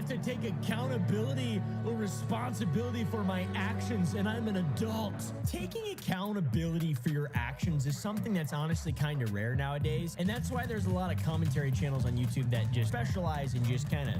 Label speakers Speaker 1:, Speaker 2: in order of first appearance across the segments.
Speaker 1: to take accountability or responsibility for my actions, and I'm an adult. Taking accountability for your actions is something that's honestly kind of rare nowadays, and that's why there's a lot of commentary channels on YouTube that just specialize in just kind of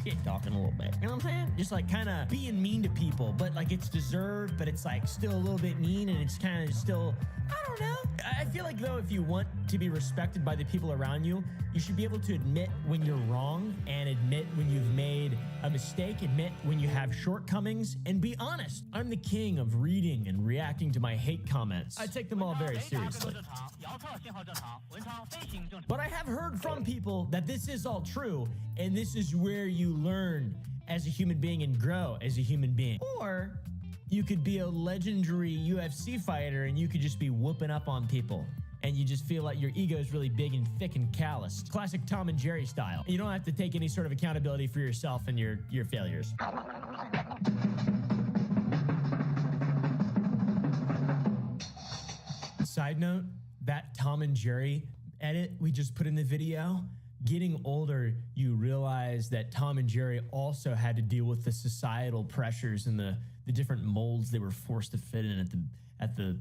Speaker 1: shit talking a little bit. You know what I'm saying? Just like kind of being mean to people, but like it's deserved, but it's like still a little bit mean, and it's kind of still, I don't know. I feel like though, if you want to be respected by the people around you, you should be able to admit when you're wrong and admit when you've made a mistake, admit when you have shortcomings, and be honest. I'm the king of reading and reacting to my hate comments. I take them all very seriously. But I have heard from people that this is all true, and this is where you learn as a human being and grow as a human being. Or you could be a legendary UFC fighter and you could just be whooping up on people, and you just feel like your ego is really big and thick and calloused. Classic Tom and Jerry style. You don't have to take any sort of accountability for yourself and your failures. Side note, that Tom and Jerry edit we just put in the video, getting older, you realize that Tom and Jerry also had to deal with the societal pressures and the different molds they were forced to fit in at the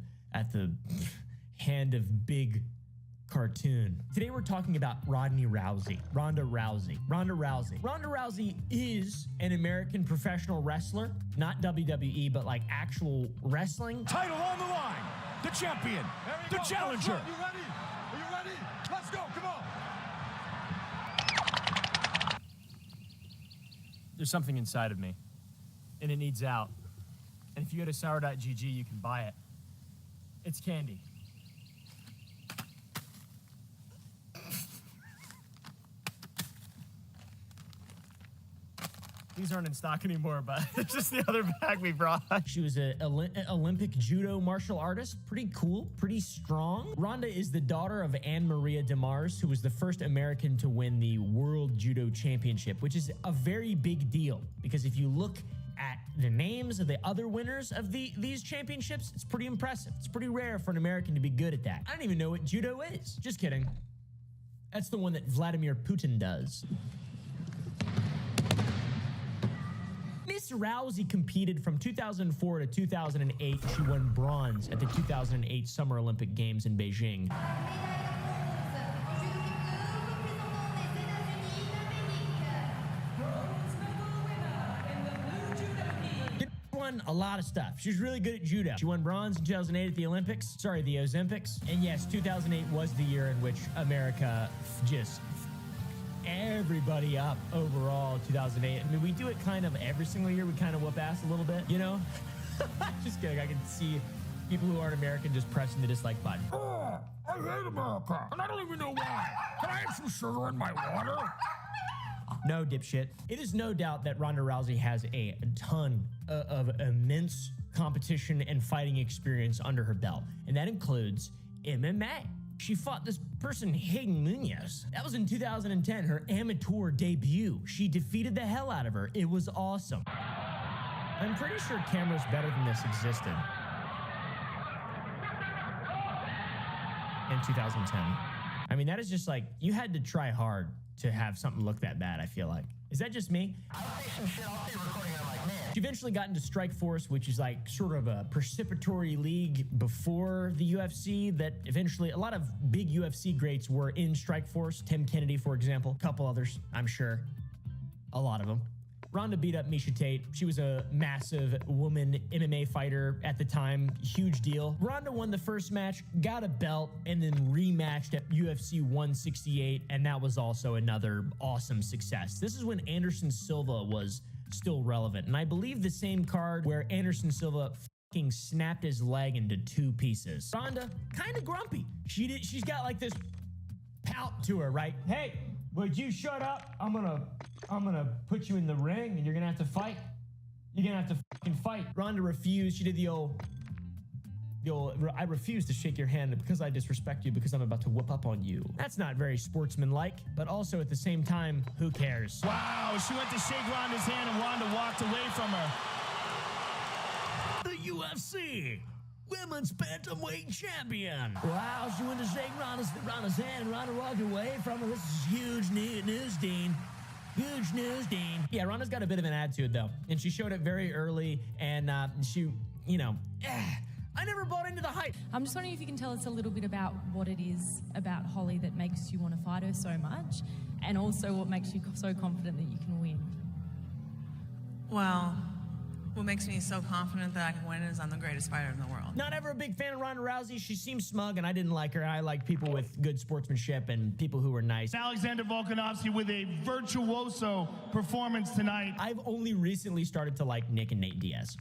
Speaker 1: hand of big cartoon. Today we're talking about Ronda Rousey. Ronda Rousey is an American professional wrestler, not WWE, but like actual wrestling.
Speaker 2: Title on the line. The champion, the challenger.
Speaker 3: Are you ready? Are you ready? Let's go, come on.
Speaker 1: There's something inside of me, and it needs out. And if you go to sour.gg, you can buy it. It's candy. These aren't in stock anymore, but it's just the other bag we brought. She was an Olympic judo martial artist. Pretty cool, pretty strong. Ronda is the daughter of Anne Maria DeMars, who was the first American to win the World Judo Championship, which is a very big deal because if you look at the names of the other winners of these championships, it's pretty impressive. It's pretty rare for an American to be good at that. I don't even know what judo is. Just kidding. That's the one that Vladimir Putin does. Miss Rousey competed from 2004 to 2008. She won bronze at the 2008 Summer Olympic Games in Beijing. Won a lot of stuff. She's really good at judo. She won bronze in 2008 at the Olympics. Sorry, the Ozempics. And yes, 2008 was the year in which America just everybody up overall. 2008. I mean, we do it kind of every single year. We kind of whoop ass a little bit, you know? Just kidding. I can see people who aren't American just pressing the dislike button.
Speaker 3: Oh, I hate America, and I don't even know why. Can I have some sugar in my water?
Speaker 1: No, dipshit. It is no doubt that Ronda Rousey has a ton of immense competition and fighting experience under her belt, and that includes MMA. She fought this person, Hayden Munoz. That was in 2010, her amateur debut. She defeated the hell out of her. It was awesome. I'm pretty sure cameras better than this existed in 2010. I mean, that is just like, you had to try hard to have something look that bad, I feel like. Is that just me? She eventually got into Strikeforce, which is like sort of a participatory league before the UFC that eventually a lot of big UFC greats were in Strikeforce. Tim Kennedy, for example, a couple others, I'm sure. A lot of them. Ronda beat up Miesha Tate. She was a massive woman MMA fighter at the time. Huge deal. Ronda won the first match, got a belt, and then rematched at UFC 168, and that was also another awesome success. This is when Anderson Silva was still relevant, and I believe the same card where Anderson Silva fucking snapped his leg into two pieces. Ronda, kind of grumpy. She's got like this pout to her, right? Hey, would you shut up? I'm gonna put you in the ring and you're gonna have to fight. You're gonna have to fucking fight. Ronda refused. She did the old, I refuse to shake your hand because I disrespect you because I'm about to whoop up on you. That's not very sportsmanlike, but also at the same time, who cares?
Speaker 2: Wow, she went to shake Ronda's hand and Ronda walked away from her.
Speaker 1: The UFC Women's Bantamweight Champion. Wow, she went to shake Ronda's hand and Ronda walked away from her. This is huge news, Dean. Huge news, Dean. Yeah, Ronda's got a bit of an attitude, though. And she showed it very early. And she, I never bought into the hype.
Speaker 4: I'm just wondering if you can tell us a little bit about what it is about Holly that makes you want to fight her so much, and also what makes you so confident that you can win.
Speaker 5: Well, what makes me so confident that I can win is I'm the greatest fighter in the world.
Speaker 1: Not ever a big fan of Ronda Rousey. She seems smug, and I didn't like her. I like people with good sportsmanship and people who are nice.
Speaker 2: Alexander Volkanovski with a virtuoso performance tonight.
Speaker 1: I've only recently started to like Nick and Nate Diaz.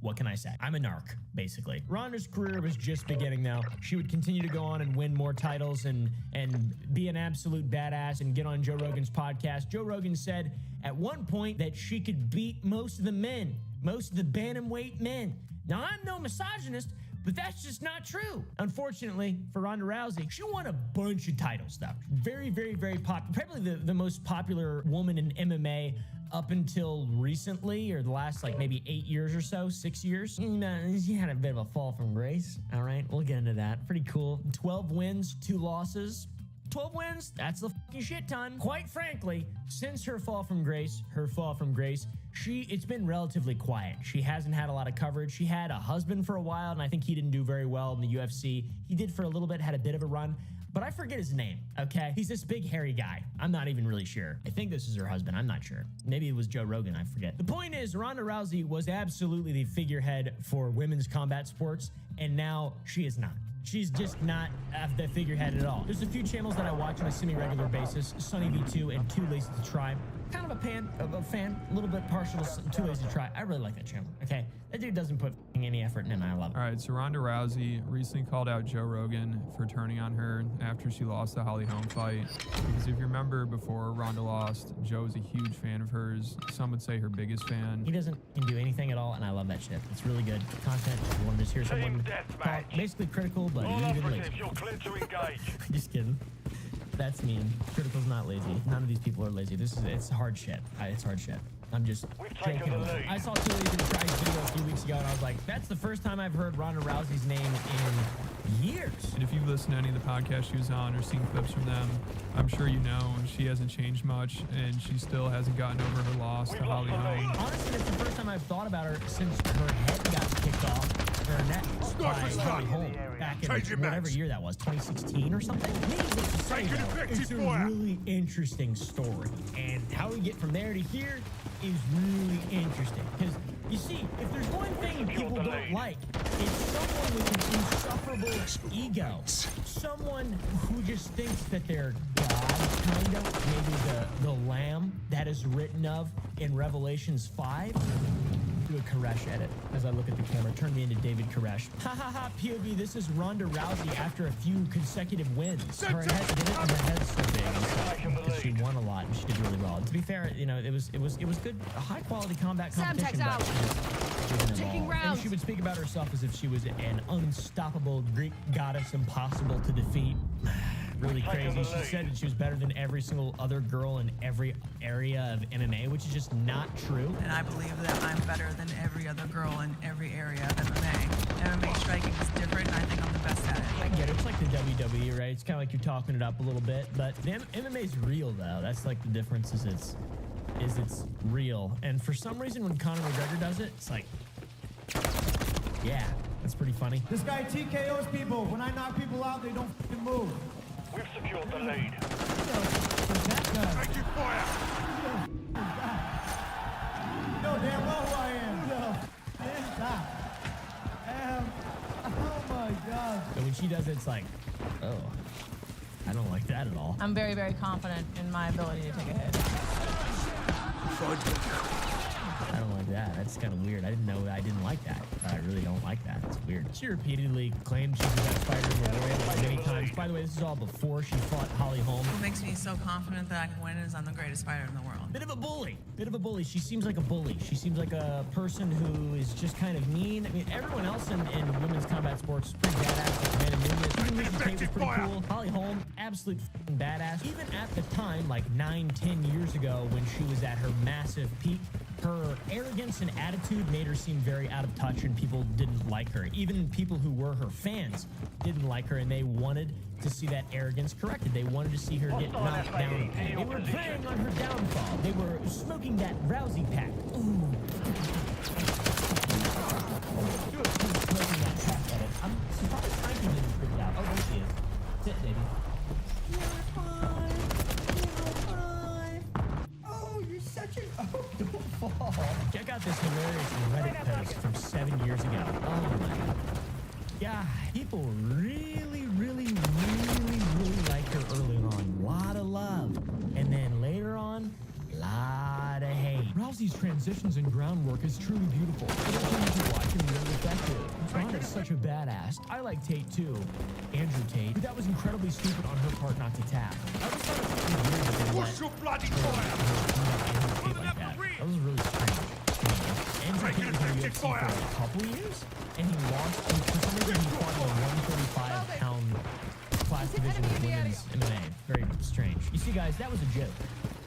Speaker 1: What can I say? I'm a narc, basically. Ronda's career was just beginning, though. She would continue to go on and win more titles and be an absolute badass and get on Joe Rogan's podcast. Joe Rogan said at one point that she could beat most of the men, most of the bantamweight men. Now, I'm no misogynist, but that's just not true. Unfortunately for Ronda Rousey, she won a bunch of titles, though. Very, very, very popular. Probably the most popular woman in MMA up until recently, or the last like maybe 8 years or so, 6 years. She had a bit of a fall from grace. All right, we'll get into that. Pretty cool. 12 wins, 2 losses. 12 wins, that's the fucking shit ton. Quite frankly, since her fall from grace, it's been relatively quiet. She hasn't had a lot of coverage. She had a husband for a while, and I think he didn't do very well in the UFC. He did for a little bit, had a bit of a run, but I forget his name, okay? He's this big hairy guy. I'm not even really sure. I think this is her husband. I'm not sure. Maybe it was Joe Rogan. I forget. The point is, Ronda Rousey was absolutely the figurehead for women's combat sports, and now she is not. She's just not the figurehead at all. There's a few channels that I watch on a semi-regular basis, Sunny V2 and Too Lazy to Try. Kind of a fan, a little bit partial to Too Lazy to Try. I really like that channel, okay? That dude doesn't put any effort in, and I love it.
Speaker 6: All right, so Ronda Rousey recently called out Joe Rogan for turning on her after she lost the Holly Holm fight. Because if you remember, before Ronda lost, Joe was a huge fan of hers. Some would say her biggest fan.
Speaker 1: He doesn't do anything at all, and I love that shit. It's really good content. I wanted to hear someone talk basically critical, but even lazy. Just kidding. That's mean. Critical's not lazy. None of these people are lazy. It's hard shit. It's hard shit. I'm just joking. I saw Too Lazy to Try's video a few weeks ago, and I was like, that's the first time I've heard Ronda Rousey's name in years.
Speaker 6: And if you've listened to any of the podcasts she was on or seen clips from them, I'm sure you know she hasn't changed much, and she still hasn't gotten over her loss to Holly Holm.
Speaker 1: Honestly, that's the first time I've thought about her since her head got kicked off her neck by Holly Holm back in whatever year that was, 2016 or something. Needless to say, though, it's a really interesting story, and how we get from there to here is really interesting. Because you see, if there's one thing people don't like, it's someone with an insufferable ego. Someone who just thinks that they're God, kind of. Maybe the lamb that is written of in Revelations 5. Do a Koresh edit as I look at the camera. Turn me into David Koresh. Ha ha ha, POV, this is Ronda Rousey after a few consecutive wins. Her head's so big because she won a lot and she did really well. And to be fair, it was good, a high quality combat competition. But taking rounds. And she would speak about herself as if she was an unstoppable Greek goddess, impossible to defeat. Really crazy. She said that she was better than every single other girl in every area of MMA, which is just not true.
Speaker 5: And I believe that I'm better than every other girl in every area of MMA. MMA striking is different, and I think I'm the best at it.
Speaker 1: I get it. It's like the WWE, right? It's kind of like you're talking it up a little bit, but the MMA is real, though. That's like the difference is it's real. And for some reason, when Conor McGregor does it, it's like, yeah, that's pretty funny.
Speaker 7: This guy TKOs people. When I knock people out, they don't fucking move.
Speaker 3: We've secured the lead.
Speaker 7: Taking fire! You know damn well who I am. Oh my God.
Speaker 1: And when she does it, it's like, oh, I don't like that at all.
Speaker 4: I'm very, very confident in my ability to take a hit.
Speaker 1: I don't like that. That's kind of weird. I didn't know I didn't like that. But I really don't like that. It's weird. She repeatedly claimed she's the best fighter in the world many times. By the way, this is all before she fought Holly Holm.
Speaker 5: What makes me so confident that I can win is I'm the greatest fighter in the world.
Speaker 1: Bit of a bully. Bit of a bully. She seems like a bully. She seems like a person who is just kind of mean. I mean, everyone else in women's combat sports is pretty badass. Like Amanda Nunes. Even Lisa Tate was pretty cool. Holly Holm, absolute fucking badass. Even at the time, like 9-10 years ago, when she was at her massive peak, Her arrogance and attitude made her seem very out of touch, and people didn't like her. Even people who were her fans didn't like her, and they wanted to see that arrogance corrected. They wanted to see her get knocked down. They were preying on her downfall. They were smoking that Rousey pack. Ooh. Smoking that pack at it. I'm surprised Frankie didn't freak out. Oh, there she is. Sit, baby.
Speaker 7: Oh, you're such an... Oh, don't fall.
Speaker 1: Check out this hilarious Reddit post from 7 years ago. Oh my god. Yeah, people really liked her early on. Lot of love. And then later on, lot of hate.
Speaker 8: Rousey's transitions and groundwork is truly beautiful. It's fun to watch and really effective. Ronda's such a badass. I like Tate too. Andrew Tate. But that was incredibly stupid on her part not to tap.
Speaker 1: I always thought it was really weird that they
Speaker 3: Push your bloody fire!
Speaker 1: like that. That was really strange. Andrew Tate was in the UFC for a couple years, and he lost. For some reason, he fought in a 135-pound class division of women's MMA. Very strange. You see, guys, that was a joke.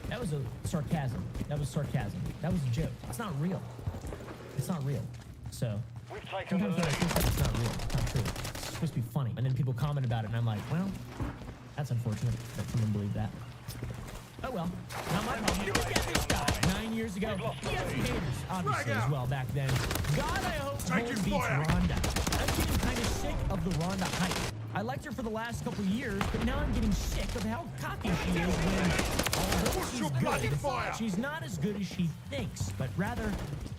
Speaker 1: That was a sarcasm. That was sarcasm. That was a joke. It's not real. It's not real. So sometimes when I think that it's not real, it's not true. It's supposed to be funny. And then people comment about it, and I'm like, well, that's unfortunate that someone believed that. Oh well, not my problem. Look at this guy. 9 years ago, he had some haters, obviously, as well back then. God, I hope Holmes beats Ronda. I'm getting kind of sick of the Ronda hype. I liked her for the last couple years, but now I'm getting sick of how cocky she is when, although she's good, she's not as good as she thinks, but rather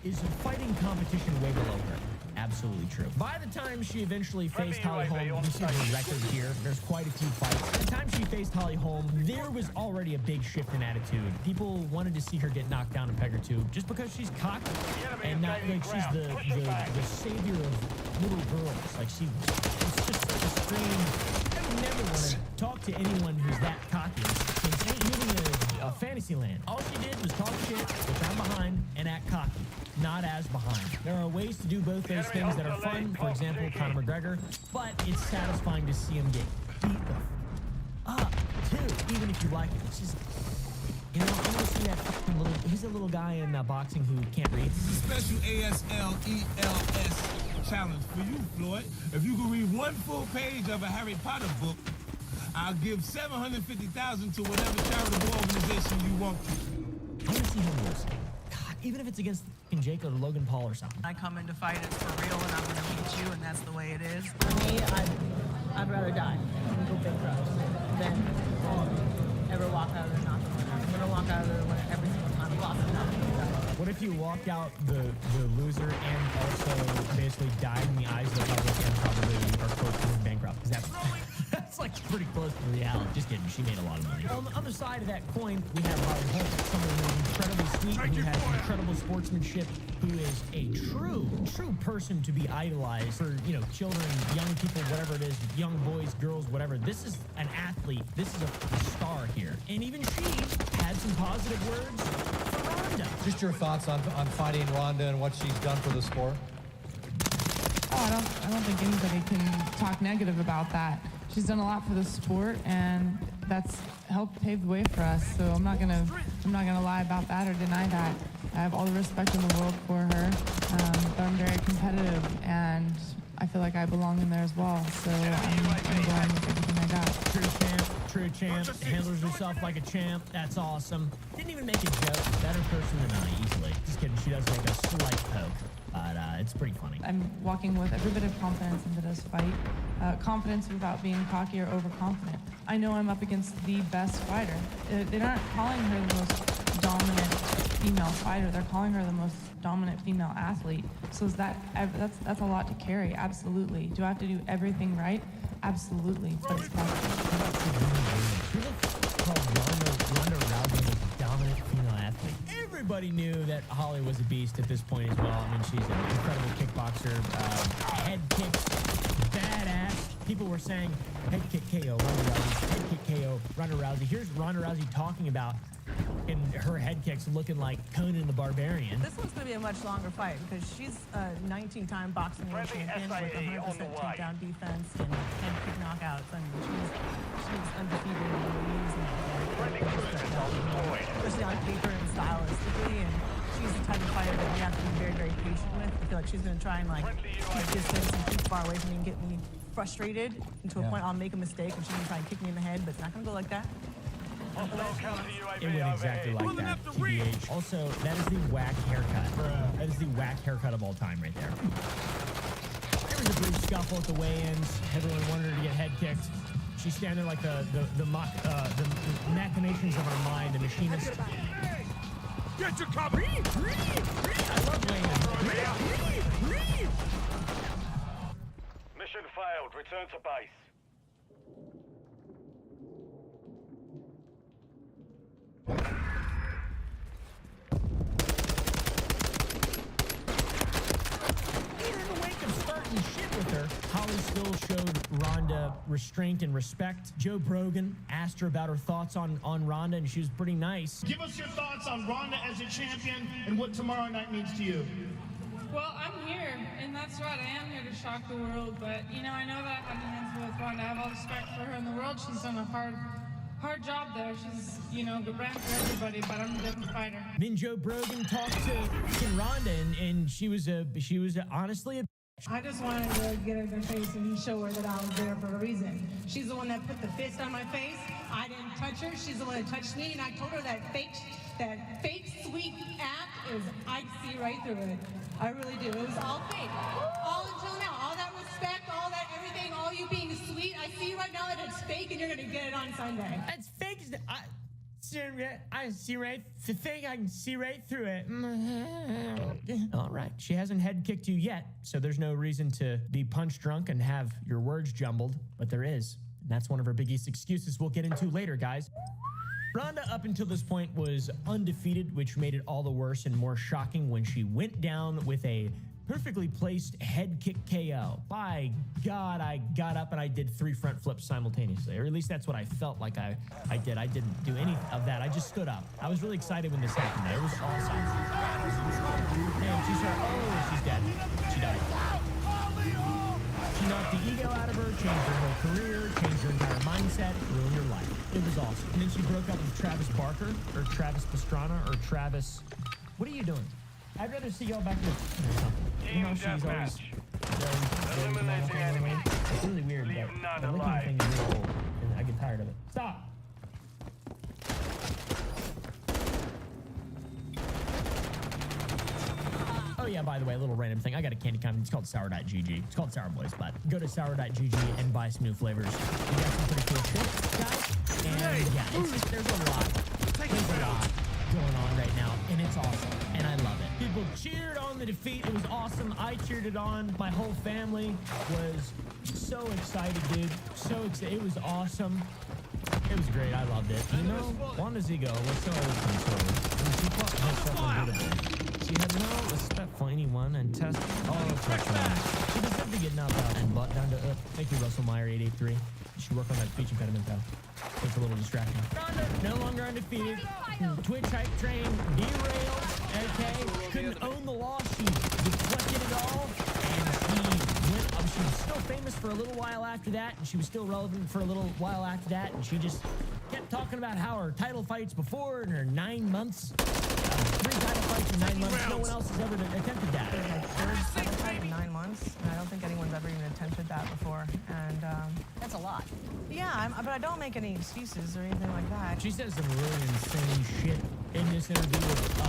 Speaker 1: is a fighting competition way below her. Absolutely true. By the time she eventually faced Holly Holm, you see her record here. There's quite a few fights. By the time she faced Holly Holm, there was already a big shift in attitude. People wanted to see her get knocked down a peg or two just because she's cocky and not like she's the savior of little girls. Like she's just such a strange. I would never want to talk to anyone who's that cocky. It's living in a fantasy land. All she did was talk shit, which I'm behind, and act cocky. Not as behind. There are ways to do both those things that are fun. For example, Conor McGregor. But it's satisfying to see him get beat the up too, even if you like it. It's just, you know, I want to see that fucking little. He's a little guy in boxing who can't read.
Speaker 9: Special ASLELS challenge for you, Floyd. If you can read one full page of a Harry Potter book, I'll give $750,000 to whatever charitable organization you want to.
Speaker 1: I want to see him lose. God, even if it's against Jake or Logan Paul or something.
Speaker 5: I come in to fight, it's for real, and I'm going to beat you, and that's the way it is.
Speaker 10: For me, I'd rather die and go bankrupt than ever walk out of there not the winner. I'm going to walk out of there winner every single time. Lost and not the
Speaker 1: What if you walked out the loser and also basically died in the eyes of the public and probably are close to being bankrupt? Because that's like pretty close to reality. Just kidding. She made a lot of money. On the other side of that coin, we have Holly Holm, someone who's incredibly sweet and who has incredible sportsmanship, who is a true person to be idolized for, you know, children, young people, whatever it is, young boys, girls, whatever. This is an athlete. This is a star here. And even she had some positive words for Ronda.
Speaker 7: Just your thoughts on fighting Ronda and what she's done for the sport?
Speaker 11: Oh, I don't think anybody can talk negative about that. She's done a lot for the sport, and that's helped pave the way for us. So I'm not gonna lie about that or deny that. I have all the respect in the world for her, but I'm very competitive, and I feel like I belong in there as well. So I'm going with everything I got.
Speaker 1: True champ. Handles herself like a champ. That's awesome. Didn't even make a joke. Better person than I, easily. Just kidding. She does make a slight poke, but it's pretty funny.
Speaker 11: I'm walking with every bit of confidence into this fight. Confidence without being cocky or overconfident. I know I'm up against the best fighter. They're not calling her the most dominant female fighter. They're calling her the most dominant female athlete. So that's a lot to carry. Absolutely. Do I have to do everything right? Absolutely. But it's possible.
Speaker 1: Ronda Rousey was a dominant female athlete. Everybody knew that Holly was a beast at this point as well. I mean, she's an incredible kickboxer. Head kicks, badass. People were saying head kick KO, Ronda Rousey, head kick KO, Ronda Rousey. Here's Ronda Rousey talking about in her head kicks looking like Conan the Barbarian.
Speaker 10: This one's going to be a much longer fight because she's a 19-time boxing world champion with 100% takedown defense and head kick knockouts. I mean, she's undefeated in the leagues and especially on paper and stylistically. And
Speaker 5: she's the type of fighter that we have to be very, very patient with. I feel like she's going to try and like keep distance and keep far away from me and get me frustrated, and to a point I'll make a mistake and she's going to try and kick me in the head, but it's not going to go like that.
Speaker 1: It went exactly like that, TBH. Also, that is the whack haircut. That is the whack haircut of all time right there. There was a brief scuffle at the weigh-ins. Everyone wanted her to get head kicked. She's standing there like the machinations of our mind, the machinist.
Speaker 3: Get your cover!
Speaker 1: I love weigh-ins.
Speaker 12: Mission failed. Return to base.
Speaker 1: Shit with her. Holly still showed Ronda restraint and respect. Joe Brogan asked her about her thoughts on Ronda, and she was pretty nice.
Speaker 2: Give us your thoughts on Ronda as a champion and what tomorrow night means to you.
Speaker 11: Well, I'm here, and that's right. I am here to shock the world, but, you know, I know that I have my hands full with Ronda. I have all the respect for her in the world. She's done a hard job there. She's, you know, ran for everybody, but I'm a different fighter.
Speaker 1: Then Joe Brogan talked to Ronda, and she was honestly a
Speaker 11: I just wanted to get her in her face and show her that I was there for a reason. She's the one that put the fist on my face. I didn't touch her. She's the one that touched me, and I told her that fake sweet act is, I see right through it. I really do. It was all fake. All until now. All that respect, all that everything, all you being sweet. I see right now that it's fake, and you're going to get it on Sunday.
Speaker 1: That's fake. I see right the thing. I can see right through it. All right. She hasn't head kicked you yet, so there's no reason to be punch drunk and have your words jumbled, but there is. And that's one of her biggest excuses we'll get into later, guys. Ronda, up until this point, was undefeated, which made it all the worse and more shocking when she went down with a perfectly placed head kick KO. By God, I got up and I did 3 front flips simultaneously, or at least that's what I felt like I did. I didn't do any of that. I just stood up. I was really excited when this happened. It was awesome. And she's dead. She died. She knocked the ego out of her, changed her whole career, changed her entire mindset, ruined her life. It was awesome. And then she broke up with Travis Barker, or Travis Pastrana, or Travis... What are you doing? I'd rather see y'all back in the... You know, she's always... It's really weird, but the licking thing is really old, and I get tired of it. Stop! Oh yeah, by the way, a little random thing. I got a candy company. It's called Sour.gg. It's called Sour Boys, but go to Sour.gg and buy some new flavors. We got some pretty cool shit, guys. And yeah, there's a lot going on right now, and it's awesome, and I love it. People cheered on the defeat. It was awesome. I cheered it on. My whole family was so excited, dude. So excited. It was awesome. It was great. I loved it. You know, Wanda's ego was so controlled. She fought herself unbeatable. She had no respect for anyone and test all of her. She deserved to get knocked out and brought down to earth. Thank you, Russell Meyer, 883. You should work on that speech impediment, though. It's a little distracting. Ronda, no longer undefeated. Twitch hype train derailed. Okay, couldn't own the loss. She deflected it all, and she was still famous for a little while after that, and she was still relevant for a little while after that, and she just kept talking about how her title fights before in her 9 months, 3 title fights in 9 months. No one else has ever attempted that.
Speaker 5: Third title fight in 9 months, and I don't think anyone's ever even attempted that before, and
Speaker 10: That's a lot.
Speaker 5: yeah, but I don't make any excuses or anything like that.
Speaker 1: She says some really insane shit in this interview with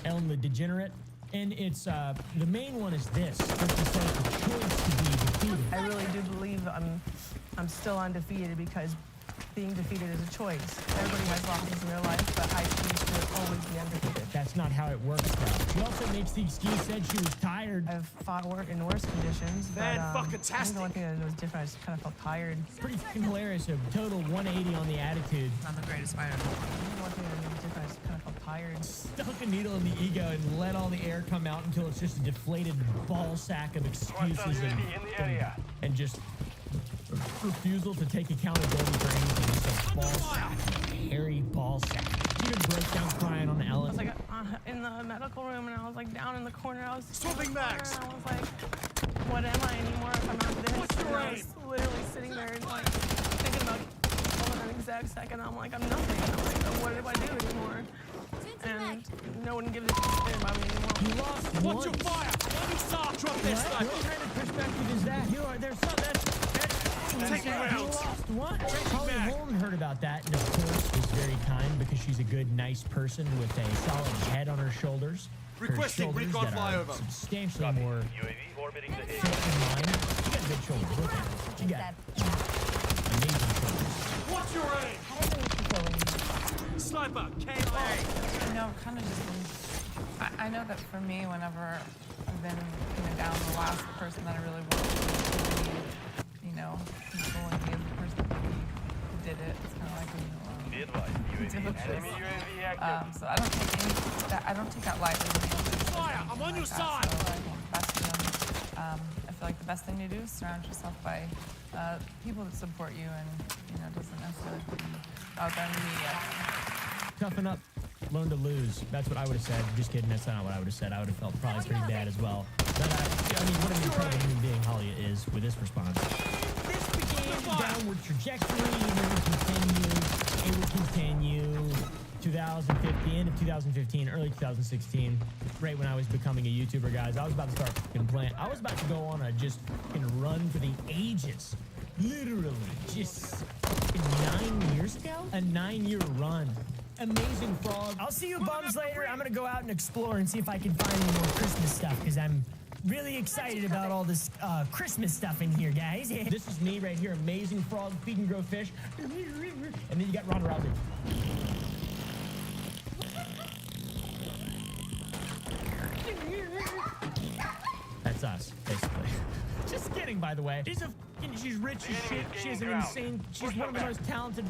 Speaker 1: Ellen the Degenerate. And it's, the main one is this. She says the choice to be defeated.
Speaker 5: I really do believe I'm still undefeated because being defeated is a choice. Everybody has losses in their life, but I choose to always be undefeated.
Speaker 1: That's not how it works, though. She also makes the excuse, said she was tired.
Speaker 5: I've fought in worse conditions, but I think the only thing that was different, I just kind of felt tired.
Speaker 1: Pretty fucking hilarious. A total 180 on the attitude.
Speaker 5: Not the greatest fighter. I think the one thing that was different, I just kind of felt tired.
Speaker 1: Stuck a needle in the ego and let all the air come out until it's just a deflated ball sack of excuses and just refusal to take accountability for anything. Just a ball sack. Hairy ball sack. She even broke down crying on Ellen.
Speaker 5: I was like in the medical room, and I was like down in the corner. I was swapping backs. I was like, what am I anymore if I'm not this? What's your I was literally sitting there and like thinking about an exact second. I'm like, I'm nothing. I'm like, what do I do anymore? And No one gives a shit about me anymore.
Speaker 1: You lost
Speaker 8: Watch
Speaker 1: once.
Speaker 8: your fire! On your side! Drop this
Speaker 1: What
Speaker 8: sniper!
Speaker 1: kind of perspective is that? You are there's some that's
Speaker 8: Take
Speaker 1: you
Speaker 8: rounds.
Speaker 1: lost one.
Speaker 8: Take
Speaker 1: Holly
Speaker 8: back.
Speaker 1: Holm heard about that and of course was very kind because she's a good, nice person with a solid head on her shoulders.
Speaker 8: Requesting
Speaker 1: her shoulders
Speaker 8: recon
Speaker 1: that are
Speaker 8: flyover.
Speaker 1: substantially more
Speaker 12: UAV orbiting the
Speaker 1: fit than mine. She got good shoulders. Look at her. She got amazing shoulders.
Speaker 8: What's your aim? Sniper, KIA.
Speaker 11: You know, kind of just. I know that for me, whenever I've been down, the last person that I really wanted to be, control and be the person who did it. It's kind of like
Speaker 12: Be advised, enemy UAV active.
Speaker 11: so I don't take that lightly.
Speaker 8: Fire! I'm on your side!
Speaker 11: So I think I feel like the best thing to do is surround yourself by people that support you and doesn't necessarily put you out there in the media.
Speaker 1: Toughen up. Learn to lose. That's what I would have said. Just kidding. That's not what I would have said. I would have felt probably pretty bad as well. But I mean, what an incredible human being Holly is with this response. This began the downward trajectory. It would continue. 2015, end of 2015, early 2016, right when I was becoming a YouTuber, guys. I was about to start fucking playing. I was about to go on a just fucking run for the ages. Literally, just fucking 9 years ago? A 9-year run. Amazing Frog. I'll see you bums later. I'm gonna go out and explore and see if I can find any more Christmas stuff because I'm really excited about all this Christmas stuff in here, guys. This is me right here, Amazing Frog, feed and grow fish. And then you got Ronda Rousey. That's us, basically. Just kidding, by the way. She's rich as shit. She has an insane. She's one of the most talented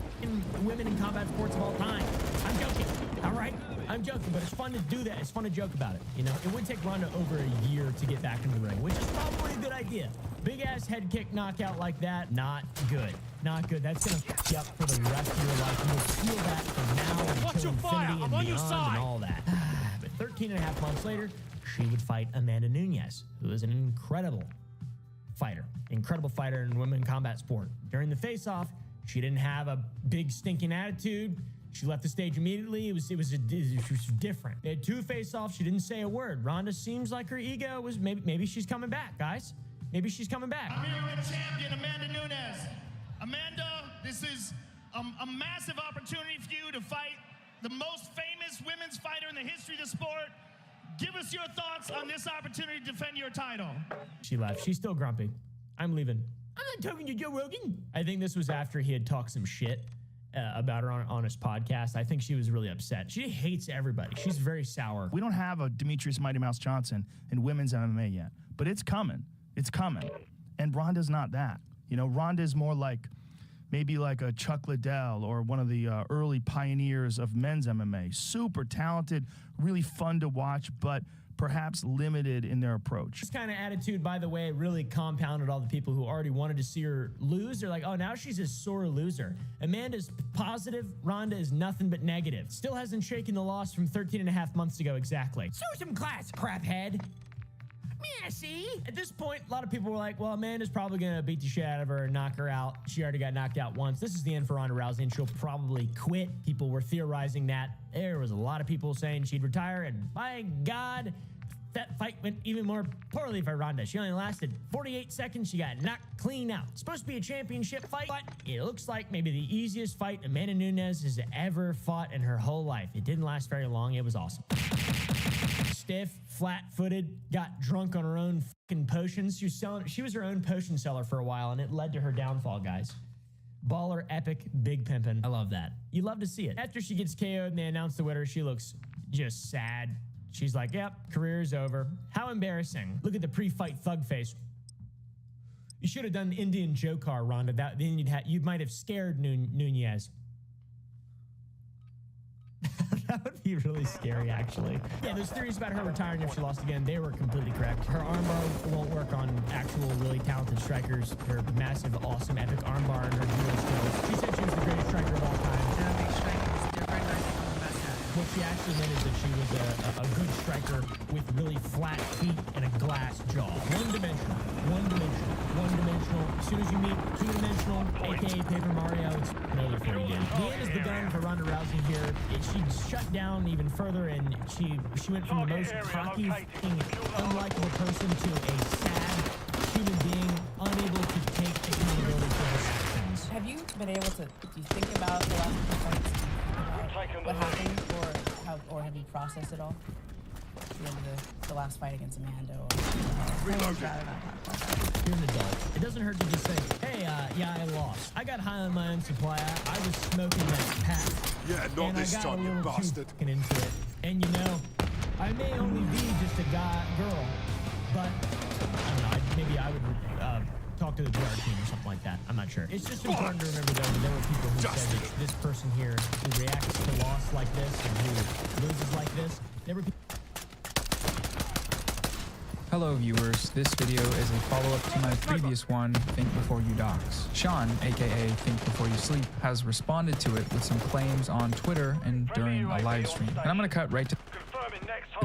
Speaker 1: women in combat sports of all time. I'm joking. All right, I'm joking, but it's fun to do that. It's fun to joke about it. You know, it would take Ronda over a year to get back in the ring, which is probably a good idea. Big ass head kick knockout like that, not good. Not good. That's gonna fuck you up for the rest of your life. You'll feel that from now until infinity and beyond and all that. But 13 and a half months later, she would fight Amanda Nunes, who is an incredible fighter in women combat sport. During the face-off, she didn't have a big stinking attitude. She left the stage immediately. It was different. They had 2 face-offs. She didn't say a word. Ronda seems like her ego was maybe she's coming back, guys. Maybe she's coming back.
Speaker 2: I'm here with champion Amanda Nunes. Amanda, this is a massive opportunity for you to fight the most famous women's fighter in the history of the sport. Give us your thoughts on this opportunity to defend your title.
Speaker 1: She left. She's still grumpy. I'm leaving. I'm not talking to Joe Rogan. I think this was after he had talked some shit about her on his podcast. I think she was really upset. She hates everybody. She's very sour.
Speaker 2: We don't have a Demetrius Mighty Mouse Johnson in women's MMA yet, but it's coming. It's coming. And Ronda's not that. You know, Ronda's more like maybe like a Chuck Liddell or one of the early pioneers of men's MMA. Super talented, really fun to watch, but perhaps limited in their approach.
Speaker 1: This kind of attitude, by the way, really compounded all the people who already wanted to see her lose. They're like, oh, now she's a sore loser. Amanda's positive. Ronda is nothing but negative. Still hasn't shaken the loss from 13 and a half months ago exactly. Show some class, craphead. Yeah, see? At this point, a lot of people were like, well, Amanda's probably going to beat the shit out of her and knock her out. She already got knocked out once. This is the end for Ronda Rousey, and she'll probably quit. People were theorizing that. There was a lot of people saying she'd retire, and by God, that fight went even more poorly for Ronda. She only lasted 48 seconds. She got knocked clean out. It's supposed to be a championship fight, but it looks like maybe the easiest fight Amanda Nunes has ever fought in her whole life. It didn't last very long. It was awesome. Stiff, flat-footed, got drunk on her own fucking potions. She was her own potion seller for a while, and it led to her downfall, guys. Baller, epic, big pimpin'. I love that. You love to see it. After she gets KO'd and they announce the winner, she looks just sad. She's like, yep, career's over. How embarrassing. Look at the pre-fight thug face. You should have done Indian Joe Car, Ronda. Then you might have scared Nunes. That would be really scary, actually. Yeah, those theories about her retiring if she lost again, they were completely correct. Her armbar won't work on actual really talented strikers. Her massive, awesome, epic armbar and her judo skills. She said she was the greatest striker of all time. What she actually meant is that she was a good striker with really flat feet and a glass jaw. One-dimensional, soon as you meet two-dimensional, aka Paper Mario, it's over for you, Dan. The end has begun for Ronda Rousey here. She shut down even further, and she went from the most cocky, unlikable person to a sad human being, unable to take accountability for her actions.
Speaker 12: Have you been able to, do you think about the last few fights, about what happened, or have you processed it all? The end of the last fight against Amanda,
Speaker 1: You're an adult. It doesn't hurt to just say, hey, yeah, I lost. I got high on my own supply. I was smoking that pack.
Speaker 3: Yeah, not this time, you bastard.
Speaker 1: Into it. And you know, I may only be just a girl, but I don't know, maybe I would talk to the PR team or something like that. I'm not sure. It's just important to remember, though, that there were people who said that this person here who reacts to loss like this and who loses like this, there were people.
Speaker 13: Hello viewers, this video is a follow-up to my previous one, Think Before You Dox. Sean, aka Think Before You Sleep, has responded to it with some claims on Twitter and during a live stream. And I'm gonna cut right to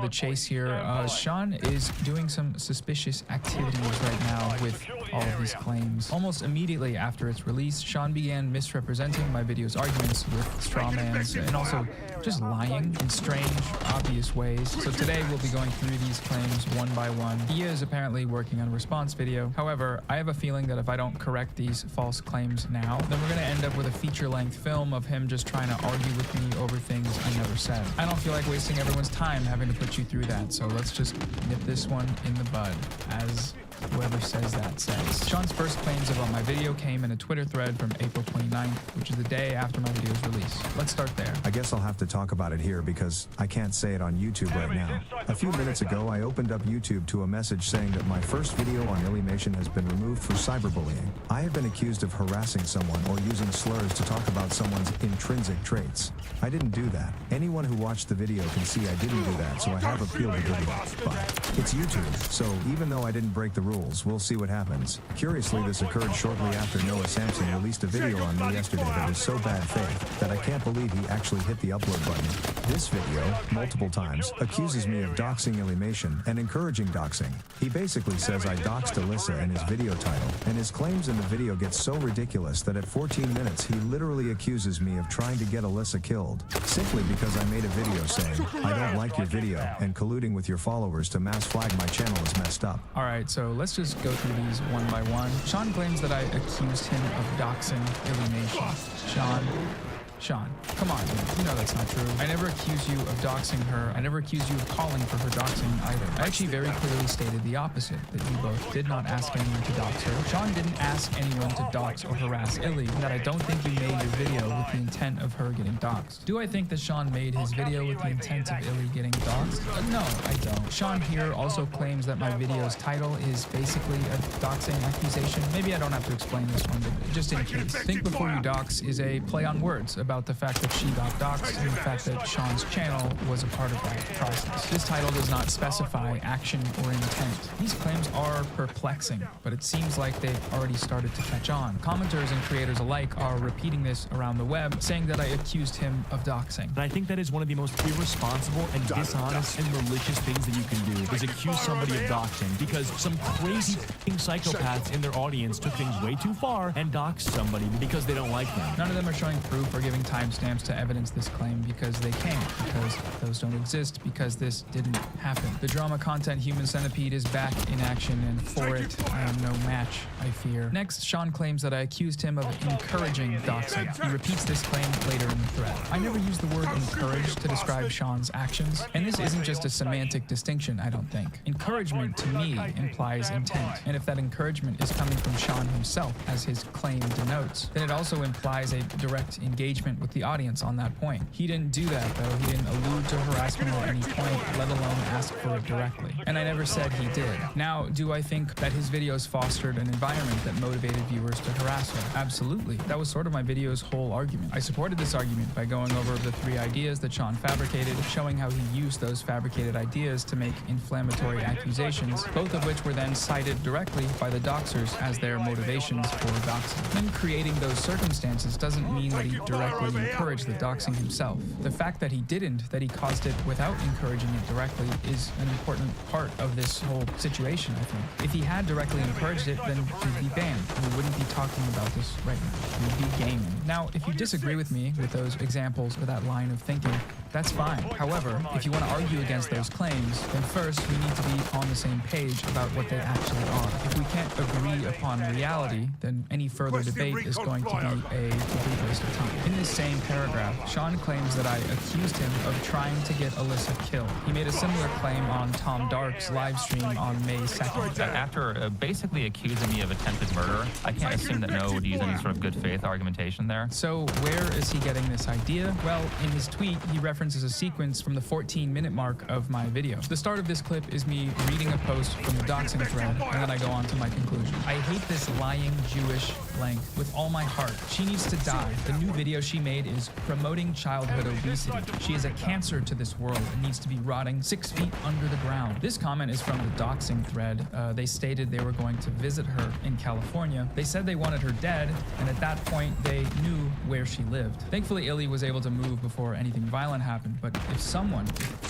Speaker 13: the chase here. Sean is doing some suspicious activities right now with all of these claims. Almost immediately after its release, Sean began misrepresenting my video's arguments with straw mans and also just lying in strange, obvious ways. So today we'll be going through these claims one by one. He is apparently working on a response video. However, I have a feeling that if I don't correct these false claims now, then we're gonna end up with a feature-length film of him just trying to argue with me over things I never said. I don't feel like wasting everyone's time having to put you through that, so let's just nip this one in the bud, as whoever says that says. Sean's first claims about my video came in a Twitter thread from April 29th, which is the day after my video's release. Let's start there.
Speaker 14: I guess I'll have to talk about it here because I can't say it on YouTube right now. A few minutes ago, I opened up YouTube to a message saying that my first video on Illymation has been removed for cyberbullying. I have been accused of harassing someone or using slurs to talk about someone's intrinsic traits. I didn't do that. Anyone who watched the video can see I didn't do that, so I have appealed the video. But it's YouTube, so even though I didn't break the rules, we'll see what happens. Curiously, this occurred shortly after Noah Sampson released a video on me yesterday that was so bad faith that I can't believe he actually hit the upload button. This video, multiple times, accuses me of doxing Illymation and encouraging doxing. He basically says I doxed Alyssa in his video title, and his claims in the video get so ridiculous that at 14 minutes he literally accuses me of trying to get Alyssa killed, simply because I made a video saying, I don't like your video, and colluding with your followers to mass flag my channel is messed up.
Speaker 13: Alright, so let's just go through these one by one. Sean claims that I accused him of doxing Illymation. Sean, come on, you know that's not true. I never accused you of doxing her. I never accused you of calling for her doxing either. I actually very clearly stated the opposite, that you both did not ask anyone to dox her. Sean didn't ask anyone to dox or harass Illy, and that I don't think you made your video with the intent of her getting doxed. Do I think that Sean made his video with the intent of Illy getting doxed? No, I don't. Sean here also claims that my video's title is basically a doxing accusation. Maybe I don't have to explain this one, but just in case. Think Before You Dox is a play on words about the fact that she got doxed and the fact that Sean's channel was a part of that process. This title does not specify action or intent. These claims are perplexing, but it seems like they've already started to catch on. Commenters and creators alike are repeating this around the web, saying that I accused him of doxing.
Speaker 8: And I think that is one of the most irresponsible and dishonest and malicious things that you can do, is accuse somebody of doxing, because some crazy psychopaths in their audience took things way too far and doxed somebody because they don't like them.
Speaker 13: None of them are showing proof or giving timestamps to evidence this claim because they can't, because those don't exist, because this didn't happen. The drama content Human Centipede is back in action, and for it, I am no match, I fear. Next, Sean claims that I accused him of encouraging doxing. He repeats this claim later in the thread. I never used the word encourage to describe Sean's actions, and this isn't just a semantic distinction, I don't think. Encouragement, to me, implies intent, and if that encouragement is coming from Sean himself, as his claim denotes, then it also implies a direct engagement with the audience on that point. He didn't do that, though. He didn't allude to harassment at any point, let alone ask for it directly. And I never said he did. Now, do I think that his videos fostered an environment that motivated viewers to harass her? Absolutely. That was sort of my video's whole argument. I supported this argument by going over the 3 ideas that Sean fabricated, showing how he used those fabricated ideas to make inflammatory accusations, both of which were then cited directly by the doxers as their motivations for doxing. Him creating those circumstances doesn't mean that he directly but he encouraged the doxing himself. The fact that he didn't, that he caused it without encouraging it directly, is an important part of this whole situation, I think. If he had directly encouraged it, then he'd be banned, and we wouldn't be talking about this right now. We'd be gaming. Now, if you disagree with me with those examples or that line of thinking, that's fine. However, if you want to argue against those claims, then first we need to be on the same page about what they actually are. If we can't agree upon reality, then any further debate is going to be a complete waste of time. In this same paragraph, Sean claims that I accused him of trying to get Alyssa killed. He made a similar claim on Tom Dark's live stream on May 2nd.
Speaker 15: After basically accusing me of attempted murder, I can't assume that Noah would use any sort of good faith argumentation there.
Speaker 13: So where is he getting this idea? Well, in his tweet, he references a sequence from the 14-minute mark of my video. The start of this clip is me reading a post from the doxing thread, and then I go on to my conclusion. I hate this lying Jewish blank with all my heart. She needs to die. The new video she made is promoting childhood obesity. She is a cancer to this world and needs to be rotting 6 feet under the ground. This comment is from the doxing thread. They stated they were going to visit her in California. They said they wanted her dead, and at that point, they knew where she lived. Thankfully, Illy was able to move before anything violent happened, but if someone,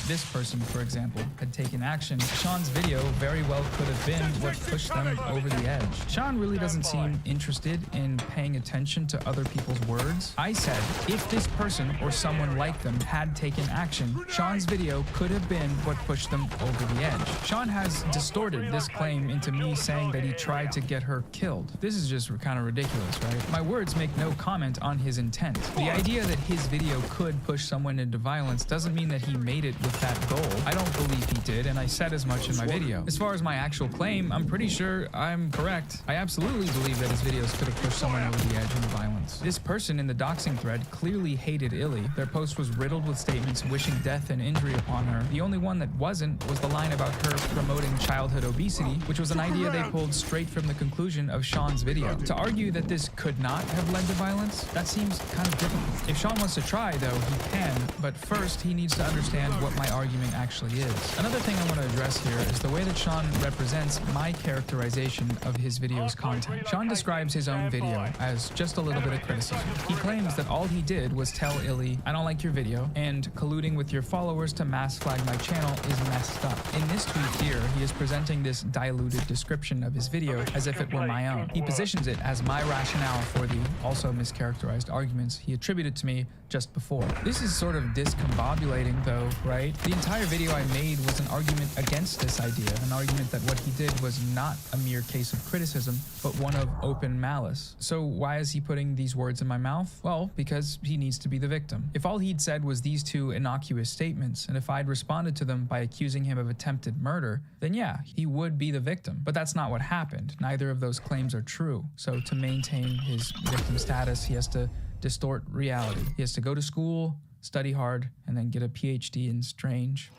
Speaker 13: this person, for example, had taken action, Sean's video very well could have been what pushed them over the edge. Sean really doesn't seem interested in paying attention to other people's words. I said, if this person or someone like them had taken action, Sean's video could have been what pushed them over the edge. Sean has distorted this claim into me saying that he tried to get her killed. This is just kind of ridiculous, right? My words make no comment on his intent. The idea that his video could push someone into violence doesn't mean that he made it with that goal. I don't believe he did, and I said as much in my video. As far as my actual claim, I'm pretty sure I'm correct. I absolutely believe that his videos could have pushed someone over the edge into violence. This person in the doxing thread clearly hated Illy. Their post was riddled with statements wishing death and injury upon her. The only one that wasn't was the line about her promoting childhood obesity, which was an idea they pulled straight from the conclusion of Sean's video. To argue that this could not have led to violence, that seems kind of difficult. If Sean wants to try, though, he can, but first he needs to understand what my argument actually is. Another thing I want to address here is the way that Sean represents my characterization of his video's content. Sean describes his own video as just a little bit of criticism. He claims that all he did was tell Illy, I don't like your video, and colluding with your followers to mass flag my channel is messed up. In this tweet here, he is presenting this diluted description of his video as if it were my own. He positions it as my rationale for the also mischaracterized arguments he attributed to me just before. This is sort of discombobulating though, right? The entire video I made was an argument against this idea, an argument that what he did was not a mere case of criticism, but one of open malice. So why is he putting these words in my mouth? Well, because he needs to be the victim. If all he'd said was these two innocuous statements, and if I'd responded to them by accusing him of attempted murder, then yeah, he would be the victim. But that's not what happened. Neither of those claims are true. So to maintain his victim status, he has to distort reality. He has to go to school, study hard, and then get a PhD in Strange.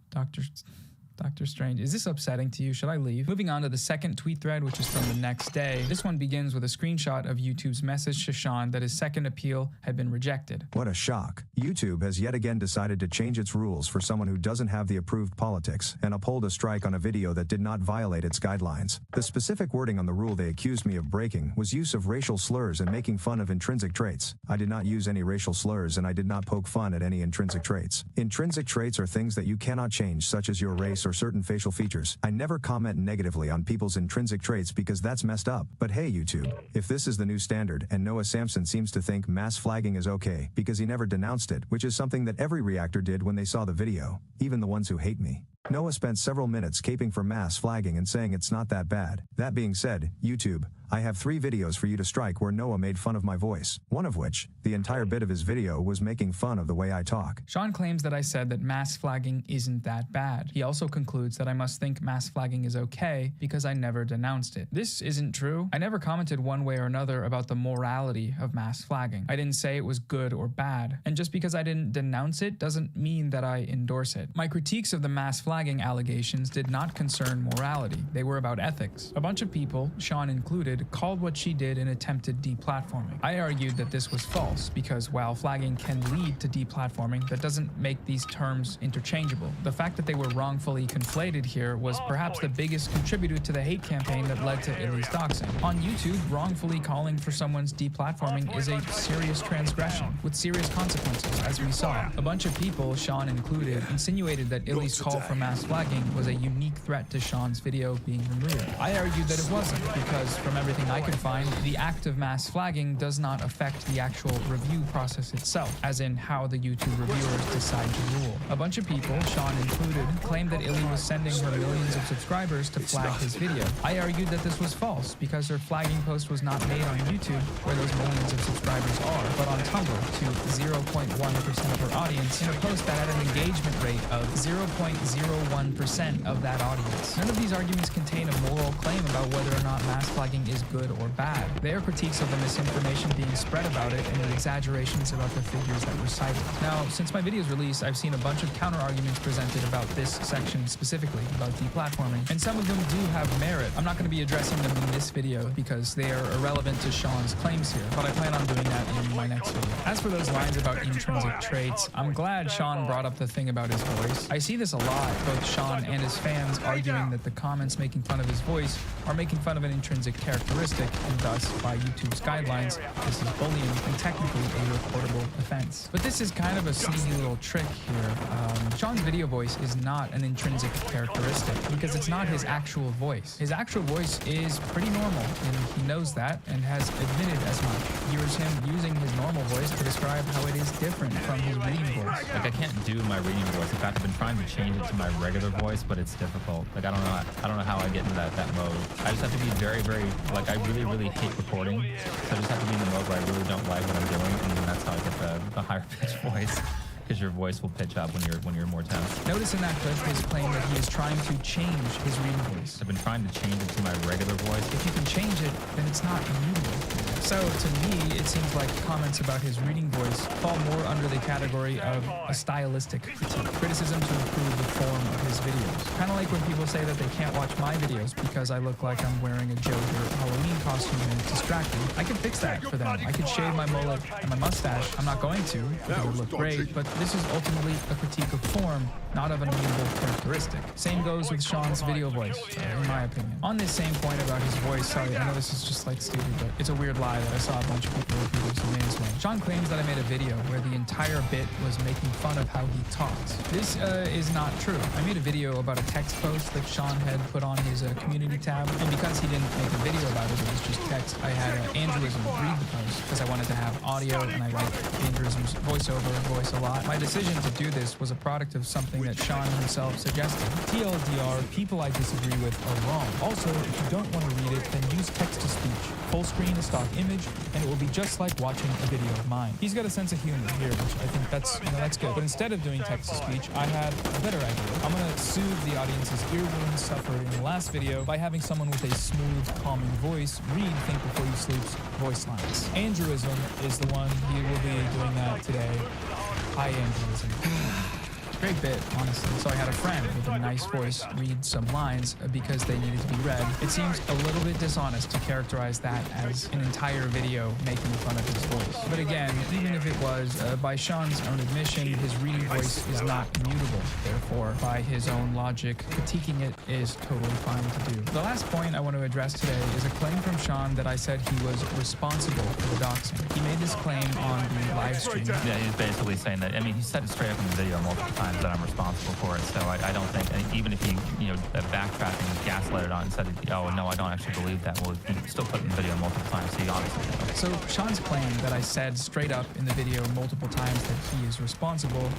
Speaker 13: Dr. Strange. Is this upsetting to you? Should I leave? Moving on to the second tweet thread, which is from the next day. This one begins with a screenshot of YouTube's message to Sean that his second appeal had been rejected.
Speaker 14: What a shock. YouTube has yet again decided to change its rules for someone who doesn't have the approved politics and uphold a strike on a video that did not violate its guidelines. The specific wording on the rule they accused me of breaking was use of racial slurs and making fun of intrinsic traits. I did not use any racial slurs and I did not poke fun at any intrinsic traits. Intrinsic traits are things that you cannot change, such as your race or certain facial features. I never comment negatively on people's intrinsic traits because that's messed up. But hey YouTube, if this is the new standard and Noah Samson seems to think mass flagging is okay because he never denounced it, which is something that every reactor did when they saw the video, even the ones who hate me. Noah spent several minutes caping for mass flagging and saying it's not that bad. That being said, YouTube, I have 3 videos for you to strike where Noah made fun of my voice, one of which, the entire bit of his video was making fun of the way I talk.
Speaker 13: Sean claims that I said that mass flagging isn't that bad. He also concludes that I must think mass flagging is okay because I never denounced it. This isn't true. I never commented one way or another about the morality of mass flagging. I didn't say it was good or bad. And just because I didn't denounce it doesn't mean that I endorse it. My critiques of the mass flagging allegations did not concern morality. They were about ethics. A bunch of people, Sean included, included, called what she did an attempted deplatforming. I argued that this was false because while flagging can lead to deplatforming, that doesn't make these terms interchangeable. The fact that they were wrongfully conflated here was perhaps the biggest contributor to the hate campaign that led to Illy's doxing. On YouTube, wrongfully calling for someone's deplatforming is a serious transgression with serious consequences, as we saw. A bunch of people, Sean included, insinuated that Illy's call for mass flagging was a unique threat to Sean's video being removed. I argued that it wasn't, because from everything I could find, the act of mass flagging does not affect the actual review process itself, as in how the YouTube reviewers decide to rule. A bunch of people, Sean included, claimed that Illy was sending her millions of subscribers to flag his video. I argued that this was false, because her flagging post was not made on YouTube, where those millions of subscribers are, but on Tumblr to 0.1% of her audience in a post that had an engagement rate of 0.01% of that audience. None of these arguments contain a moral claim about whether or not mass flagging is good or bad. They are critiques of the misinformation being spread about it and the exaggerations about the figures that were cited. Now, since my video's release, I've seen a bunch of counter-arguments presented about this section specifically, about deplatforming, and some of them do have merit. I'm not going to be addressing them in this video because they are irrelevant to Sean's claims here, but I plan on doing that in my next video. As for those lines about intrinsic traits, I'm glad Sean brought up the thing about his voice. I see this a lot, both Sean and his fans arguing that the comments making fun of his voice are making fun of an intrinsic characteristic, and thus, by YouTube's guidelines, this is bullying and technically a reportable offense. But this is kind of a sneaky little trick here. Sean's video voice is not an intrinsic characteristic because it's not his actual voice. His actual voice is pretty normal, and he knows that and has admitted as much. Here's him using his normal voice to describe how it is different from his reading voice.
Speaker 15: Like, I can't do my reading voice. In fact, I've been trying to change it to my regular voice, but it's difficult. Like, I don't know how I get into that mode. I just have to be very, like, I really hate recording, so I just have to be in the mode where I really don't like what I'm doing, and then that's how I get the higher pitched voice. Because your voice will pitch up when you're more tense.
Speaker 13: Notice in that clip his claim that he is trying to change his reading voice.
Speaker 15: I've been trying to change it to my regular voice.
Speaker 13: If you can change it, then it's not immutable. So to me, it seems like comments about his reading voice fall more under the category of a stylistic critique, criticism to improve the form of his videos. Kind of like when people say that they can't watch my videos because I look like I'm wearing a Joker Halloween costume and it's distracting. I could fix that for them. I could shave my mullet and my mustache. I'm not going to because it would look great, but this is ultimately a critique of form, not of an immutable characteristic. Same goes with Sean's video voice, in my opinion. On this same point about his voice, sorry, I know this is just like stupid, but it's a weird lie that I saw a bunch of people repeat the same as well. Sean claims that I made a video where the entire bit was making fun of how he talks. This is not true. I made a video about a text post that Sean had put on his community tab, and because he didn't make a video about it, it was just text, I had Andrewism read the post because I wanted to have audio and I like Andrewism's voice a lot. My decision to do this was a product of something that Sean himself suggested. TLDR, people I disagree with are wrong. Also, if you don't want to read it, then use text-to-speech. Full screen a stock image, and it will be just like watching a video of mine. He's got a sense of humor here, which I think that's good. But instead of doing text-to-speech, I had a better idea. I'm gonna soothe the audience's ear wounds suffered in the last video by having someone with a smooth, calming voice read Think Before You Sleep's voice lines. Andrewism is the one. He will be doing that today. Hi, Andrewism. Great bit, honestly. So I had a friend with a nice voice read some lines because they needed to be read. It seems a little bit dishonest to characterize that as an entire video making fun of his voice. But again, even if it was, by Sean's own admission, his reading voice is not immutable. Therefore, by his own logic, critiquing it is totally fine to do. The last point I want to address today is a claim from Sean that I said he was responsible for the doxing. He made this claim on the live stream.
Speaker 15: Yeah, he's basically saying that, I mean, he said it straight up in the video multiple times that I'm responsible for it, so I don't think, and even if he, backtracked and gaslit it on and said, oh, no, I don't actually believe that, well, he still put it in the video multiple times, so he obviously knows.
Speaker 13: So Sean's claim that I said straight up in the video multiple times that he is responsible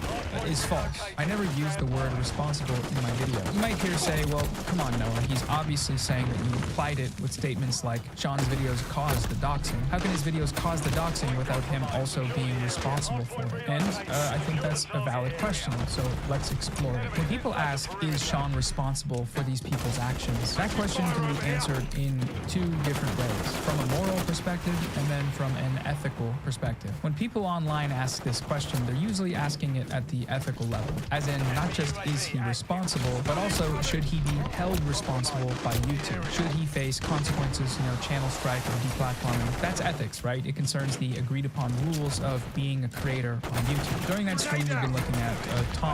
Speaker 13: is false. I never used the word responsible in my video. You might hear say, well, come on, Noah, he's obviously saying that you implied it with statements like Sean's videos caused the doxing. How can his videos cause the doxing without him also being responsible for it? And I think that's a valid question. So so let's explore it. When people ask, is Sean responsible for these people's actions? That question can be answered in two different ways, from a moral perspective and then from an ethical perspective. When people online ask this question, they're usually asking it at the ethical level, as in not just is he responsible, but also should he be held responsible by YouTube? Should he face consequences, channel strike or deplatforming? That's ethics, right? It concerns the agreed upon rules of being a creator on YouTube. During that stream, we've been looking at Tom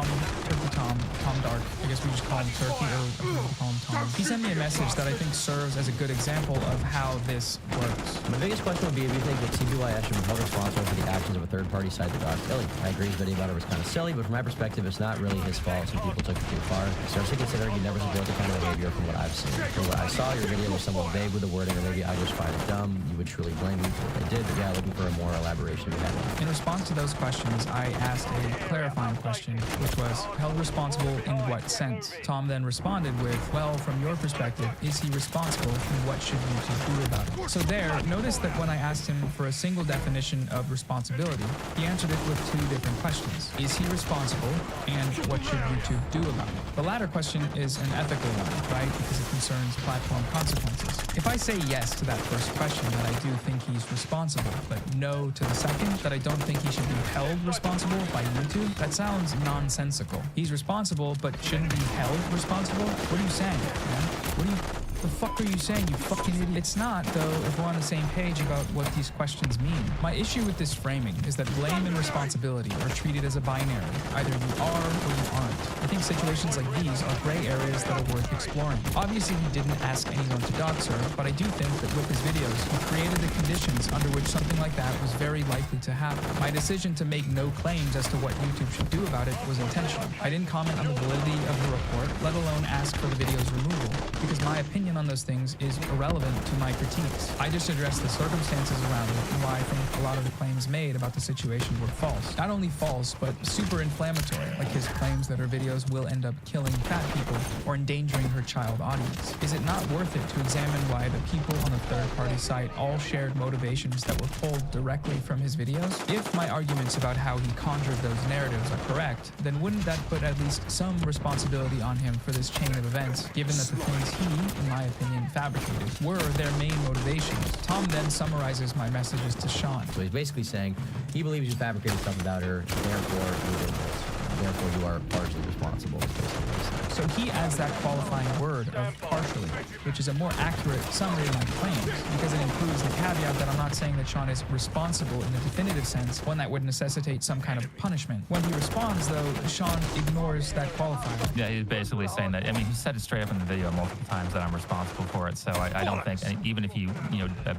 Speaker 13: Dark. I guess we just call him Turkey, or we call him Tom. He sent me a message that I think serves as a good example of how this works.
Speaker 16: My biggest question would be if you think that MWIII should be held responsible for the actions of a third-party site that got silly. I agree his video about it was kind of silly, but from my perspective, it's not really his fault. Some people took it too far. Especially considering you never support the kind of behavior from what I've seen. From what I saw, your video was somewhat vague with the wording, or maybe I just find it dumb. You would truly blame me for what I did, but yeah, looking for a more elaboration if you had one.
Speaker 13: In response to those questions, I asked a clarifying question, which was, held responsible in what sense? Tom then responded with, well, from your perspective, is he responsible, and what should YouTube do about it? So there, notice that when I asked him for a single definition of responsibility, he answered it with two different questions. Is he responsible, and what should YouTube do about it? The latter question is an ethical one, right? Because it concerns platform consequences. If I say yes to that first question, that I do think he's responsible, but no to the second, that I don't think he should be held responsible by YouTube, that sounds nonsensical. He's responsible, but shouldn't be held responsible? What are you saying, man? The fuck are you saying, you fucking idiot? It's not, though, if we're on the same page about what these questions mean. My issue with this framing is that blame and responsibility are treated as a binary. Either you are or you aren't. I think situations like these are gray areas that are worth exploring. Obviously, he didn't ask anyone to dox her, but I do think that with his videos, he created the conditions under which something like that was very likely to happen. My decision to make no claims as to what YouTube should do about it was intentional. I didn't comment on the validity of the report, let alone ask for the video's removal, because my opinion on those things is irrelevant to my critiques. I just addressed the circumstances around it and why I think a lot of the claims made about the situation were false. Not only false, but super inflammatory, like his claims that her videos will end up killing fat people or endangering her child audience. Is it not worth it to examine why the people on the third-party site all shared motivations that were pulled directly from his videos? If my arguments about how he conjured those narratives are correct, then wouldn't that put at least some responsibility on him for this chain of events, given that the things he, in my opinion, fabricated were their main motivations? Tom then summarizes my messages to Sean.
Speaker 16: So he's basically saying he believes you fabricated stuff about her, therefore you did this. Therefore you are partially responsible, is basically what he's saying.
Speaker 13: So he adds that qualifying word of partially, which is a more accurate summary of my claims, because it includes the caveat that I'm not saying that Sean is responsible in the definitive sense, one that would necessitate some kind of punishment. When he responds, though, Sean ignores that qualifier.
Speaker 15: Yeah, he's basically saying that, I mean, he said it straight up in the video multiple times that I'm responsible for it, so I don't think, even if he,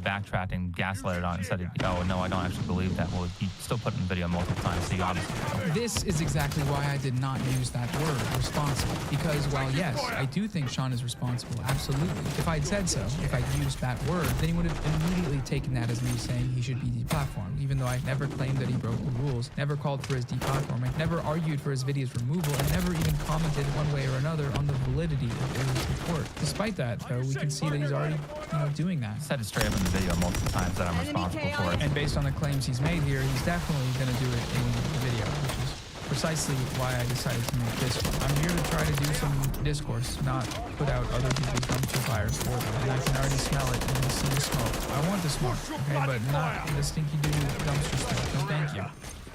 Speaker 15: backtracked and gaslighted on it and said, oh, no, I don't actually believe that, well, he still put it in the video multiple times, so you obviously...
Speaker 13: This is exactly why I did not use that word, responsible, because while yes, I do think Sean is responsible, absolutely. If I'd said so, if I'd used that word, then he would have immediately taken that as me saying he should be deplatformed, even though I never claimed that he broke the rules, never called for his deplatforming, never argued for his video's removal, and never even commented one way or another on the validity of his report. Despite that, though, we can see that he's already, doing that.
Speaker 15: Said it straight up in the video multiple times that I'm responsible for it.
Speaker 13: And based on the claims he's made here, he's definitely going to do it in the video, which is precisely why I decided to make this one. I'm here to try to do some discourse, not put out other people's dumpster fires for them. And I can already smell it and see the smoke. I want the smoke, okay, but not the stinky doo dumpster smoke. No, thank you.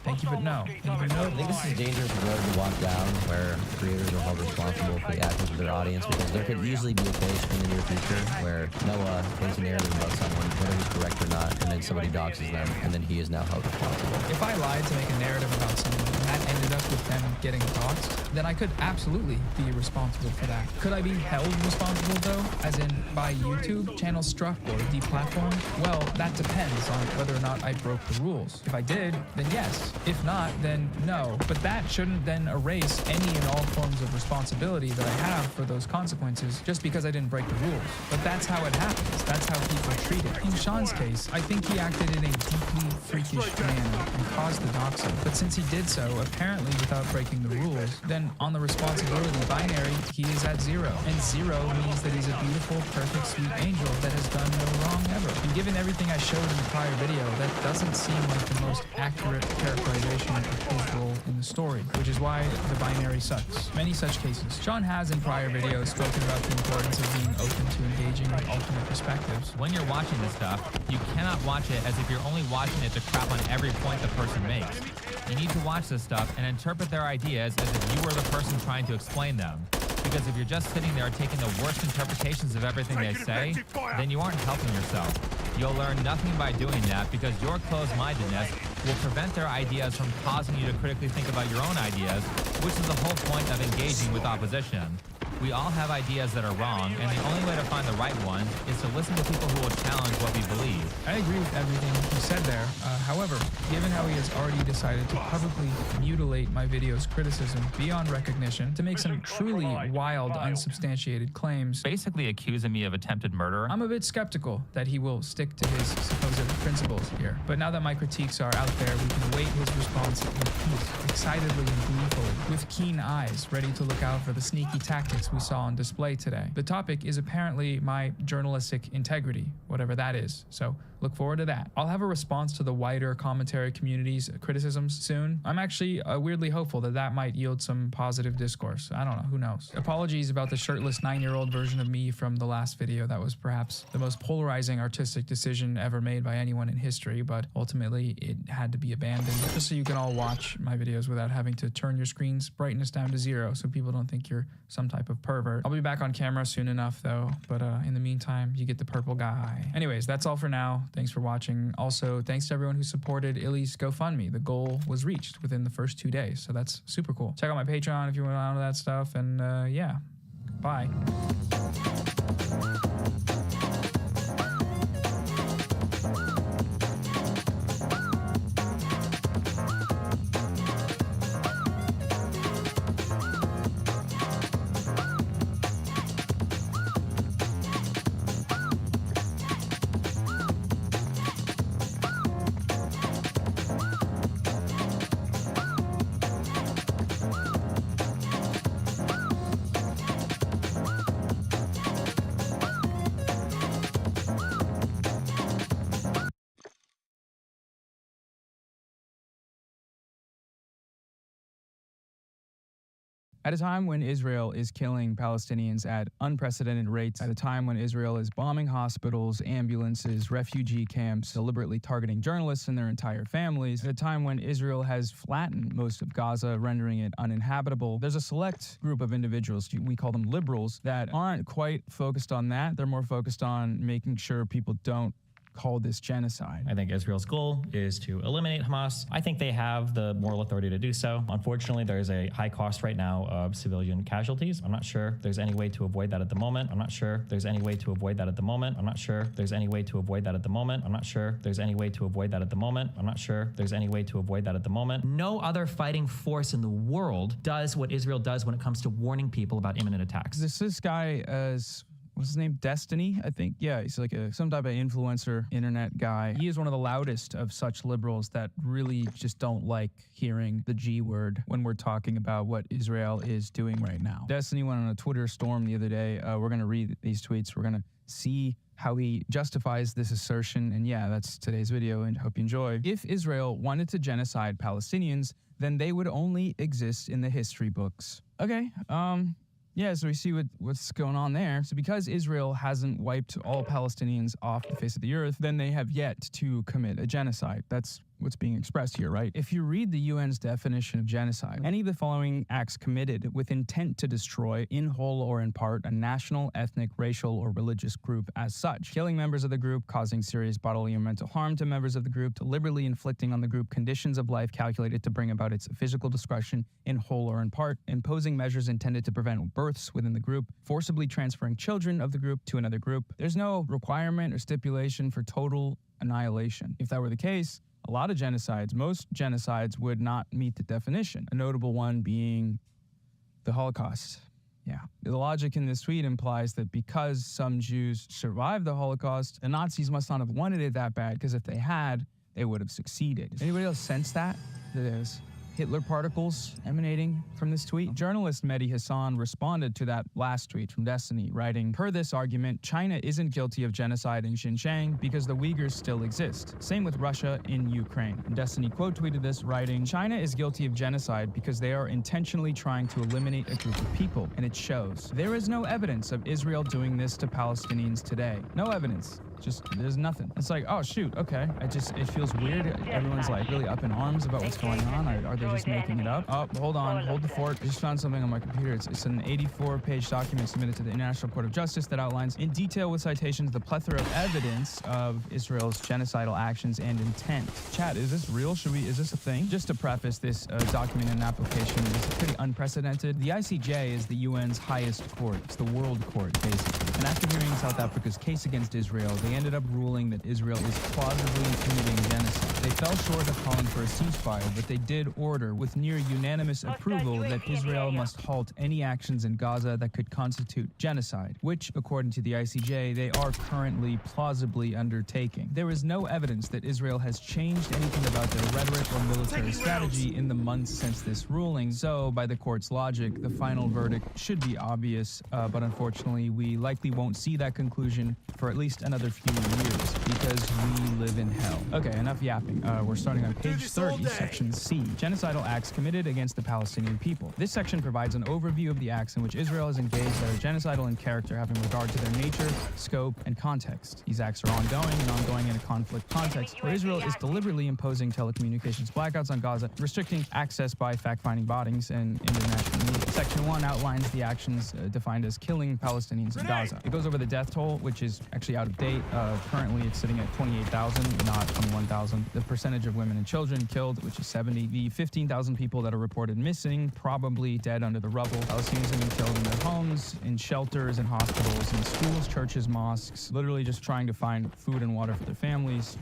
Speaker 13: Thank you, but no. Thank you, but no.
Speaker 16: I think this is a dangerous road to walk down where creators are held responsible for the actions of their audience, because there could easily be a case in the near future where Noah paints a narrative about someone, whether he's correct or not, and then somebody doxes them, and then he is now held responsible.
Speaker 13: If I lied to make a narrative about someone and that ended up with them getting doxed, then I could absolutely be responsible for that. Could I be held responsible, though? As in, by YouTube, channel struck, or deplatformed? Well, that depends on whether or not I broke the rules. If I did, then yes. If not, then no. But that shouldn't then erase any and all forms of responsibility that I have for those consequences just because I didn't break the rules. But that's how it happens. That's how people treat it. In Sean's case, I think he acted in a deeply freakish manner and caused the doxing. But since he did so, apparently without breaking the rules, then on the responsibility binary, he is at 0. And 0 means that he's a beautiful, perfect, sweet angel that has done no wrong ever. He And given everything I showed in the prior video, that doesn't seem like the most accurate characterization of his role in the story, which is why the binary sucks. Many such cases. Sean has in prior videos spoken about the importance of being open to engaging with alternate perspectives.
Speaker 15: When you're watching this stuff, you cannot watch it as if you're only watching it to crap on every point the person makes. You need to watch this stuff and interpret their ideas as if you were the person trying to explain them. Because if you're just sitting there taking the worst interpretations of everything they say, then you aren't helping yourself. You'll learn nothing by doing that because your closed-mindedness will prevent their ideas from causing you to critically think about your own ideas, which is the whole point of engaging with opposition. We all have ideas that are wrong, and the only way to find the right ones is to listen to people who will challenge what we believe.
Speaker 13: I agree with everything you said there. However, given how he has already decided to publicly mutilate my video's criticism beyond recognition to make some truly wild, unsubstantiated claims,
Speaker 15: Basically accusing me of attempted murder.
Speaker 13: I'm a bit skeptical that he will stick to his supposed principles here. But now that my critiques are out there, we can await his response in peace, excitedly and gleefully, with keen eyes, ready to look out for the sneaky tactics we saw on display today. The topic is apparently my journalistic integrity, whatever that is. So look forward to that. I'll have a response to the wider commentary community's criticisms soon. I'm actually weirdly hopeful that that might yield some positive discourse. I don't know, who knows? Apologies about the shirtless 9-year-old version of me from the last video. That was perhaps the most polarizing artistic decision ever made by anyone in history, but ultimately it had to be abandoned just so you can all watch my videos without having to turn your screen's brightness down to 0 so people don't think you're some type of pervert. I'll be back on camera soon enough though, but in the meantime, you get the purple guy. Anyways, that's all for now. Thanks for watching. Also, thanks to everyone who supported Illy's GoFundMe. The goal was reached within the first 2 days, so that's super cool. Check out my Patreon if you want to know that stuff, and yeah, bye. At a time when Israel is killing Palestinians at unprecedented rates, at a time when Israel is bombing hospitals, ambulances, refugee camps, deliberately targeting journalists and their entire families, at a time when Israel has flattened most of Gaza, rendering it uninhabitable, there's a select group of individuals, we call them liberals, that aren't quite focused on that. They're more focused on making sure people don't call this genocide.
Speaker 17: I think Israel's goal is to eliminate Hamas. I think they have the moral authority to do so. Unfortunately, there is a high cost right now of civilian casualties. I'm not sure there's any way to avoid that at the moment. I'm not sure there's any way to avoid that at the moment. I'm not sure there's any way to avoid that at the moment. I'm not sure there's any way to avoid that at the moment. I'm not sure there's any way to avoid that at the moment. No other fighting force in the world does what Israel does when it comes to warning people about imminent attacks.
Speaker 13: This guy as what's his name? Destiny, I think. Yeah, he's like some type of influencer, internet guy. He is one of the loudest of such liberals that really just don't like hearing the G word when we're talking about what Israel is doing right now. Destiny went on a Twitter storm the other day. We're going to read these tweets. We're going to see how he justifies this assertion. And yeah, that's today's video, and hope you enjoy. If Israel wanted to genocide Palestinians, then they would only exist in the history books. Okay, yeah, so we see what's going on there. So because Israel hasn't wiped all Palestinians off the face of the earth, then they have yet to commit a genocide. That's what's being expressed here, right? If you read the UN's definition of genocide, any of the following acts committed with intent to destroy, in whole or in part, a national, ethnic, racial, or religious group as such, killing members of the group, causing serious bodily or mental harm to members of the group, deliberately inflicting on the group conditions of life calculated to bring about its physical destruction in whole or in part, imposing measures intended to prevent births within the group, forcibly transferring children of the group to another group. There's no requirement or stipulation for total annihilation. If that were the case, a lot of genocides, most genocides would not meet the definition, a notable one being the Holocaust. Yeah. The logic in this tweet implies that because some Jews survived the Holocaust, the Nazis must not have wanted it that bad, because if they had, they would have succeeded. Anybody else sense that? There's Hitler particles emanating from this tweet? Journalist Mehdi Hassan responded to that last tweet from Destiny, writing, per this argument, China isn't guilty of genocide in Xinjiang because the Uyghurs still exist. Same with Russia in Ukraine. And Destiny quote tweeted this, writing, China is guilty of genocide because they are intentionally trying to eliminate a group of people, and it shows. There is no evidence of Israel doing this to Palestinians today. No evidence. Just, there's nothing. It's like, oh shoot, okay. It feels weird. Everyone's like really up in arms about what's going on. Are they just making it up? Oh, hold on, hold the fort. I just found something on my computer. It's an 84-page document submitted to the International Court of Justice that outlines in detail with citations the plethora of evidence of Israel's genocidal actions and intent. Chat, is this real? Is this a thing? Just to preface, this document and application is pretty unprecedented. The ICJ is the UN's highest court. It's the world court, basically. And after hearing South Africa's case against Israel, they ended up ruling that Israel is plausibly committing genocide. They fell short of calling for a ceasefire, but they did order, with near unanimous approval, that Israel must halt any actions in Gaza that could constitute genocide, which, according to the ICJ, they are currently plausibly undertaking. There is no evidence that Israel has changed anything about their rhetoric or military strategy in the months since this ruling, so by the court's logic, the final verdict should be obvious, but unfortunately, we likely won't see that conclusion for at least another few years, because we live in hell. Okay, enough yapping. We're starting on page 30, section C, genocidal acts committed against the Palestinian people. This section provides an overview of the acts in which Israel is engaged that are genocidal in character, having regard to their nature, scope, and context. These acts are ongoing in a conflict context, where Israel is deliberately imposing telecommunications blackouts on Gaza, restricting access by fact-finding bodies and international media. Section 1 outlines the actions defined as killing Palestinians in Gaza. It goes over the death toll, which is actually out of date. Currently, it's sitting at 28,000, not 21,000. The percentage of women and children killed, which is 70. The 15,000 people that are reported missing, probably dead under the rubble. Palestinians have been killed in their homes, in shelters, in hospitals, in schools, churches, mosques, literally just trying to find food and water for their families.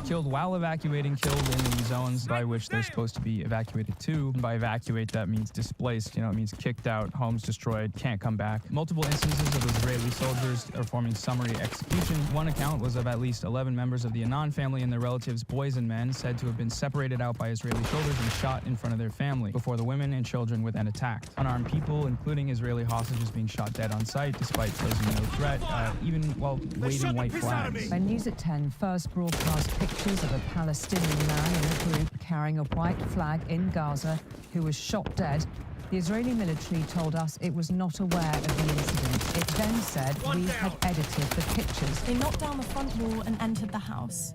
Speaker 13: Killed while evacuating, killed in the zones by which they're supposed to be evacuated to. And by evacuate, that means displaced, it means kicked out, homes destroyed, can't come back. Multiple instances of Israeli soldiers performing summary execution. One account was of at least 11 members of the Annan family and their relatives, boys and men, said to have been separated out by Israeli soldiers and shot in front of their family, before the women and children were then attacked. Unarmed people, including Israeli hostages, being shot dead on sight, despite posing no threat, even while waving white flags.
Speaker 18: When News at 10 first broadcast pictures of a Palestinian man in a group carrying a white flag in Gaza who was shot dead, the Israeli military told us it was not aware of the incident. It then said we had edited the pictures.
Speaker 19: They knocked down the front wall and entered the house.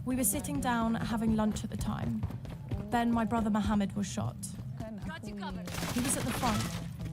Speaker 19: We were sitting down having lunch at the time. Then my brother Mohammed was shot. He was at the front,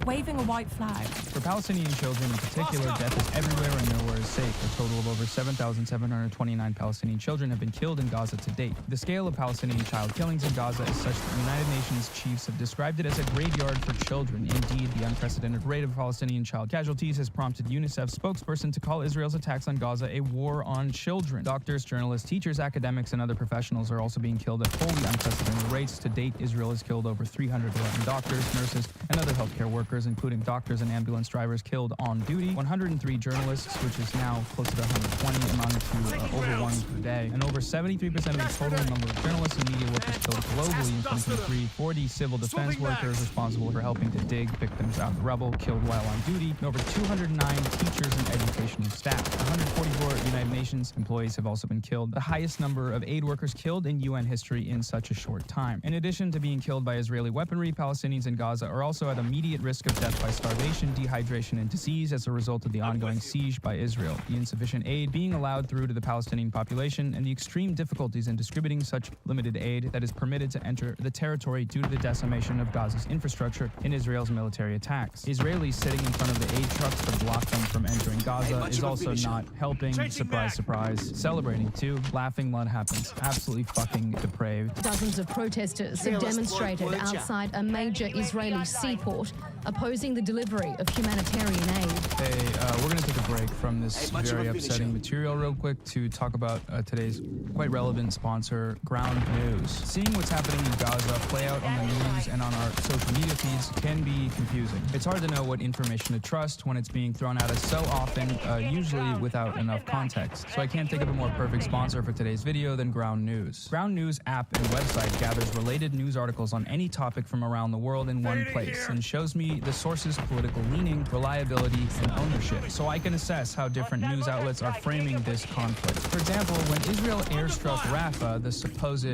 Speaker 19: waving a white flag.
Speaker 13: For Palestinian children in particular, death is everywhere and nowhere is safe. A total of over 7,729 Palestinian children have been killed in Gaza to date. The scale of Palestinian child killings in Gaza is such that the United Nations chiefs have described it as a graveyard for children. Indeed, the unprecedented rate of Palestinian child casualties has prompted UNICEF's spokesperson to call Israel's attacks on Gaza a war on children. Doctors, journalists, teachers, academics, and other professionals are also being killed at wholly unprecedented rates. To date, Israel has killed over 311 doctors, nurses, and other healthcare workers, including doctors and ambulance drivers, killed on duty, 103 journalists, which is now close to 120, amounting to over one per day, and over 73% of the total number of journalists and media workers killed globally in 2023. 40 civil defense workers responsible for helping to dig victims out of the rubble killed while on duty, and over 209 teachers and educational staff. 144 United Nations employees have also been killed, the highest number of aid workers killed in UN history in such a short time. In addition to being killed by Israeli weaponry, Palestinians in Gaza are also at immediate risk of death by starvation, dehydration, and disease as a result of the ongoing siege by Israel, the insufficient aid being allowed through to the Palestinian population, and the extreme difficulties in distributing such limited aid that is permitted to enter the territory due to the decimation of Gaza's infrastructure in Israel's military attacks. Israelis sitting in front of the aid trucks to block them from entering Gaza is also not helping. Surprise, surprise. Celebrating too. Laughing what happens. Absolutely fucking depraved.
Speaker 20: Dozens of protesters have demonstrated outside a major Israeli seaport, a opposing the delivery of humanitarian aid.
Speaker 13: Hey, we're going to take a break from this very upsetting material real quick to talk about today's quite relevant sponsor, Ground News. Seeing what's happening in Gaza play out on the news and on our social media feeds can be confusing. It's hard to know what information to trust when it's being thrown at us so often, usually without enough context. So I can't think of a more perfect sponsor for today's video than Ground News. Ground News app and website gathers related news articles on any topic from around the world in one place and shows me the source's political leaning, reliability, and ownership, so I can assess how different news outlets are framing this conflict. For example, when Israel airstruck Rafah, the supposed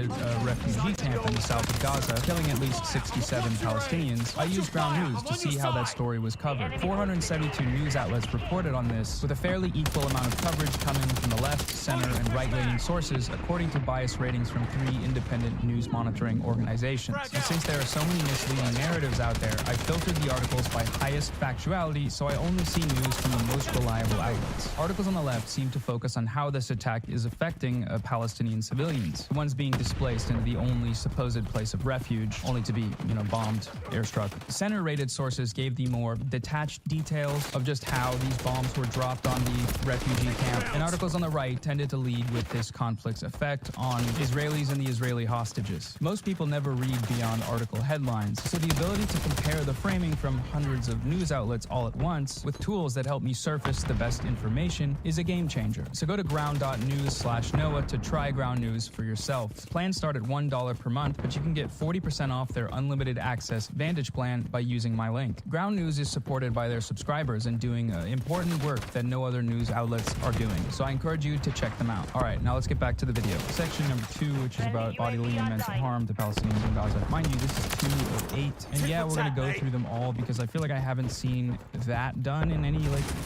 Speaker 13: refugee camp in the south of Gaza, killing at least 67 Palestinians, I used Ground News to see how that story was covered. 472 news outlets reported on this, with a fairly equal amount of coverage coming from the left, center, and right-leaning sources, according to bias ratings from 3 independent news monitoring organizations. And since there are so many misleading narratives out there, I filtered the articles by highest factuality, so I only see news from the most reliable outlets. Articles on the left seem to focus on how this attack is affecting Palestinian civilians, the ones being displaced into the only supposed place of refuge, only to be, bombed, airstruck. Center-rated sources gave the more detached details of just how these bombs were dropped on the refugee camp, and articles on the right tended to lead with this conflict's effect on Israelis and the Israeli hostages. Most people never read beyond article headlines, so the ability to compare the framing from hundreds of news outlets all at once with tools that help me surface the best information is a game changer. So go to ground.news/Noah to try Ground News for yourself. Plans start at $1 per month, but you can get 40% off their unlimited access Vantage plan by using my link. Ground News is supported by their subscribers and doing important work that no other news outlets are doing, so I encourage you to check them out. All right, now let's get back to the video. Section number 2, which is about bodily and mental harm to Palestinians in Gaza. Mind you, this is 2 of 8, and yeah, we're gonna go through them all because I feel like I haven't seen that done in any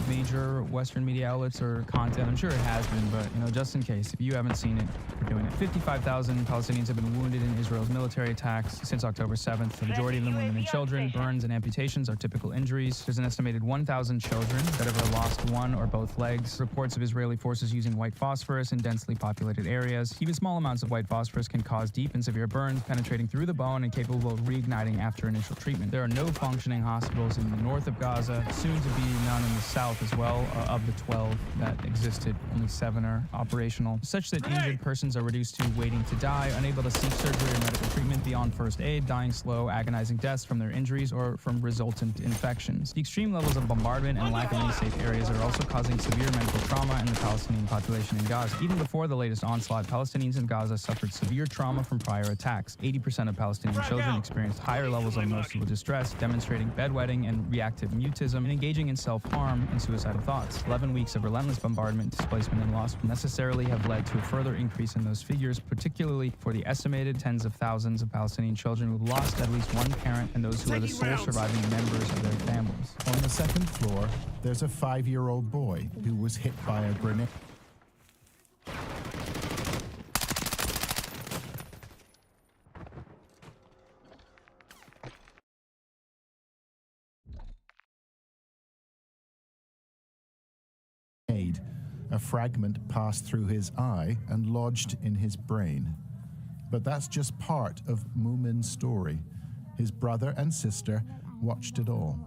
Speaker 13: major Western media outlets or content. I'm sure it has been, but just in case, if you haven't seen it, we're doing it. 55,000 Palestinians have been wounded in Israel's military attacks since October 7th. The majority of them women and children. Burns and amputations are typical injuries. There's an estimated 1,000 children that have lost one or both legs. Reports of Israeli forces using white phosphorus in densely populated areas. Even small amounts of white phosphorus can cause deep and severe burns, penetrating through the bone and capable of reigniting after initial treatment. There are no functioning hospitals in the north of Gaza, soon to be none in the south as well. Of the 12 that existed, only 7 are operational, such that injured persons are reduced to waiting to die, unable to seek surgery or medical treatment beyond first aid, dying slow, agonizing deaths from their injuries or from resultant infections. The extreme levels of bombardment and lack of any safe areas are also causing severe mental trauma in the Palestinian population in Gaza. Even before the latest onslaught, Palestinians in Gaza suffered severe trauma from prior attacks. 80% of Palestinian children experienced higher levels of emotional distress, demonstrating bedwetting and reactive mutism, and engaging in self-harm and suicidal thoughts. 11 weeks of relentless bombardment, displacement, and loss will necessarily have led to a further increase in those figures, particularly for the estimated tens of thousands of Palestinian children who lost at least one parent and those who are the sole surviving members of their families.
Speaker 21: On the second floor, there's a 5-year-old boy who was hit by a grenade. A fragment passed through his eye and lodged in his brain. But that's just part of Mumin's story. His brother and sister watched it all.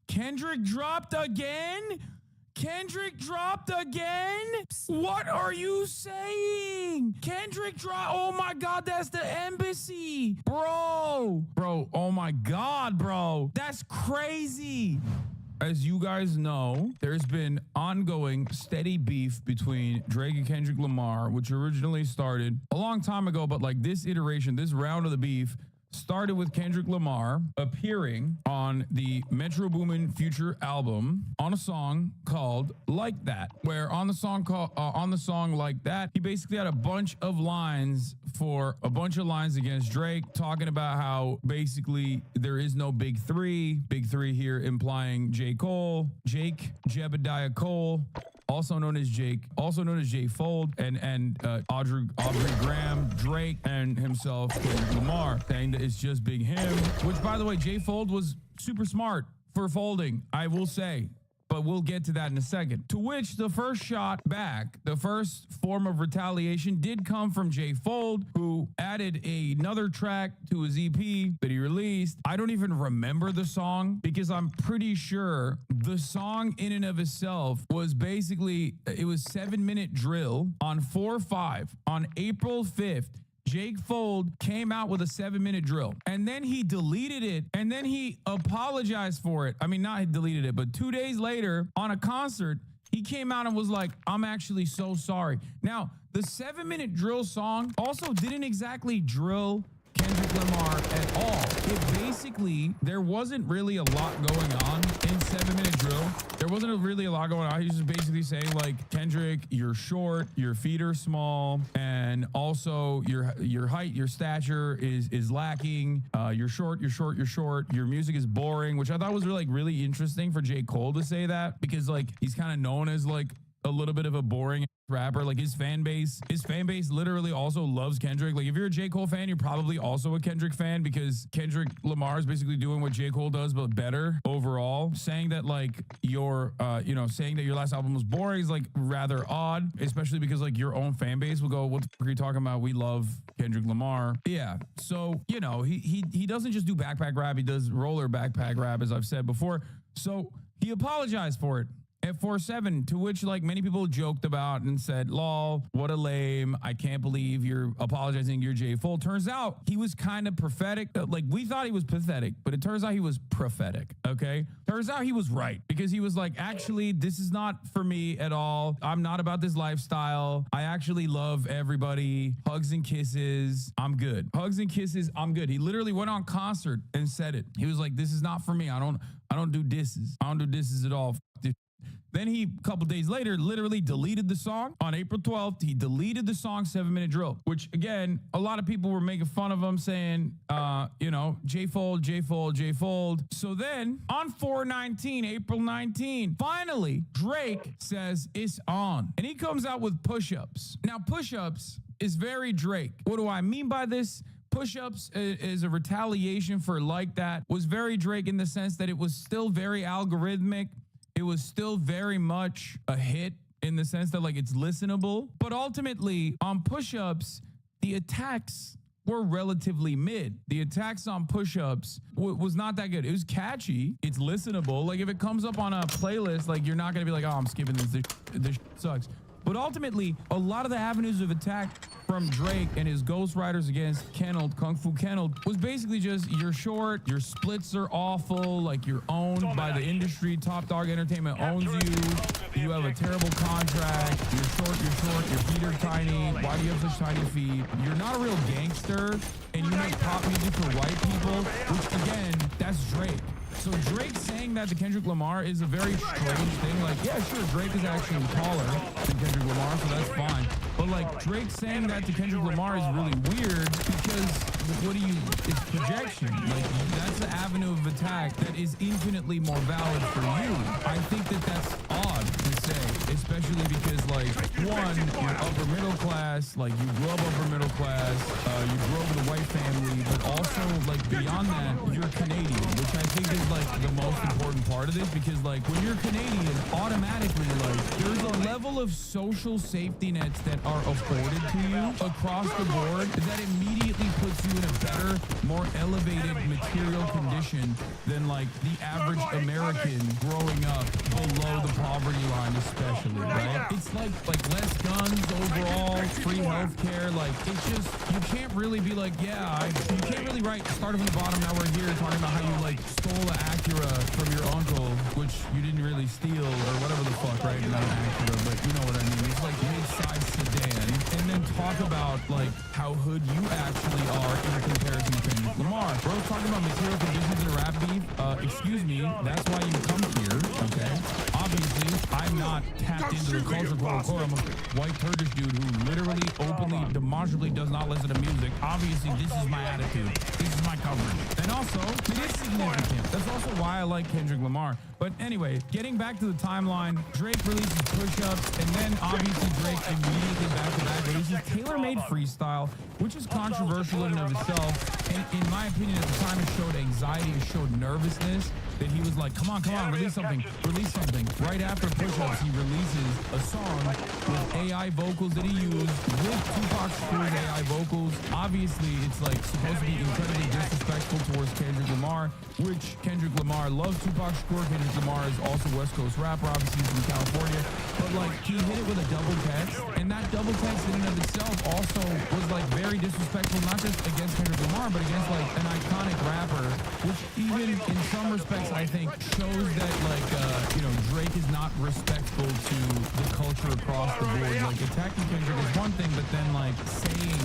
Speaker 22: Kendrick dropped again? Kendrick dropped again? What are you saying? Kendrick dropped. Oh my God, that's the embassy. Bro, oh my God, bro. That's crazy. As you guys know, there's been ongoing steady beef between Drake and Kendrick Lamar, which originally started a long time ago, but this iteration, this round of the beef started with Kendrick Lamar appearing on the Metro Boomin Future album on a song called Like That, where on the song Like That, he basically had a bunch of lines against Drake, talking about how basically there is no big three here implying J. Cole, Jake Jebediah Cole, also known as Jake, also known as J. Fold, and Audrey Graham, Drake, and himself, Kendrick Lamar, saying that it's just big him, which, by the way, J. Fold was super smart for folding, I will say. But we'll get to that in a second. To which the first shot back, the first form of retaliation did come from J. Fold, who added another track to his EP that he released. I don't even remember the song because I'm pretty sure the song in and of itself was basically, it was 7-minute drill on 4/5 on April 5th. Jake Fold came out with a 7-minute drill, and then he deleted it, and then he apologized for it. I mean, not he deleted it, but 2 days later on a concert, he came out and was like, I'm actually so sorry. Now, the 7-minute drill song also didn't exactly drill Kendrick Lamar at all. It basically, there wasn't really a lot going on in 7-minute drill. There wasn't really a lot going on. He was just basically saying, like, Kendrick, you're short, your feet are small, and also your height, your stature is lacking. You're short, your music is boring, which I thought was really interesting for J. Cole to say that, because like he's kind of known as like a little bit of a boring rapper. Like his fan base literally also loves Kendrick. Like if you're a J. Cole fan, you're probably also a Kendrick fan, because Kendrick Lamar is basically doing what J. Cole does but better overall. Saying that like saying that your last album was boring is like rather odd, especially because like your own fan base will go, what the fuck are you talking about? We love Kendrick Lamar. Yeah. So, he doesn't just do backpack rap, he does roller backpack rap, as I've said before. So he apologized for it at 4/7, to which like many people joked about and said, lol, what a lame, I can't believe you're apologizing, you're J. Fold. Turns out he was kind of prophetic. Like we thought he was pathetic, but it turns out he was prophetic. Okay, turns out he was right, because he was like, actually, this is not for me at all. I'm not about this lifestyle. I actually love everybody. Hugs and kisses, I'm good. Hugs and kisses, I'm good. He literally went on concert and said it. He was like, this is not for me. I don't do disses. I don't do disses at all. Then he, a couple days later, literally deleted the song. On April 12th, he deleted the song 7-minute drill, which again, a lot of people were making fun of him, saying, J. Fold, J. Fold, J. Fold. So then on 4/19, April 19, finally, Drake says it's on. And he comes out with Push-Ups. Now, Push-Ups is very Drake. What do I mean by this? Push-Ups is a retaliation for Like That, was very Drake in the sense that it was still very algorithmic. It was still very much a hit in the sense that like it's listenable, but ultimately on Push-Ups, the attacks were relatively mid. The attacks on Push-Ups was not that good. It was catchy. It's listenable. Like if it comes up on a playlist, like you're not going to be like, oh, I'm skipping this. This sucks. But ultimately, a lot of the avenues of attack from Drake and his ghostwriters against Kennel, Kung Fu Kennel, was basically just, you're short, your splits are awful, like you're owned by the industry, Top Dog Entertainment owns you have a terrible contract, you're short, your feet are tiny, why do you have such tiny feet? You're not a real gangster, and you make pop music for white people, which again, that's Drake. So Drake saying that to Kendrick Lamar is a very strange thing. Like, yeah, sure, Drake is actually taller than Kendrick Lamar, so that's fine. But like Drake saying that to Kendrick Lamar is really weird, because it's projection. Like that's the avenue of attack that is infinitely more valid for you. I think that that's odd to say, especially because like, one, you're upper middle class, like you grew up upper middle class, you grew up with a white family, but also like beyond that, you're Canadian, which I think is like the most important part of this, because like when you're Canadian, automatically like there's a level of social safety nets that are afforded to you across the board that immediately puts you in a better, more elevated material condition than like the average American growing up below the poverty line, especially, right? It's like less guns overall, free healthcare, like it's just, you can't really be like, yeah, you can't really start from the bottom, now we're here talking about how you like stole an Acura from your uncle, which you didn't really steal, or whatever the fuck, right? Not an Acura, but you know what I mean. It's like mid-size sedan, and then talk talk about like how hood you actually are in comparison to Kendrick Lamar. Bro's talking about material conditions in a rap beef. Excuse me, that's why you come here, okay? Obviously, I'm not tapped into the culture, quote unquote. I'm a white Turkish dude who literally, openly, demonstrably does not listen to music. Obviously, this is my attitude. This is my coverage. And also, it is significant. That's also why I like Kendrick Lamar. But anyway, getting back to the timeline, Drake releases Push-Ups, and then obviously Drake immediately back-to-back releases Tailor-Made Freestyle, which is controversial in and of itself. And in my opinion, at the time, it showed anxiety, it showed nervousness, that he was like, come on, release something. Right after Push-Ups, he releases a song with AI vocals that he used with Tupac Shakur's AI vocals. Obviously, it's like supposed to be incredibly disrespectful towards Kendrick Lamar, which Kendrick Lamar loves Tupac Shakur. Kendrick Lamar is also West Coast rapper, obviously he's from California. But like, he hit it with a double text, and that double text in and of itself also was like very disrespectful, not just against Kendrick Lamar, but against like an iconic rapper, which even in some respects I think shows that like Drake is not respectful to the culture across the board. Like, attacking Kendrick is one thing, but then like saying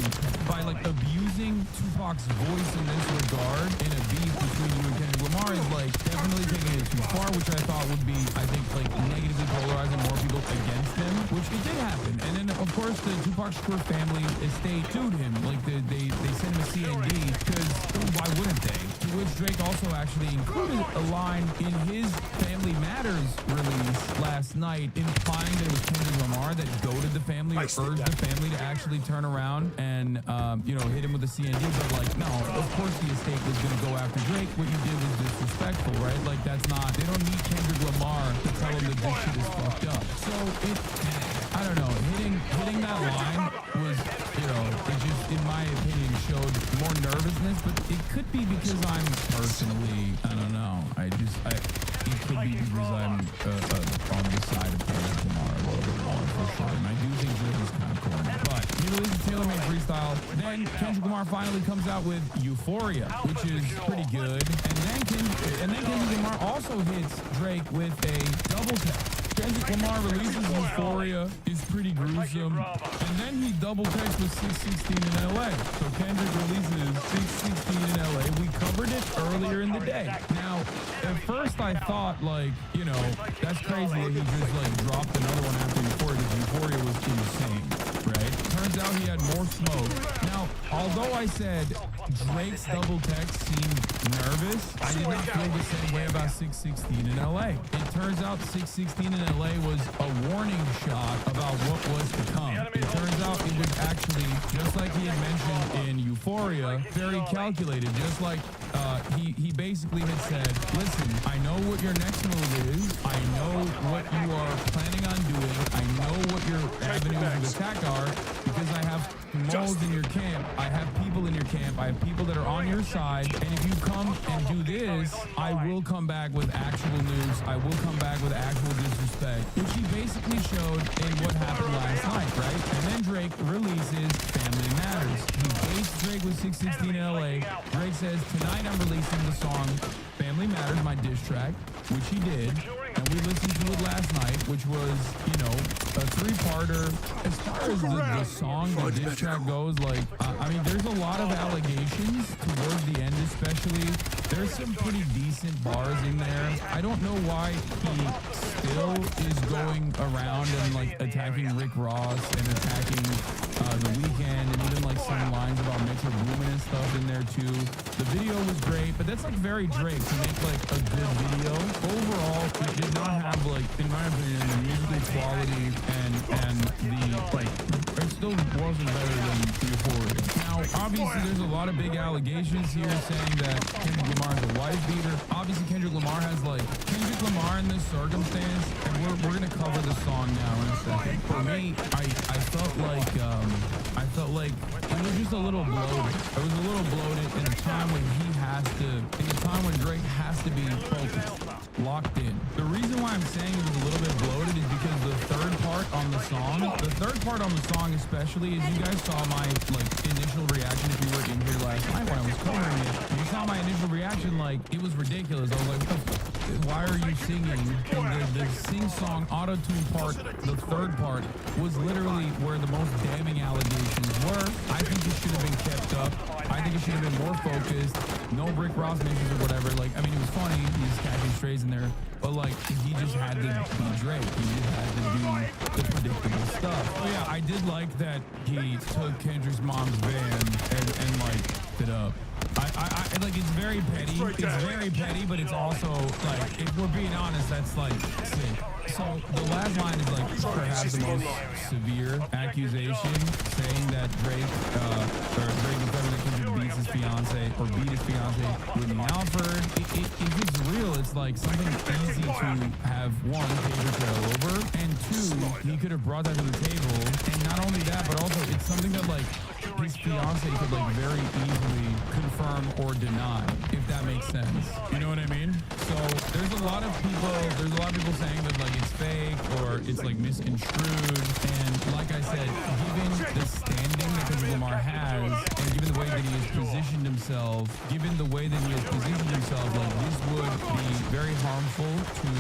Speaker 22: by like abusing Tupac's voice in this regard in a beef between you and Kendrick Lamar is like definitely taking it too far, which I thought would be, I think, like negatively polarizing more people against him, which it did happen. And then of course the Tupac Shakur family estate sued him. Like they sent him a CND because why wouldn't they? To which Drake also actually included a line in his Family Matters release last night, implying that it was Kendrick Lamar that goaded the family or urged the family to actually turn around and hit him with a CND. But like, no, of course the estate was gonna go after Drake. What you did was disrespectful, right? Like, that's not, they don't need Kendrick Lamar to tell them that this shit is fucked up. So I don't know, hitting that line was, it just, in my opinion, showed more nervousness, but it could be because I'm personally, I don't know, it could be because I'm on the side of Kendrick Lamar a little bit more, for sure, and I do think Drake is kind of corny. But he releases Tailor-Made Freestyle, then Kendrick Lamar finally comes out with Euphoria, which is pretty good, and then Kendrick Lamar also hits Drake with a double text. Kendrick Lamar releases Euphoria, is pretty gruesome, and then he double texts with 616 in LA. So Kendrick releases 616 in LA. We covered it earlier in the day. Now, at first I thought, like, that's crazy that he just like dropped another one after Euphoria, because Euphoria was insane, right? Turns out he had more smoke. Now, although I said Drake's double text seemed nervous, I did not feel the same way about 616 in LA. It turns out 616 in LA was a warning shot about what was to come. It turns out it was actually, just like he had mentioned in Euphoria, very calculated. Just like he basically had said, listen, I know what your next move is. I know what you are planning on doing. I know what your avenues of attack are, because I have moles in your camp. I have people in your camp. I have people that are on your side. And if you come and do this, I will come back with actual news. I will come back with actual disrespect, which he basically showed in what happened last night, right? And then Drake releases Family Matters. He baits Drake with 616 in LA. Drake says, tonight I'm releasing the song Family Matters, my diss track, which he did. And we listened to it last night, which was, a three-parter. As far as the song, the diss track goes, like, I mean, there's a lot of allegations towards the end, especially. There's some pretty decent bars in there. I don't know why he still is going around and, like, attacking Rick Ross and attacking The Weeknd, and even, like, some lines about Metro Boomin and stuff in there, too. The video was great, but that's, like, very Drake to make, like, a good video. Overall, it did not have, like, in my opinion, the musical quality and the, like, it still wasn't better than Euphoria. Now, obviously, there's a lot of big allegations here saying that Kendrick Lamar is a wife beater. Obviously, Kendrick Lamar has, like, Kendrick Lamar in this circumstance, and we're gonna cover the song now in a second. For me, I felt like it was just a little bloated. It was a little bloated in a time when Drake has to be focused, locked in. The reason why I'm saying it was a little bit bloated is because the third part on the song especially, is you guys saw my, like, initial reaction if you were in here last night when I was covering it. You saw my initial reaction, like, it was ridiculous. I was like, what the why are you singing? And the sing-song auto-tune part, the third part, was literally where the most damning allegations were. I think it should have been kept up. I think it should have been more focused. No Rick Ross mentions or whatever. Like, I mean, it was funny. He's catching strays in there. But, like, he just had to be Drake. He just had to do the predictable stuff. Oh, yeah, I did like that he took Kendrick's mom's van and like, it up. I like, it's very petty. It's very petty, but it's also, like, if we're being honest, that's, like, sick. So the last line is, like, perhaps the most severe accusation, saying that Drake confessed that Kendrick beats his fiance, or beat his fiance, Whitney Alford. If it's real, it's, like, something easy to have, one, paper trail over, and two, he could have brought that to the table. And not only that, but also it's something that, like, his fiance could, like, very easily confirm or deny, if that makes sense. You know what I mean? So there's a lot of people saying that, like, it's fake or it's, like, misconstrued. And like I said, given the standing that Kendrick Lamar has, and given the way that he has positioned himself, like, this would be very harmful to,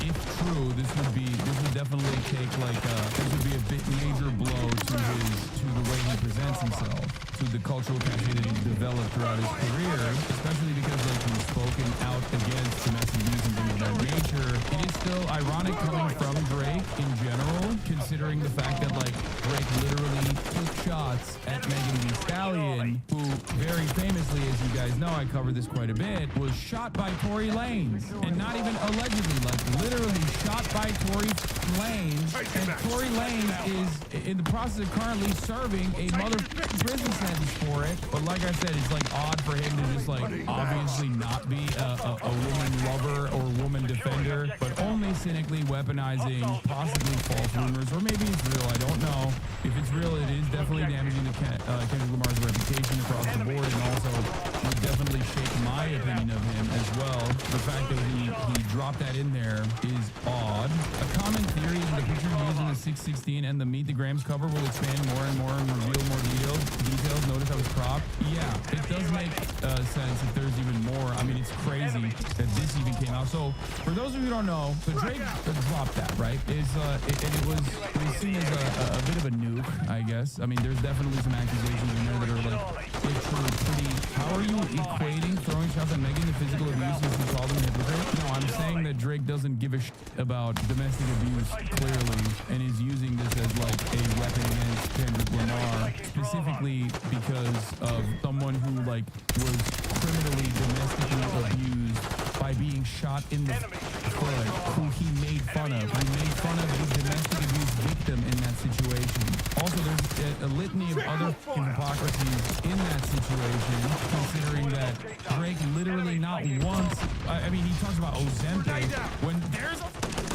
Speaker 22: if true, this would definitely take, like, this would be a bit major blow to the way he presents himself, to the cultural cachet that he's developed throughout his career, especially because, like, he's spoken out against domestic abuse and things of that nature. It is still ironic coming from Drake in general, considering the fact that, like, Drake literally took shots at Megan Thee Stallion, who very famously, as you guys know, I covered this quite a bit, was shot by Tory Lanez, and not even allegedly, like, literally shot by Tory Lanez, and Tory Lanez is in the process of currently serving a prison sentence for it. But like I said, it's, like, odd for him to just, like, obviously not be a woman lover or woman defender, but only cynically weaponizing possibly false rumors, or maybe it's real, I don't know. If it's real, it is definitely damaging to Kendrick Lamar's reputation across the board, and also would definitely shake my opinion of him as well. The fact that he dropped that in there is odd. A common theory is that the picture used in the 616 and the Meet the Grams cover will expand more and more and reveal more details. Notice how it's cropped. Yeah, it does make sense if there's even more. I mean, it's crazy that this even came out. So for those of you who don't know, so Drake dropped that, right? It was seen as a bit of a nuke, I guess. I mean, there's definitely some accusations in there that are, like, literally pretty. How are you equating throwing shots at Megan to physical abuse since you called him a hypocrite? No, I'm saying that Drake doesn't give a shit about domestic abuse clearly, and is using this as, like, a weapon against Kendrick Lamar, specifically because of someone who, like, was criminally domestically abused by being shot in the foot, who he made fun of. He made fun of the domestic abuse victim in that situation. Also, there's a litany of other hypocrisies in that situation, considering that Drake literally not once, I mean, he talks about Ozempic, when there's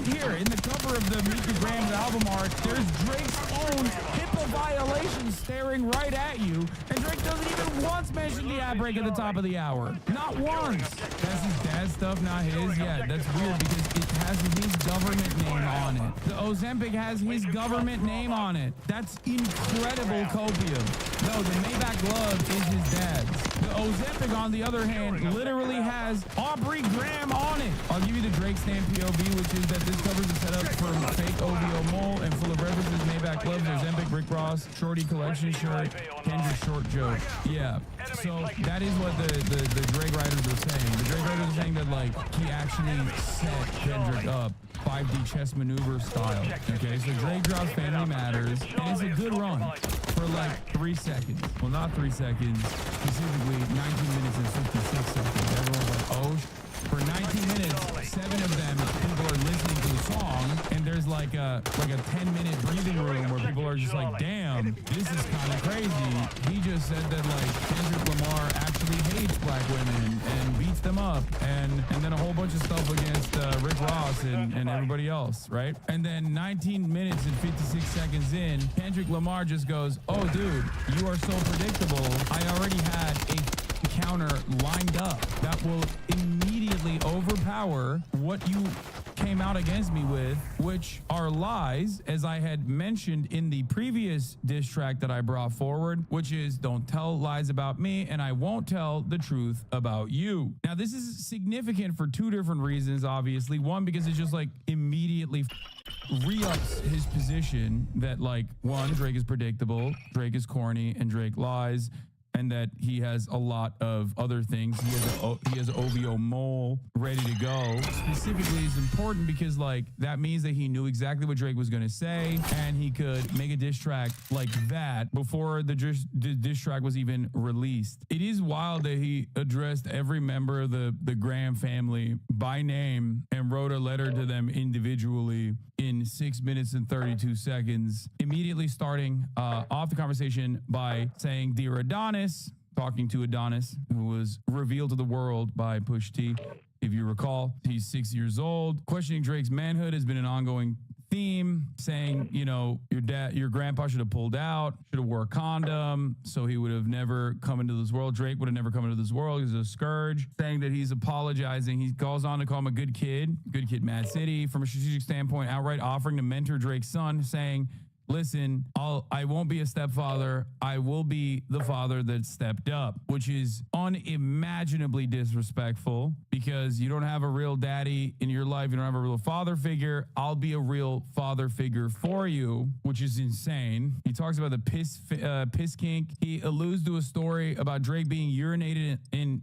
Speaker 22: here in the cover of the Meet the Grams album art, there's Drake's own HIPAA violation staring right at you, and Drake doesn't even once mention the ad break at the top of the hour. Not once. That's his dad's stuff, not his. Yeah, that's weird because it has his government name on it. The Ozempic has his government name on it. That's incredible copium. No, the Maybach glove is his dad's. The Ozempic, on the other hand, literally has Aubrey Graham on it. I'll give you the Drake stand POV, which is that this covers a setup for fake OVO mole and full of references, Maybach gloves, Ozempic, Rick Ross, Shorty collection shirt, Kendrick short joke. Yeah. So that is what the Drake writers are saying. The Drake writers are saying that, like, he actually set Kendrick up 5D chess maneuver style. Okay, so Drake drops Family Matters, and it's a good run for, like, 3 seconds. Well, not 3 seconds, specifically 19 minutes and 56 seconds. Everyone's like, oh, for 19 minutes, 7 of them, people are listening to the song, and there's like a 10-minute breathing room where people are just like, damn, this is kind of crazy. He just said that, like, Kendrick Lamar actually hates black women and beats them up, and then a whole bunch of stuff against Rick Ross and everybody else, right? And then 19 minutes and 56 seconds in, Kendrick Lamar just goes, oh, dude, you are so predictable. I already had a counter lined up that will immediately overpower what you came out against me with, which are lies, as I had mentioned in the previous diss track that I brought forward, which is don't tell lies about me and I won't tell the truth about you. Now, this is significant for two different reasons, obviously. One, because it's just like immediately re-ups his position that, like, one, Drake is predictable, Drake is corny, and Drake lies, and that he has a lot of other things. He has an OVO mole ready to go. Specifically, is important because, like, that means that he knew exactly what Drake was going to say, and he could make a diss track like that before the diss track was even released. It is wild that he addressed every member of the Graham family by name and wrote a letter to them individually in 6 minutes and 32 seconds, immediately starting off the conversation by saying, "Dear Adonis," talking to Adonis, who was revealed to the world by Push T. If you recall, he's 6 years old. Questioning Drake's manhood has been an ongoing theme, saying, you know, your grandpa should have pulled out, should have wore a condom, so he would have never come into this world. Drake would have never come into this world. He's a scourge. Saying that he's apologizing. He goes on to call him a good kid Mad City. From a strategic standpoint, outright offering to mentor Drake's son, saying, "Listen, I won't be a stepfather. I will be the father that stepped up," which is unimaginably disrespectful because you don't have a real daddy in your life. You don't have a real father figure. I'll be a real father figure for you, which is insane. He talks about the piss kink. He alludes to a story about Drake being urinated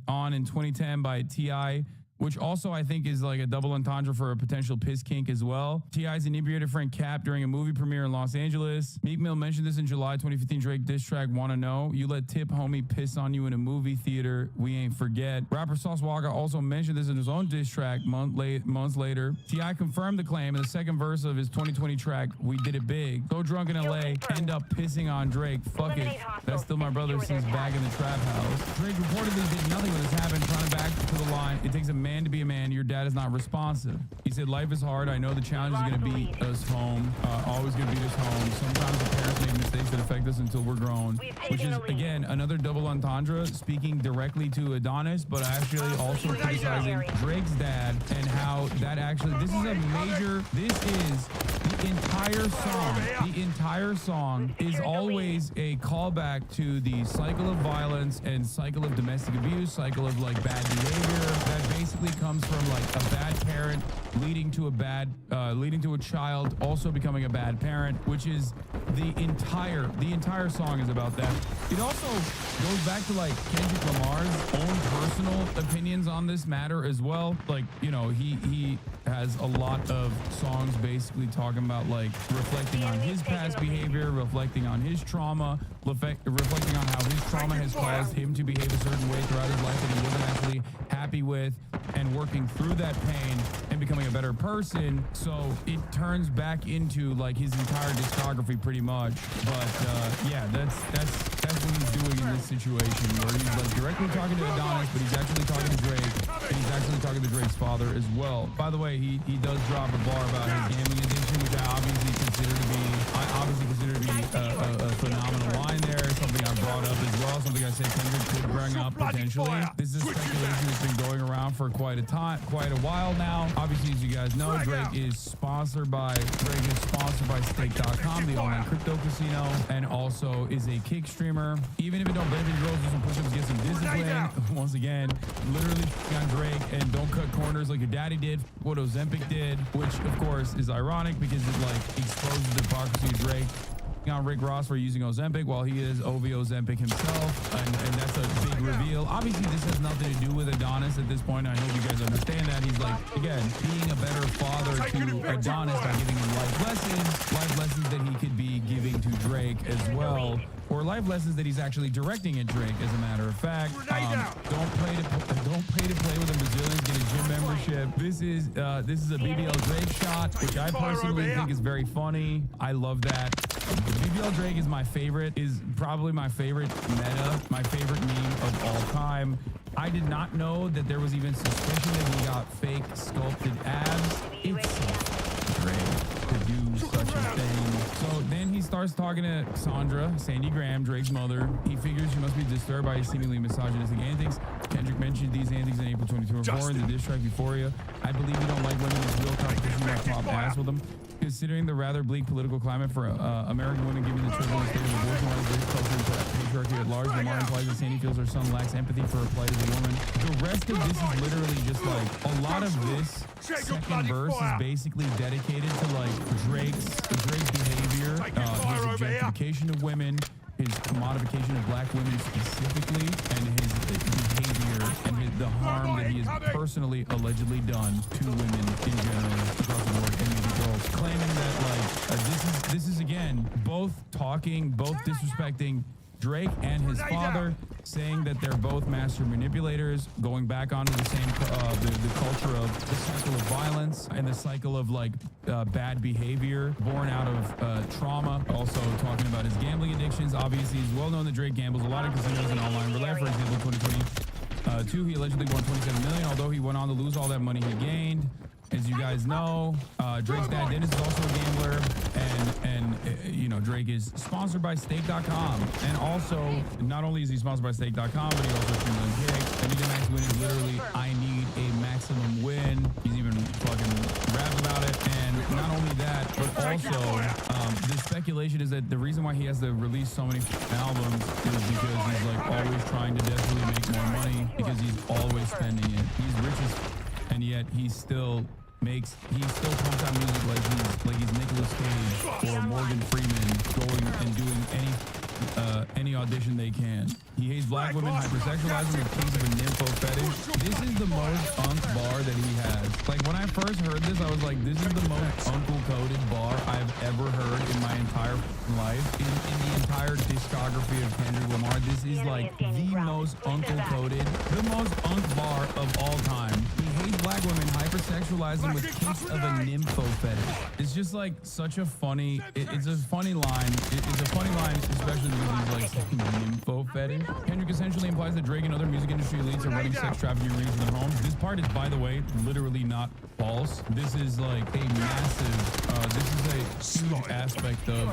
Speaker 22: on in 2010 by T.I., which also I think is like a double entendre for a potential piss kink as well. T.I.'s inebriated friend Cap during a movie premiere in Los Angeles. Meek Mill mentioned this in July 2015 Drake diss track, "Wanna Know? You let Tip Homie piss on you in a movie theater. We ain't forget." Rapper Sauce Walker also mentioned this in his own diss track months later. T.I. confirmed the claim in the second verse of his 2020 track, "We Did It Big." So drunk in LA, end up pissing on Drake. Fuck it. That's still my brother since back in the trap house. Drake reportedly did nothing when this happened, trying back to the line, "It takes a man to be a man. Your dad is not responsive." He said, "Life is hard. I know the challenge is going to beat us home. Always going to beat us home. Sometimes the parents make mistakes that affect us until we're grown," which is, again, another double entendre, speaking directly to Adonis, but actually also criticizing Drake's dad and how that actually, this is the entire song is always a callback to the cycle of violence and cycle of domestic abuse, cycle of like bad behavior that basically comes from like a bad parent leading to a child also becoming a bad parent, which is the entire song is about that. It also goes back to like Kendrick Lamar's own personal opinions on this matter as well. Like, you know, he has a lot of songs basically talking about like reflecting on his past behavior, reflecting on his trauma, reflecting on how his trauma has caused him to behave a certain way throughout his life that he wasn't actually happy with, and working through that pain and becoming a better person. So it turns back into like his entire discography pretty much. But yeah, that's what he's doing in this situation, where he's like directly talking to Adonis, but he's actually talking to Drake, and he's actually talking to Drake's father as well. By the way, he does drop a bar about his gambling addiction, which I obviously consider to be a phenomenal line there. Something I brought up as well. Something I said Kendrick could bring up potentially. This is speculation that's been going around for quite a while now. Obviously, as you guys know, Drake is sponsored by Stake.com, the online crypto casino, and also is a kick streamer. Even if it don't benefit girls, do some push-ups, get some discipline. Once again, literally on Drake, and don't cut corners like your daddy did, what Ozempic did, which of course is ironic because it like exposes the hypocrisy of Drake on Rick Ross for using Ozempic while he is OVO Ozempic himself, and that's a big reveal. Obviously, this has nothing to do with Adonis at this point. I hope you guys understand that. He's like, again, being a better father to Adonis by giving him life lessons that he could be giving to Drake as well, or life lessons that he's actually directing at Drake, as a matter of fact. Don't pay to play with the Brazilians. Get a gym membership. This is a BBL Drake shot, which I personally think is very funny. I love that. BBL Drake is my favorite, is probably my favorite meta, my favorite meme of all time. I did not know that there was even suspicion that he got fake sculpted abs. It's so great to do such a thing. So then he starts talking to Sandra, Sandy Graham, Drake's mother. He figures she must be disturbed by his seemingly misogynistic antics. Kendrick mentioned these antics in April 2024 in the diss track Euphoria. I believe you don't like women. It's real competition. You pop ass with them. Considering the rather bleak political climate for American women, given the turbulent state of abortion laws, race culture, and patriarchy at large, Lamar implies that Sandy feels her son lacks empathy for her plight as a woman. The rest of this is literally just like a lot of this second verse is basically dedicated to like Drake's behavior, his objectification of women, his commodification of black women specifically, and his behavior and the harm that he has personally allegedly done to women in general across the board, and maybe girls, claiming that like this is again both disrespecting Drake and his father, saying that they're both master manipulators, going back onto the same the culture of the cycle of violence and the cycle of like bad behavior born out of trauma. Also talking about his gambling addictions. Obviously, he's well known that Drake gambles a lot in casinos and online roulette. For example, 2022, he allegedly won $27 million, although he went on to lose all that money he gained. As you guys know, Drake's dad Dennis is also a gambler, and you know, Drake is sponsored by Stake.com, and also not only is he sponsored by Stake.com, but he also streams on Kick. And the max win is literally I need a maximum win. He's even fucking raps about it, and not only that, but also the speculation is that the reason why he has to release so many albums is because he's like always trying to desperately make more money because he's always spending it. He's rich as and yet he still pumps out music like he's Nicolas Cage or Morgan Freeman, going and doing any audition they can. He hates black women, hypersexualizing the case of a nympho fetish. This is the most unk bar that he has. Like when I first heard this, I was like, this is the most uncle-coded bar I've ever heard in my entire life. In the entire discography of Kendrick Lamar, this is like the most uncle-coded, the most unk bar of all time. He hates black women, hypersexualizing with kicks of a nympho fetish. It's just like such a funny, it's a funny line. It's a funny line, especially because he's like nympho fetish. Kendrick essentially implies that Drake and other music industry elites are running sex trafficking rings in their homes. This part is, by the way, literally not false. This is like a massive, this is a huge aspect of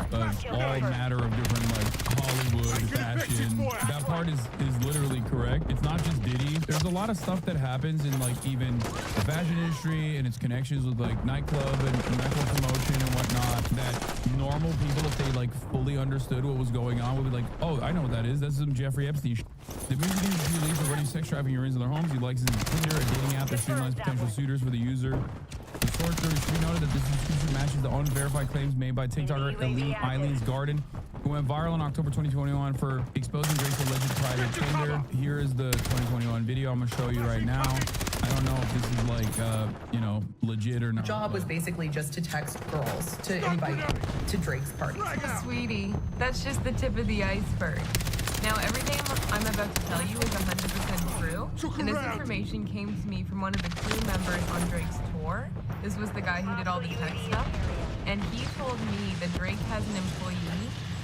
Speaker 22: all matter of different like Hollywood, fashion. That part is literally correct. It's not just Diddy. There's a lot of stuff that happens in like even the fashion industry and its connections with like nightclub and nightclub promotion and whatnot that normal people, if they like fully understood what was going on, would be like, oh, I know what that is. That's some Jeffrey Epstein shit. The music industry leads are running sex trafficking rings in their homes. He likes his Tinder, a dating app that streamlines potential suitors for the user. The source should be noted that this description matches the unverified claims made by TikToker Elite Eileen's Garden, who went viral in October 2021 for exposing Drake's alleged private Tinder. Here is the 2021 video I'm gonna show you right now. I don't know if this is like, you know, legit or not.
Speaker 4: Job was basically just to text girls to invite to Drake's party.
Speaker 6: Sweetie, that's just the tip of the iceberg. Now, everything I'm about to tell you is 100% true, and this information came to me from one of the crew members on Drake's tour. This was the guy who did all the tech stuff, and he told me that Drake has an employee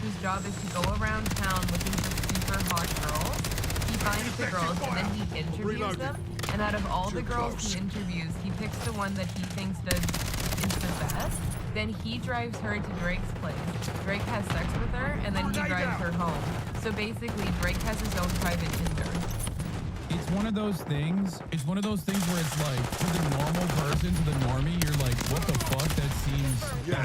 Speaker 6: whose job is to go around town looking for super hot girls. He finds the girls, and then he interviews them, and out of all the girls he interviews, he picks the one that he thinks is the best. Then he drives her to Drake's place. Drake has sex with her, and then he drives her home. So basically, Drake has his own private Tinder.
Speaker 22: It's one of those things. It's one of those things where it's like, to the normal person, to the normie, you're like, what the fuck? That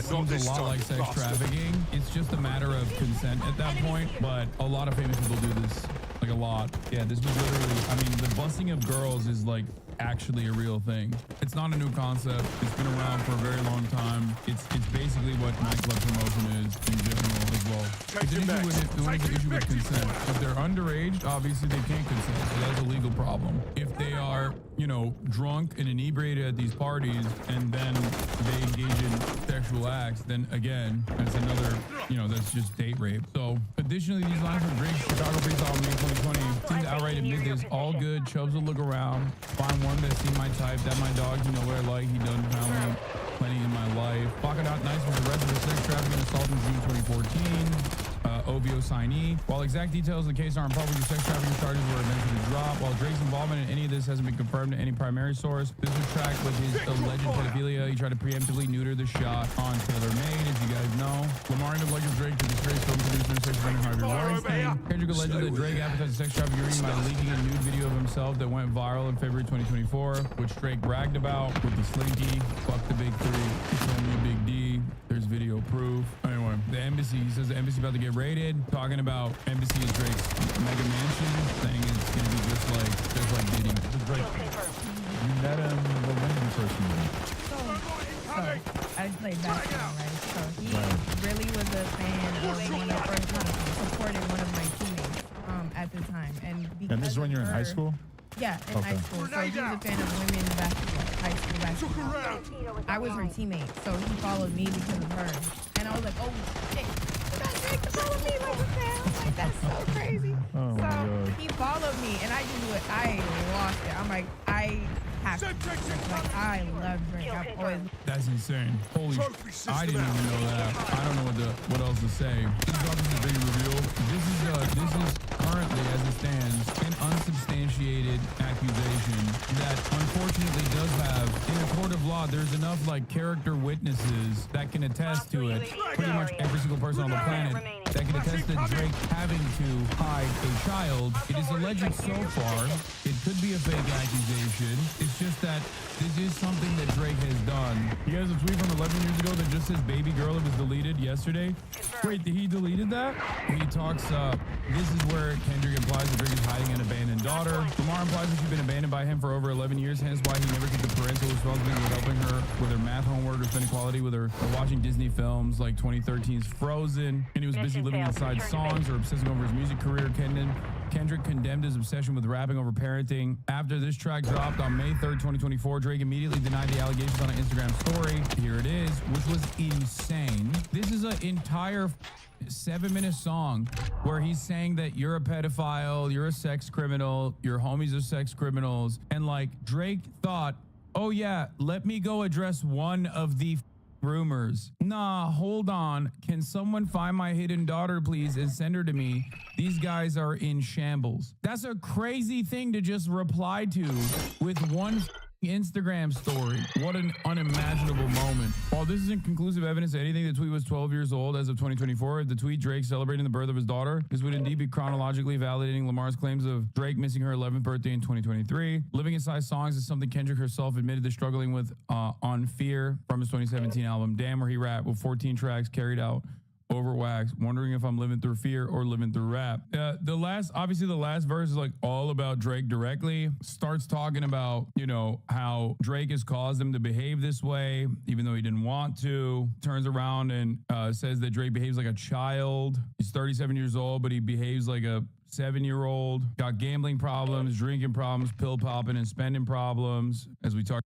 Speaker 22: seems a lot like sex trafficking. It's just a matter of consent at that point. But a lot of famous people do this, like a lot. Yeah, this was literally, I mean, the busing of girls is like actually a real thing. It's not a new concept. It's been around for a very long time. It's basically what nightclub promotion is in general as well. It's an issue with consent. If they're underage, obviously they can't consent, so that's a legal problem. If they are, you know, drunk and inebriated at these parties and then they engage in sexual acts, then again, that's another, you know, that's just date rape. So additionally, these lines from Drake's Chicago freestyle May 2020 seem to outright admit this. All good. Chubbs will look around, find one that see my type, that my dog, you know what I like. He done found me plenty in my life. Walking out nice with the rest of the sex trafficking assault in June 2014. OVO signee. While exact details of the case aren't public, the sex trafficking charges were eventually dropped. While Drake's involvement in any of this hasn't been confirmed to any primary source, this was tracked with his alleged pedophilia. He tried to preemptively neuter the shot on Taylor Made, as you guys know. Lamar ended up like Drake to disgrace film producer and sex offender Harvey Weinstein. Kendrick alleged that Drake advertised sex trafficking by leaking a nude video of himself that went viral in February 2024, which Drake bragged about with the slinky. Fuck the big three. It's only Big D. There's video proof. Anyway, the embassy, he says the embassy about to get raided, talking about embassy is Drake's mega mansion, saying it's gonna be just like Diddy. You met him, when did you first meet him?
Speaker 10: So I played basketball, right? So he really was a fan of one of, or supported one of my teammates at the time. And
Speaker 21: this is when you're in high school?
Speaker 10: Yeah, in high school. So he was a fan of women basketball, high school basketball. I was her teammate, so he followed me because of her. And I was like, oh shit, that Drake followed me like a fan. Like, that's so crazy.
Speaker 21: Oh
Speaker 10: so he followed me, and I lost it. I'm like, I have to. Like, I love Drake. I've always.
Speaker 22: That's insane. Holy I didn't even know that. I don't know what else to say. This is obviously a big reveal. This is currently, as it stands, an unsubstantiated accusation that unfortunately does have, in a court of law, there's enough like character witnesses that can attest to it. Pretty much every single person on the planet that can attest to Drake having to hide a child. It is alleged so far. It could be a fake accusation. It's just that this is something that Drake has done. He has a tweet from 11 years ago that just says baby girl. It was deleted yesterday. Wait, he deleted that? He talks, this is where Kendrick implies that Drake is hiding an abandoned daughter. Lamar implies that she's been abandoned by him for over 11 years, hence why he never took the parental responsibility with helping her with her math homework or spending quality with her or watching Disney films like 2013's Frozen. And he was busy living inside songs or obsessing over his music career. Kendrick condemned his obsession with rapping over parenting. After this track dropped on May 3rd, 2024, Drake immediately denied the allegations on an Instagram story. Here it is, which was insane. This is an entire 7-minute song where he's saying that you're a pedophile, you're a sex criminal, your homies are sex criminals. And like Drake thought, oh yeah, let me go address one of the rumors. Nah, hold on. Can someone find my hidden daughter, please, and send her to me? These guys are in shambles. That's a crazy thing to just reply to with one Instagram story. What an unimaginable moment. While this isn't conclusive evidence of anything, the tweet was 12 years old as of 2024. The tweet, Drake celebrating the birth of his daughter. This would indeed be chronologically validating Lamar's claims of Drake missing her 11th birthday in 2023. Living Inside Songs is something Kendrick herself admitted to struggling with on Fear from his 2017 album Damn, where he rapped with 14 tracks carried out over wax, wondering if I'm living through fear or living through rap. The last verse is like all about Drake directly. Starts talking about, you know, how Drake has caused him to behave this way, even though he didn't want to. Turns around and says that Drake behaves like a child. He's 37 years old, but he behaves like a 7-year-old. Got gambling problems, drinking problems, pill popping and spending problems. As we talked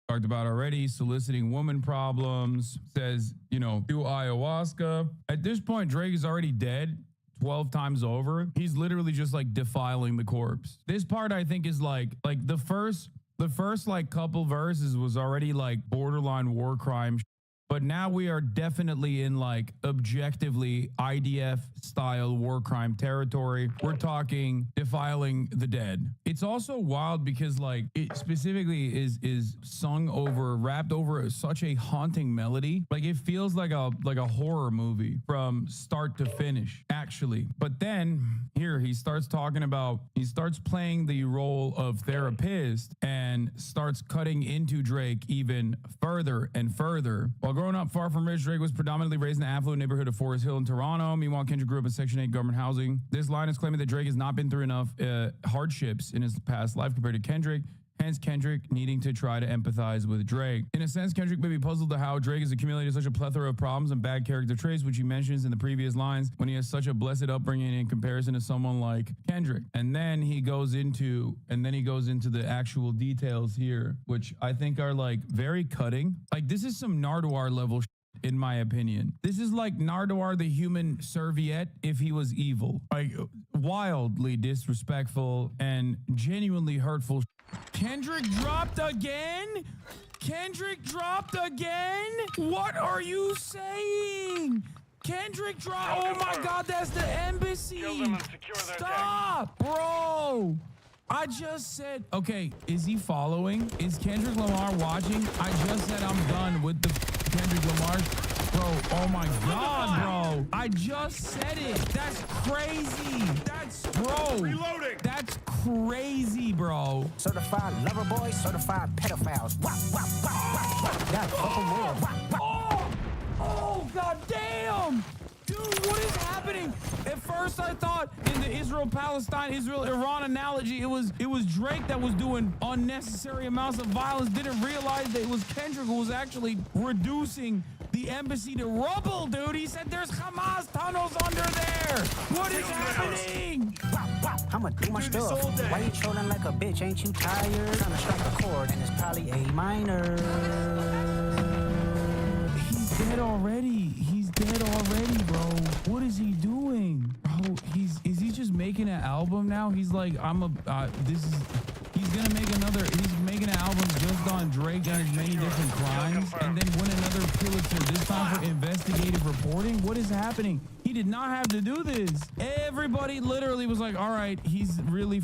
Speaker 22: talked about already, soliciting woman problems, says, you know, do ayahuasca. At this point, Drake is already dead 12 times over. He's literally just like defiling the corpse. This part I think is like the first like couple verses was already like borderline war crime. But now we are definitely in like objectively IDF style war crime territory. We're talking defiling the dead. It's also wild because like it specifically is sung over, rapped over such a haunting melody. Like it feels like a horror movie from start to finish, actually. But then here he starts playing the role of therapist and starts cutting into Drake even further and further. While growing up far from rich, Drake was predominantly raised in the affluent neighborhood of Forest Hill in Toronto. Meanwhile, Kendrick grew up in Section 8 government housing. This line is claiming that Drake has not been through enough hardships in his past life compared to Kendrick. Hence, Kendrick needing to try to empathize with Drake. In a sense, Kendrick may be puzzled at how Drake has accumulated such a plethora of problems and bad character traits, which he mentions in the previous lines, when he has such a blessed upbringing in comparison to someone like Kendrick. And then he goes into the actual details here, which I think are like very cutting. Like this is some Nardwuar level in my opinion. This is like Nardwuar the human serviette if he was evil. Like wildly disrespectful and genuinely hurtful. Kendrick dropped again? Kendrick dropped again? What are you saying? Kendrick dropped. Oh my God, that's the embassy. Stop, bro. I just said, okay, is he following? Is Kendrick Lamar watching? I just said I'm done with the Kendrick Lamar. Bro, oh my God, bro. I just said it. That's crazy. Bro. Reloading. That's crazy, bro.
Speaker 7: Certified lover boy, certified pedophiles. Wop, wop, wop, wop, wop. God, fucking more. Wop, wop.
Speaker 22: Oh, God damn. Dude, what is happening? At first, I thought in the Israel-Palestine, Israel-Iran analogy, it was Drake that was doing unnecessary amounts of violence. Didn't realize that it was Kendrick who was actually reducing the embassy to rubble, dude. He said there's Hamas tunnels under there. What is happening?
Speaker 7: I'ma do my stuff. Why you trolling like a bitch? Ain't you tired? Trying to strike a chord, and it's probably A minor.
Speaker 22: He's dead already. He's dead already, bro. What is he doing? Bro, is he just making an album now? He's like, he's making an album just on Drake and his many different crimes, and then win another Pulitzer, this time for investigative reporting? What is happening? He did not have to do this. Everybody literally was like, all right, he's really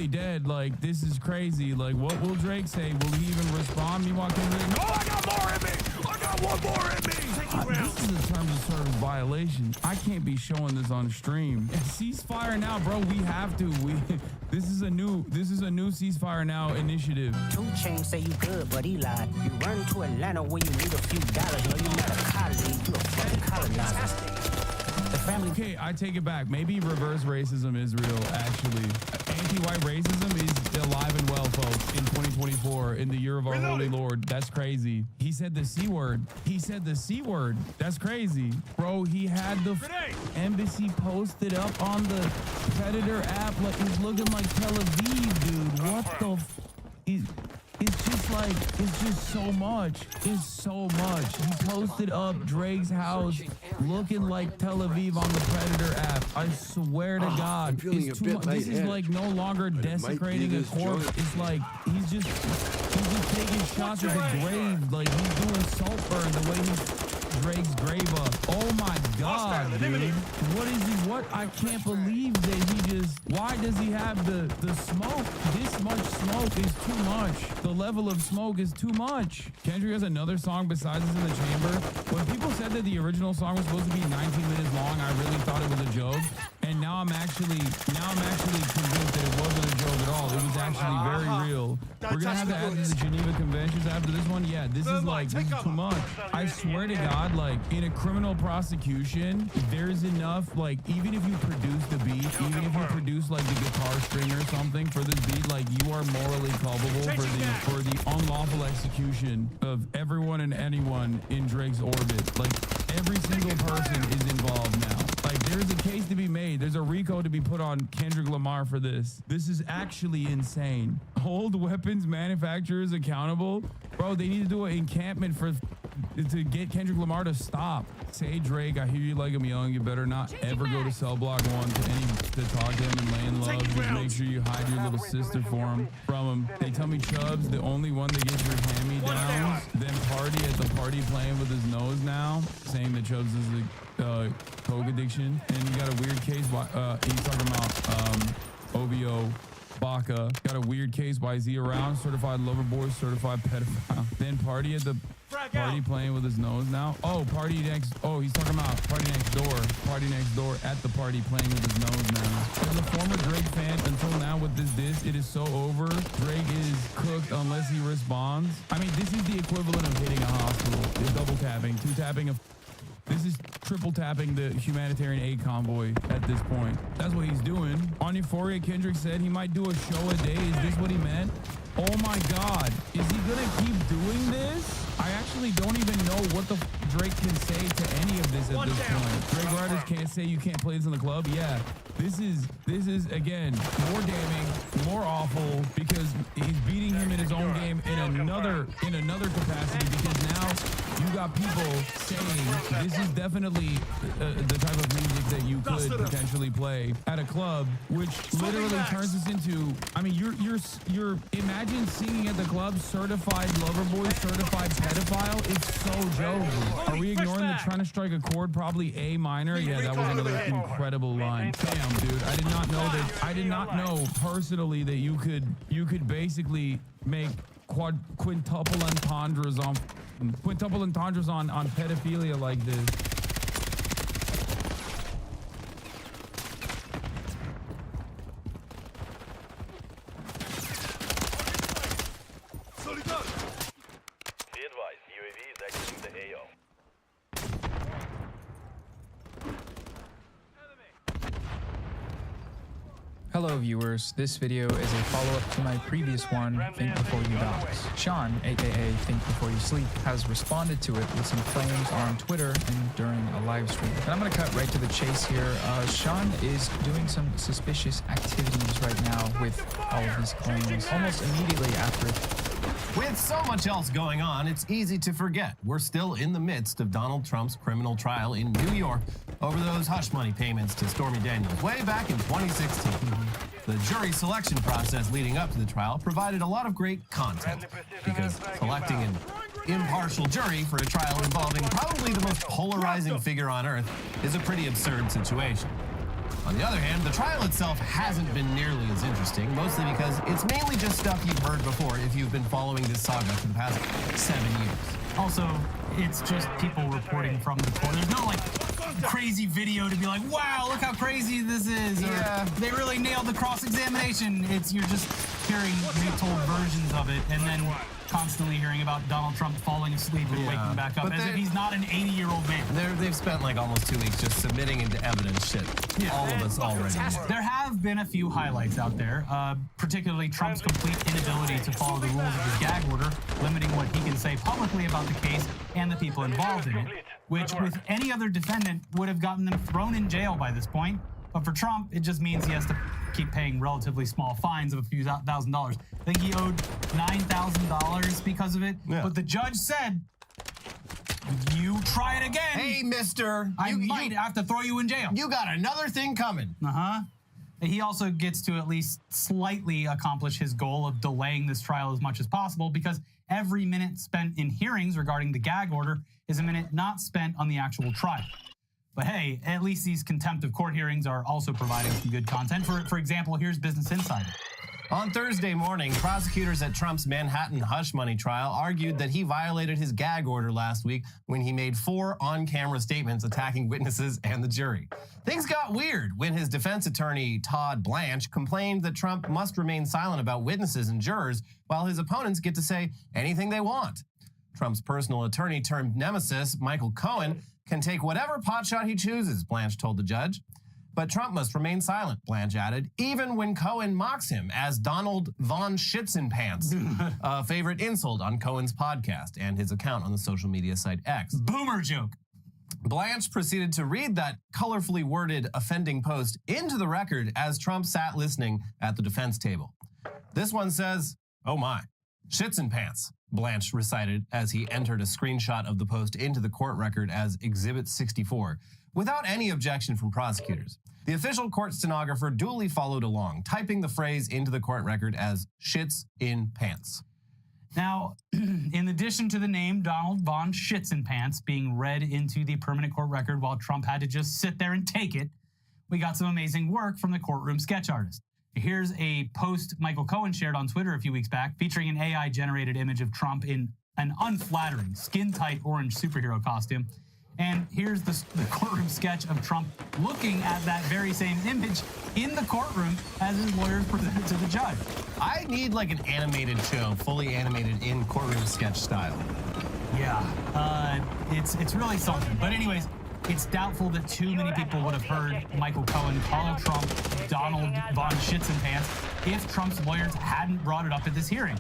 Speaker 22: dead. Like, this is crazy. Like, what will Drake say? Will he even respond? Meanwhile, Kendrick, no, I got more in me. I got one more in me. This is a terms of service violation. I can't be showing this on stream. Ceasefire now, bro. We have to. This is a new ceasefire now initiative.
Speaker 7: 2 Chainz say you good, but he lied. You run to Atlanta where you need a few dollars. No, you're not a colleague. You a fucking colonizer.
Speaker 22: Okay, I take it back. Maybe reverse racism is real, actually. Anti-white racism is alive and well, folks, in 2024, in the year of our holy Lord. That's crazy. He said the C word. He said the C word. That's crazy. Bro, he had the embassy posted up on the Predator app. Like, it's looking like Tel Aviv, dude. What the it's just so much. It's so much. He posted up Drake's house looking like Tel Aviv on the Predator app. I swear to God. It's too much. This is like no longer desecrating a corpse. It's like he's just taking shots at the grave. Like he's doing Saltburn the way he's Drake's grave up. Oh my God, dude. What is he? What? I can't believe that he just. Why does he have the smoke? This much smoke is too much. The level of smoke is too much. Kendrick has another song besides this in the chamber. When people said that the original song was supposed to be 19 minutes long, I really thought it was a joke. And now I'm actually convinced that it wasn't a joke at all. It was actually very real. We're gonna have to add to the Geneva Conventions after this one. Yeah, this is too much. I swear to God, like in a criminal prosecution, there's enough, like even if you produce the beat, even if you produce like the guitar string or something for this beat, like you are more morally culpable for the unlawful execution of everyone and anyone in Drake's orbit. Like, every single person is involved now. Like, there's a case to be made. There's a RICO to be put on Kendrick Lamar for this. This is actually insane. Hold weapons manufacturers accountable? Bro, they need to do an encampment to get Kendrick Lamar to stop. Say, Drake, I hear you like him young. You better not ever go to cell block 1 to talk to him and lay in love. Just make sure you hide your little sister from him. They tell me Chubb's the only one that gets your hand-me-downs. Then Party at the party playing with his nose now, saying that Chubb's is the coke addiction. And you got a weird case. He's talking about OVO. Baca got a weird case. Why is he around? Certified lover boy, certified pedophile. Then Party at the party playing with his nose now. Oh, Party next. Oh, he's talking about Party next door. Party next door at the party playing with his nose now. As a former Drake fan, until now with this diss, it is so over. Drake is cooked unless he responds. I mean, this is the equivalent of hitting a hospital. It's double tapping, 2-tapping a. This is triple tapping the humanitarian aid convoy at this point. That's what he's doing. On Euphoria, Kendrick said he might do a show a day. Is this what he meant? Oh my God. Is he gonna keep doing this? I actually don't even know what the Drake can say to any of this at this point. Drake writers can't say you can't play this in the club. Yeah, this is again more damning, more awful, because he's beating him in his own game in another capacity, because now you got people saying this is definitely the type of music that you could potentially play at a club, which literally turns this into, I mean, you're imagine singing at the club certified lover boy, certified pedophile. It's so joke. Are we ignoring the trying to strike a chord? Probably A minor. Yeah, that was another incredible line. Damn, dude. I did not know that. I did not know personally that you could basically make quintuple entendres on pedophilia like this.
Speaker 13: Hello viewers, this video is a follow-up to my previous one, Think Before You Dox. Sean, aka Think Before You Sleep, has responded to it with some claims on Twitter and during a live stream. And I'm going to cut right to the chase here. Sean is doing some suspicious activities right now with all of his claims, almost immediately after.
Speaker 5: With so much else going on, it's easy to forget we're still in the midst of Donald Trump's criminal trial in New York over those hush money payments to Stormy Daniels way back in 2016. The jury selection process leading up to the trial provided a lot of great content, because selecting an impartial jury for a trial involving probably the most polarizing figure on earth is a pretty absurd situation. On the other hand, the trial itself hasn't been nearly as interesting, mostly because it's mainly just stuff you've heard before if you've been following this saga for the past 7 years.
Speaker 9: Also, it's just people reporting from the court. There's no, like, crazy video to be like, wow, look how crazy this is, or they really nailed the cross-examination. You're just hearing retold versions of it, and then constantly hearing about Donald Trump falling asleep and waking back up, as if he's not an 80-year-old man.
Speaker 5: They've spent like almost 2 weeks just submitting into evidence shit. All of us already know.
Speaker 9: There have been a few highlights out there, particularly Trump's complete inability to follow the rules of his gag order, limiting what he can say publicly about the case and the people involved in it, which with any other defendant would have gotten them thrown in jail by this point. But for Trump, it just means he has to keep paying relatively small fines of a few $1,000s. I think he owed $9,000 because of it. Yeah. But the judge said, you try it again.
Speaker 5: Hey, mister.
Speaker 9: I might have to throw you in jail.
Speaker 5: You got another thing coming.
Speaker 9: Uh-huh. He also gets to at least slightly accomplish his goal of delaying this trial as much as possible, because every minute spent in hearings regarding the gag order is a minute not spent on the actual trial. But hey, at least these contempt of court hearings are also providing some good content. For example, here's Business Insider.
Speaker 5: On Thursday morning, prosecutors at Trump's Manhattan hush money trial argued that he violated his gag order last week when he made 4 on-camera statements attacking witnesses and the jury. Things got weird when his defense attorney, Todd Blanche, complained that Trump must remain silent about witnesses and jurors while his opponents get to say anything they want. Trump's personal attorney turned nemesis, Michael Cohen, can take whatever potshot he chooses, Blanche told the judge. But Trump must remain silent, Blanche added, even when Cohen mocks him as Donald Von Schitzenpants, a favorite insult on Cohen's podcast and his account on the social media site X.
Speaker 9: Boomer joke.
Speaker 5: Blanche proceeded to read that colorfully worded offending post into the record as Trump sat listening at the defense table. This one says, "Oh my, Schitzenpants," Blanche recited as he entered a screenshot of the post into the court record as Exhibit 64, without any objection from prosecutors. The official court stenographer duly followed along, typing the phrase into the court record as "shits in pants."
Speaker 9: Now, in addition to the name Donald Von Schitzenpants being read into the permanent court record while Trump had to just sit there and take it, we got some amazing work from the courtroom sketch artist. Here's a post Michael Cohen shared on Twitter a few weeks back featuring an AI-generated image of Trump in an unflattering, skin-tight orange superhero costume. And here's the courtroom sketch of Trump looking at that very same image in the courtroom as his lawyers presented to the judge.
Speaker 5: I need like an animated show, fully animated in courtroom sketch style.
Speaker 9: Yeah, it's really something. But anyways, it's doubtful that too many people would have heard Michael Cohen call Trump Donald Von Schitzenpants if Trump's lawyers hadn't brought it up at this hearing.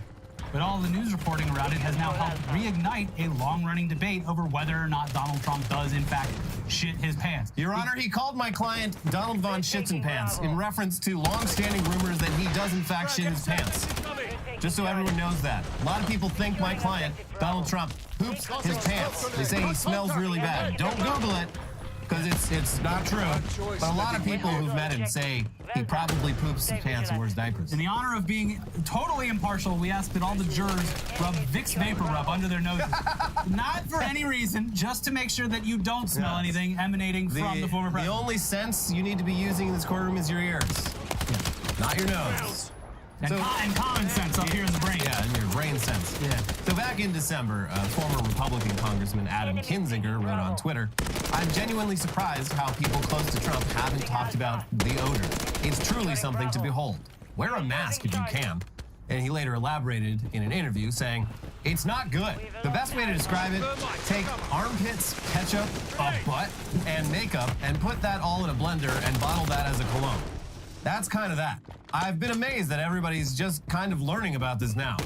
Speaker 9: But all the news reporting around it has now helped reignite a long-running debate over whether or not Donald Trump does, in fact, shit his pants.
Speaker 5: Your Honor, he called my client Donald Von Schitzenpants in reference to long-standing rumors that he does, in fact, shit his pants. Just so everyone knows that. A lot of people think my client, Donald Trump, poops his pants. They say he smells really bad. Don't Google it, because it's not true. But a lot of people who've met him say he probably poops his pants and wears diapers.
Speaker 9: In the honor of being totally impartial, we ask that all the jurors rub Vicks Vapor Rub under their noses. Not for any reason, just to make sure that you don't smell anything emanating from the former president.
Speaker 5: The only sense you need to be using in this courtroom is your ears, not your nose.
Speaker 9: And common sense up here in the brain.
Speaker 5: Yeah, and your brain sense.
Speaker 9: Yeah.
Speaker 5: So back in December, former Republican Congressman Adam Kinzinger wrote on Twitter, "I'm genuinely surprised how people close to Trump haven't talked about the odor. It's truly something to behold. Wear a mask if you can." And he later elaborated in an interview saying, "It's not good. The best way to describe it, take armpits, ketchup, a butt, and makeup, and put that all in a blender and bottle that as a cologne. That's kind of that. I've been amazed that everybody's just kind of learning about this now."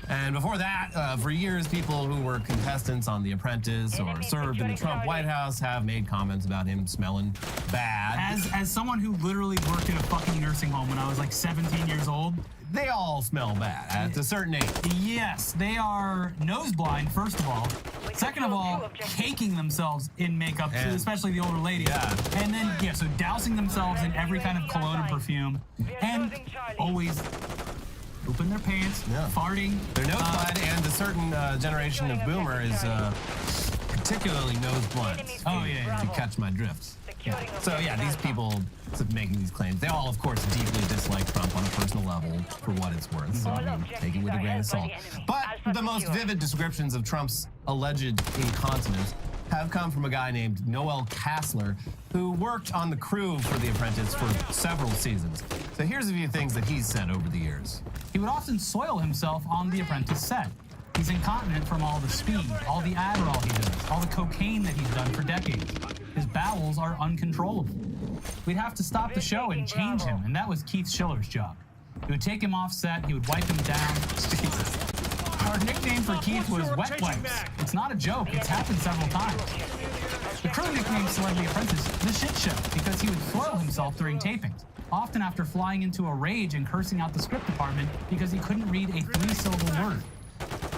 Speaker 5: And before that, for years, people who were contestants on The Apprentice or served in the Trump White House have made comments about him smelling bad.
Speaker 9: As someone who literally worked in a fucking nursing home when I was like 17 years old,
Speaker 5: they all smell bad at a certain age.
Speaker 9: Yes, they are nose blind, first of all. Second of all, caking themselves in makeup, especially the older ladies.
Speaker 5: Yeah.
Speaker 9: And then, so dousing themselves in every kind of cologne and perfume. And always pooping their pants, farting.
Speaker 5: They're nose blind, and a certain generation of boomer is particularly nose blind.
Speaker 9: Oh, yeah.
Speaker 5: If you catch my drift. Yeah. So, yeah, these people making these claims, they all, of course, deeply dislike Trump on a personal level for what it's worth. So, I mean, take it with a grain of salt. But the most vivid descriptions of Trump's alleged incontinence have come from a guy named Noel Kassler, who worked on the crew for The Apprentice for several seasons. So here's a few things that he's said over the years.
Speaker 9: He would often soil himself on The Apprentice set. He's incontinent from all the speed, all the Adderall he does, all the cocaine that he's done for decades. His bowels are uncontrollable. We'd have to stop the show and change him, and that was Keith Schiller's job. He would take him off set, he would wipe him down. Our nickname for Keith was Wet Wipes. It's not a joke, it's happened several times. The crew nicknamed Celebrity Apprentice The Shit Show because he would soil himself during tapings, often after flying into a rage and cursing out the script department because he couldn't read a 3-syllable word.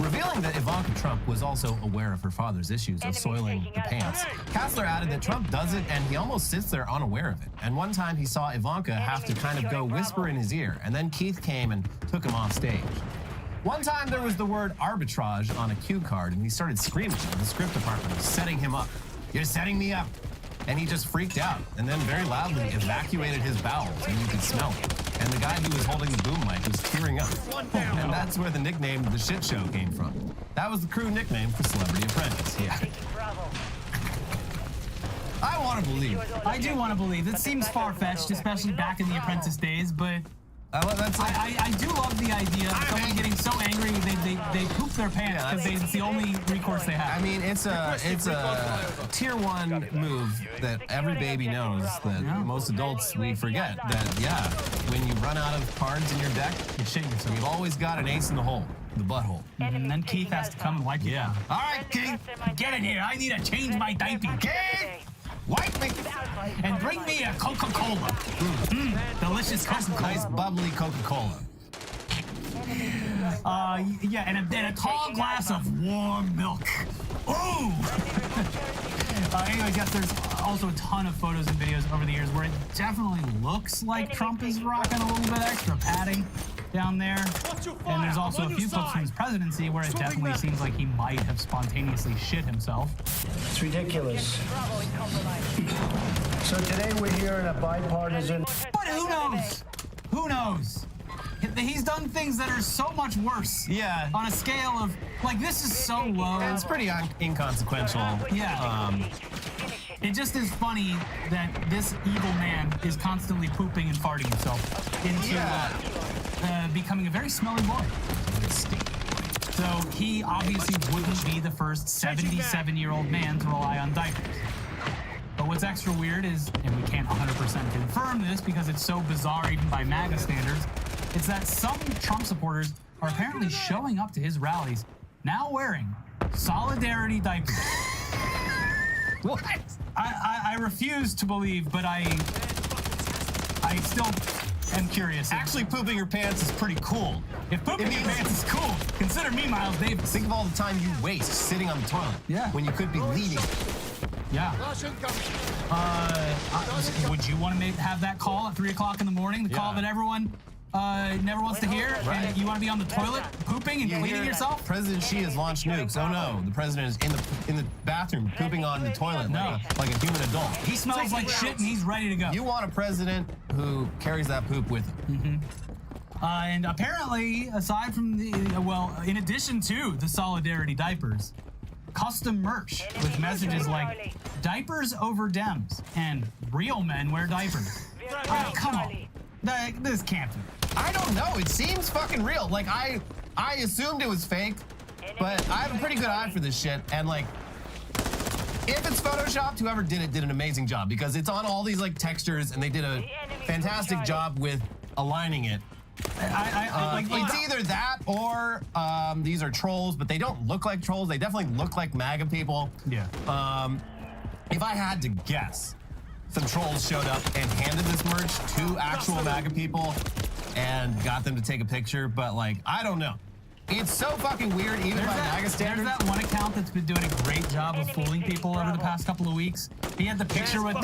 Speaker 5: Revealing that Ivanka Trump was also aware of her father's issues of soiling the pants, Kassler added that Trump does it and he almost sits there unaware of it. And one time he saw Ivanka have to kind of go whisper in his ear, and then Keith came and took him off stage. One time there was the word arbitrage on a cue card, and he started screaming at the script department, setting him up. "You're setting me up." And he just freaked out, and then very loudly evacuated his bowels, and you could smell it. And the guy who was holding the boom mic was tearing up. And that's where the nickname The Shit Show came from. That was the crew nickname for Celebrity Apprentice. Yeah. I want to believe.
Speaker 9: I do want to believe. It seems far-fetched, especially back in the Apprentice days, but I do love the idea of someone getting so angry they poop their pants because it's the only recourse they have.
Speaker 5: I mean, it's a tier 1 move that every baby knows that most adults, we forget that, when you run out of cards in your deck,
Speaker 9: you shit yourself.
Speaker 5: You've always got an ace in the hole, the butthole.
Speaker 9: And then Keith has to come and wipe you down.
Speaker 5: All right, Keith,
Speaker 9: get in here. I need to change my diaper.
Speaker 5: Keith, wipe me.
Speaker 9: And bring me a Coca-Cola. Delicious Coca-Cola.
Speaker 5: Nice bubbly Coca-Cola.
Speaker 9: Yeah, and a tall glass of warm milk. Ooh! Anyways, yes, there's also a ton of photos and videos over the years where it definitely looks like Trump is rocking a little bit extra padding down there. And there's also a few clips from his presidency where it definitely seems like he might have spontaneously shit himself.
Speaker 2: It's ridiculous. So today we're here in a bipartisan...
Speaker 9: But who knows? Who knows? He's done things that are so much worse.
Speaker 5: Yeah.
Speaker 9: On a scale of, like, this is so low.
Speaker 5: It's pretty inconsequential.
Speaker 9: Yeah. It just is funny that this evil man is constantly pooping and farting himself into becoming a very smelly boy. So he obviously wouldn't be the first 77-year-old man to rely on diapers. But what's extra weird is, and we can't 100% confirm this because it's so bizarre even by MAGA standards, it's that some Trump supporters are apparently showing up to his rallies now wearing solidarity diapers.
Speaker 5: What?
Speaker 9: I refuse to believe, but I still am curious.
Speaker 5: Actually, pooping your pants is pretty cool.
Speaker 9: If pooping your pants is cool, consider me Miles Davis.
Speaker 5: Think of all the time you waste sitting on the toilet.
Speaker 9: Yeah.
Speaker 5: When you could be leading.
Speaker 9: Yeah. Would you want to have that call at 3 o'clock in the morning? The call that everyone never wants to hear?
Speaker 5: Right.
Speaker 9: And you want to be on the toilet pooping and cleaning yourself?
Speaker 5: President Xi has launched nukes. Oh no, the president is in the bathroom pooping on the toilet like a human adult.
Speaker 9: He smells like shit and he's ready to go.
Speaker 5: You want a president who carries that poop with him.
Speaker 9: And apparently, aside from the, in addition to the solidarity diapers, custom merch with messages like diapers over Dems and real men wear diapers. Come on. This can't be.
Speaker 5: I don't know. It seems fucking real. Like, I assumed it was fake, but I have a pretty good eye for this shit. And, like, if it's photoshopped, whoever did it did an amazing job because it's on all these, like, textures, and they did a fantastic job with aligning it. It's either that or these are trolls, but they don't look like trolls. They definitely look like MAGA people.
Speaker 9: Yeah.
Speaker 5: If I had to guess, some trolls showed up and handed this merch to actual MAGA people and got them to take a picture, but, like, I don't know. It's so fucking weird, even by MAGA standards.
Speaker 9: There's that one account that's been doing a great job of fooling people over the past couple of weeks. He had the picture with
Speaker 5: I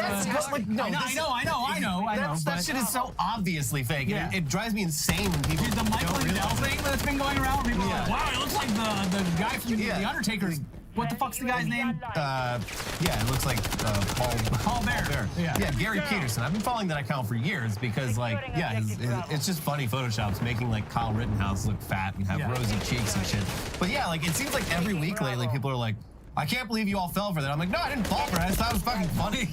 Speaker 5: know. That shit is so obviously fake.
Speaker 9: Yeah.
Speaker 5: It drives me insane when people.
Speaker 9: Dude, the Michael Lindell thing that's been going around, people are like, wow, it looks like the guy from The Undertaker's. What the fuck's the guy's name?
Speaker 5: It looks like
Speaker 9: Paul Bear.
Speaker 5: Yeah, Gary Peterson. I've been following that account for years because, like, it's just funny Photoshops making, like, Kyle Rittenhouse look fat and have rosy cheeks and shit. But yeah, like, it seems like every week lately people are like, I can't believe you all fell for that. I'm like, no, I didn't fall for it. I just thought it was fucking funny.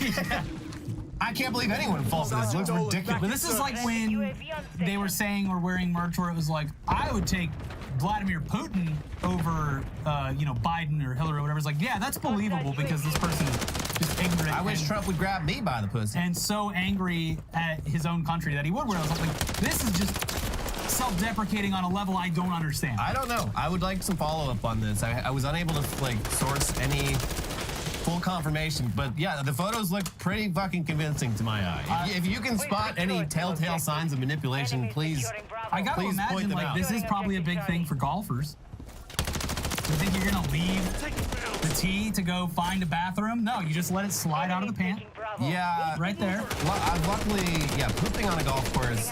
Speaker 5: I can't believe anyone falls for this. It looks ridiculous.
Speaker 9: But this is like when they were saying or wearing merch where it was like, I would take Vladimir Putin over, Biden or Hillary or whatever. It's like, yeah, that's believable because this person is just ignorant.
Speaker 5: I wish Trump would grab me by the pussy.
Speaker 9: And so angry at his own country that he would wear something. This is just self-deprecating on a level I don't understand.
Speaker 5: I don't know. I would like some follow-up on this. I was unable to, like, source any full confirmation, but yeah, the photos look pretty fucking convincing to my eye. If you can spot any telltale signs of manipulation, please.
Speaker 9: I gotta imagine, like, this is probably a big thing for golfers. You think you're gonna leave the tee to go find a bathroom? No, you just let it slide out of the pant.
Speaker 5: Yeah,
Speaker 9: right there.
Speaker 5: Luckily, pooping on a golf course,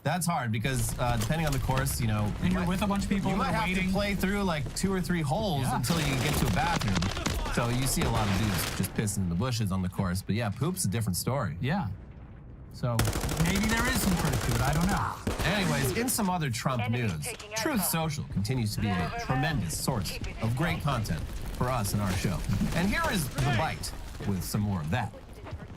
Speaker 5: that's hard because depending on the course, and
Speaker 9: you're with a bunch of people.
Speaker 5: You might have to play through like 2 or 3 holes until you get to a bathroom. So you see a lot of dudes just pissing in the bushes on the course. But yeah, poop's a different story.
Speaker 9: Yeah. So maybe there is some truth to it. I don't know.
Speaker 5: Anyways, in some other Trump news, Truth Social continues to be a tremendous source of great content for us and our show. And here is The Bite with some more of that.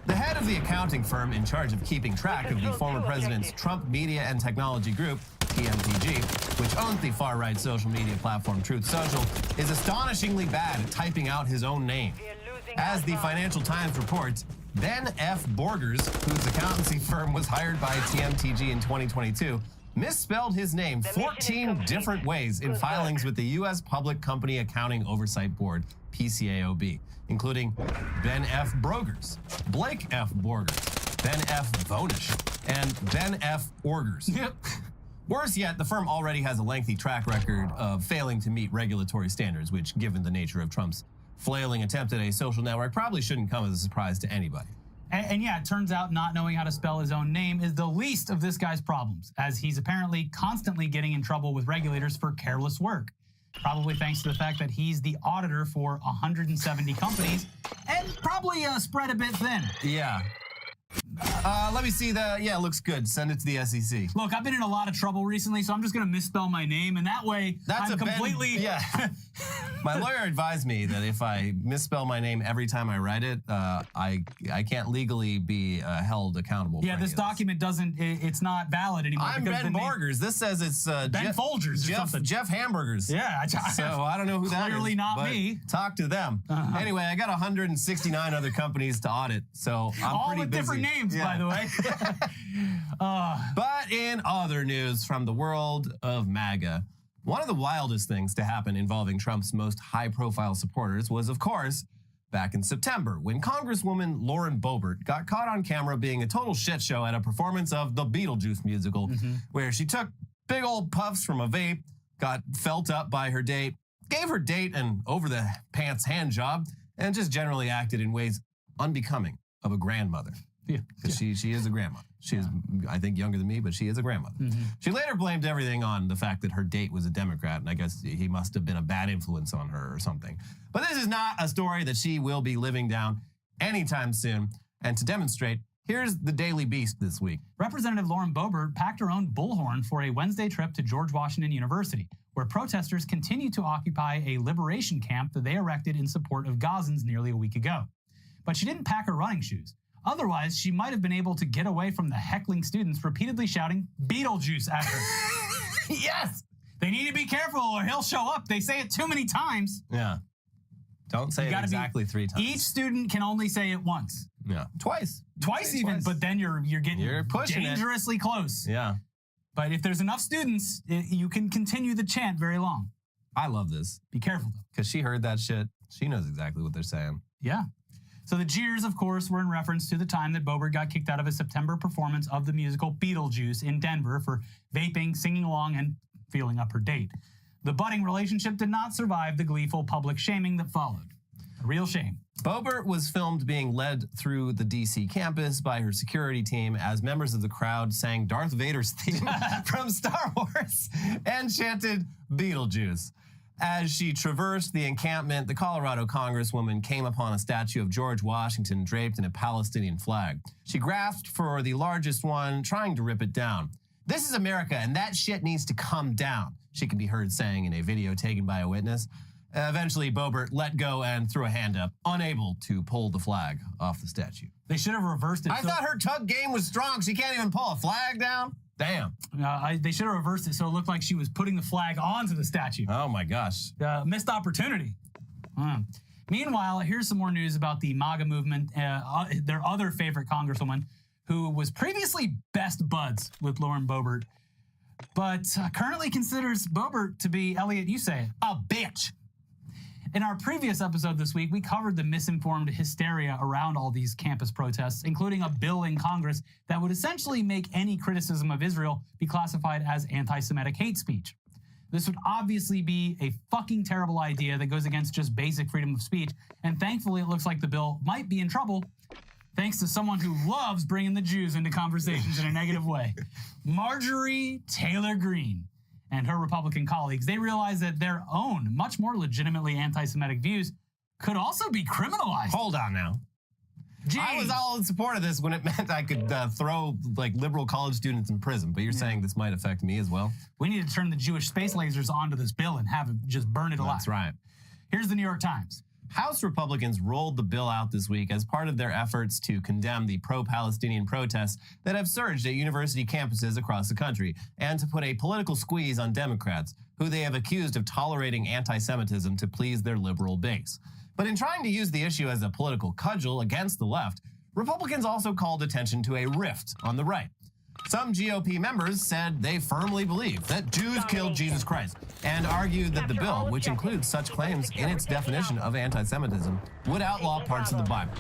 Speaker 5: The head of the accounting firm in charge of keeping track of the former president's Trump Media and Technology Group, TMTG, which owns the far-right social media platform Truth Social, is astonishingly bad at typing out his own name. As the Financial Times reports, Ben F. Borgers, whose accountancy firm was hired by TMTG in 2022, misspelled his name 14 different ways in filings with the U.S. Public Company Accounting Oversight Board, PCAOB, including Ben F. Brogers, Blake F. Borgers, Ben F. Vonish, and Ben F. Orgers. Worse yet, the firm already has a lengthy track record of failing to meet regulatory standards, which, given the nature of Trump's flailing attempt at a social network, probably shouldn't come as a surprise to anybody.
Speaker 9: And yeah, it turns out not knowing how to spell his own name is the least of this guy's problems, as he's apparently constantly getting in trouble with regulators for careless work. Probably thanks to the fact that he's the auditor for 170 companies and probably spread a bit thin.
Speaker 5: Yeah. Let me see the, yeah, it looks good. Send it to the SEC.
Speaker 9: Look, I've been in a lot of trouble recently, so I'm just going to misspell my name, and that way I'm completely...
Speaker 5: yeah. My lawyer advised me that if I misspell my name every time I write it, I can't legally be held accountable for
Speaker 9: this document doesn't, it's not valid anymore.
Speaker 5: I'm Ben Borgers. This says it's
Speaker 9: Ben Folgers or something.
Speaker 5: Jeff Hamburgers.
Speaker 9: Yeah.
Speaker 5: So I don't know who that is.
Speaker 9: Clearly not me.
Speaker 5: Talk to them. Anyway, I got 169 other companies to audit, so I'm
Speaker 9: all
Speaker 5: pretty
Speaker 9: with
Speaker 5: busy.
Speaker 9: Different names, by the way.
Speaker 5: But in other news from the world of MAGA, one of the wildest things to happen involving Trump's most high-profile supporters was, of course, back in September, when Congresswoman Lauren Boebert got caught on camera being a total shit show at a performance of the Beetlejuice musical, where she took big old puffs from a vape, got felt up by her date, gave her date an over-the-pants hand job, and just generally acted in ways unbecoming of a grandmother.
Speaker 9: Yeah.
Speaker 5: Because she is a grandmother. She is, I think, younger than me, but she is a grandmother. She later blamed everything on the fact that her date was a Democrat, and I guess he must have been a bad influence on her or something. But this is not a story that she will be living down anytime soon. And to demonstrate, here's the Daily Beast this week.
Speaker 9: Representative Lauren Boebert packed her own bullhorn for a Wednesday trip to George Washington University, where protesters continue to occupy a liberation camp that they erected in support of Gazans nearly a week ago. But she didn't pack her running shoes. Otherwise, she might have been able to get away from the heckling students repeatedly shouting Beetlejuice at her.
Speaker 5: Yes!
Speaker 9: They need to be careful or he'll show up. They say it too many times.
Speaker 5: Yeah. Don't say it exactly 3 times.
Speaker 9: Each student can only say it once.
Speaker 5: Yeah. Twice.
Speaker 9: Twice even, but then you're
Speaker 5: pushing
Speaker 9: dangerously close.
Speaker 5: Yeah.
Speaker 9: But if there's enough students, you can continue the chant very long.
Speaker 5: I love this.
Speaker 9: Be careful, though.
Speaker 5: Because she heard that shit. She knows exactly what they're saying.
Speaker 9: Yeah. So the jeers, of course, were in reference to the time that Boebert got kicked out of a September performance of the musical Beetlejuice in Denver for vaping, singing along, and feeling up her date. The budding relationship did not survive the gleeful public shaming that followed. A real shame.
Speaker 5: Boebert was filmed being led through the D.C. campus by her security team as members of the crowd sang Darth Vader's theme from Star Wars and chanted Beetlejuice. As she traversed the encampment, the Colorado Congresswoman came upon a statue of George Washington draped in a Palestinian flag. She grasped for the largest one, trying to rip it down. "This is America, and that shit needs to come down," she could be heard saying in a video taken by a witness. Eventually, Boebert let go and threw a hand up, unable to pull the flag off the statue.
Speaker 9: They should have reversed it.
Speaker 5: I thought her tug game was strong. She can't even pull a flag down? Damn.
Speaker 9: They should have reversed it so it looked like she was putting the flag onto the statue.
Speaker 5: Oh, my gosh.
Speaker 9: Missed opportunity. Meanwhile, here's some more news about the MAGA movement, their other favorite congresswoman, who was previously best buds with Lauren Boebert, but currently considers Boebert to be, Elliot, you say it, a bitch. In our previous episode this week, we covered the misinformed hysteria around all these campus protests, including a bill in Congress that would essentially make any criticism of Israel be classified as anti-Semitic hate speech. This would obviously be a fucking terrible idea that goes against just basic freedom of speech, and thankfully it looks like the bill might be in trouble thanks to someone who loves bringing the Jews into conversations in a negative way. Marjorie Taylor Greene and her Republican colleagues, they realized that their own, much more legitimately anti-Semitic views could also be criminalized.
Speaker 5: Hold on now.
Speaker 9: Jeez.
Speaker 5: I was all in support of this when it meant I could throw like liberal college students in prison, but you're saying this might affect me as well?
Speaker 9: We need to turn the Jewish space lasers onto this bill and have it just burn it alive.
Speaker 5: That's right.
Speaker 9: Here's the New York Times.
Speaker 5: House Republicans rolled the bill out this week as part of their efforts to condemn the pro-Palestinian protests that have surged at university campuses across the country and to put a political squeeze on Democrats, who they have accused of tolerating anti-Semitism to please their liberal base. But in trying to use the issue as a political cudgel against the left, Republicans also called attention to a rift on the right. Some GOP members said they firmly believe that Jews killed Jesus Christ and argued that the bill, which includes such claims in its definition of anti-Semitism, would outlaw parts of the Bible.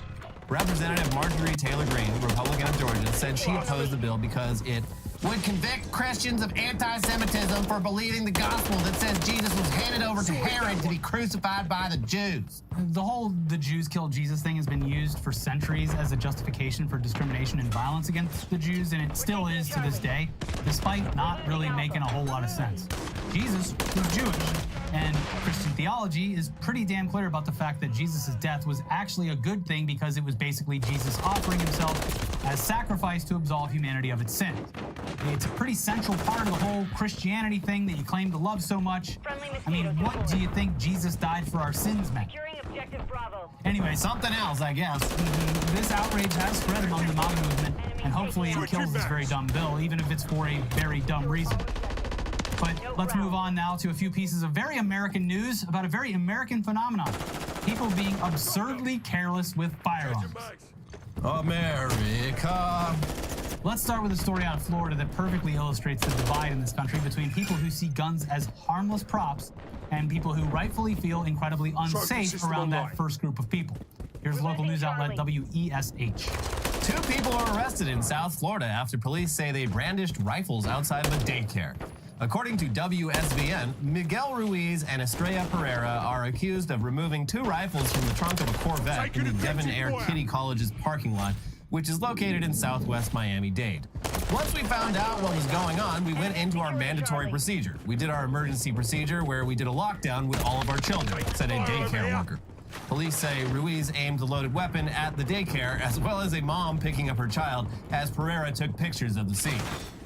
Speaker 5: Representative Marjorie Taylor Greene, Republican of Georgia, said she opposed the bill because it would convict Christians of anti-Semitism for believing the gospel that says Jesus was handed over to Herod to be crucified by the Jews.
Speaker 9: The Jews killed Jesus thing has been used for centuries as a justification for discrimination and violence against the Jews, and it still is to this day, despite not really making a whole lot of sense. Jesus was Jewish, and Christian theology is pretty damn clear about the fact that Jesus' death was actually a good thing because it was basically Jesus offering himself as sacrifice to absolve humanity of its sins. It's a pretty central part of the whole Christianity thing that you claim to love so much. I mean, what do you think Jesus died for our sins meant? Anyway,
Speaker 5: something else, I guess.
Speaker 9: This outrage has spread among the MAGA movement, and hopefully it kills this very dumb bill, even if it's for a very dumb reason. But let's move on now to a few pieces of very American news about a very American phenomenon. People being absurdly careless with firearms.
Speaker 5: America.
Speaker 9: Let's start with a story out of Florida that perfectly illustrates the divide in this country between people who see guns as harmless props and people who rightfully feel incredibly unsafe around that first group of people. Here's local news outlet WESH.
Speaker 5: 2 people are arrested in South Florida after police say they brandished rifles outside of a daycare. According to WSVN, Miguel Ruiz and Estrella Pereira are accused of removing 2 rifles from the trunk of a Corvette in the Devon Air Kitty College's parking lot, which is located in southwest Miami-Dade. Once we found out what was going on, we went into our mandatory procedure. We did our emergency procedure where we did a lockdown with all of our children, said a daycare worker. Police say Ruiz aimed a loaded weapon at the daycare, as well as a mom picking up her child, as Pereira took pictures of the scene.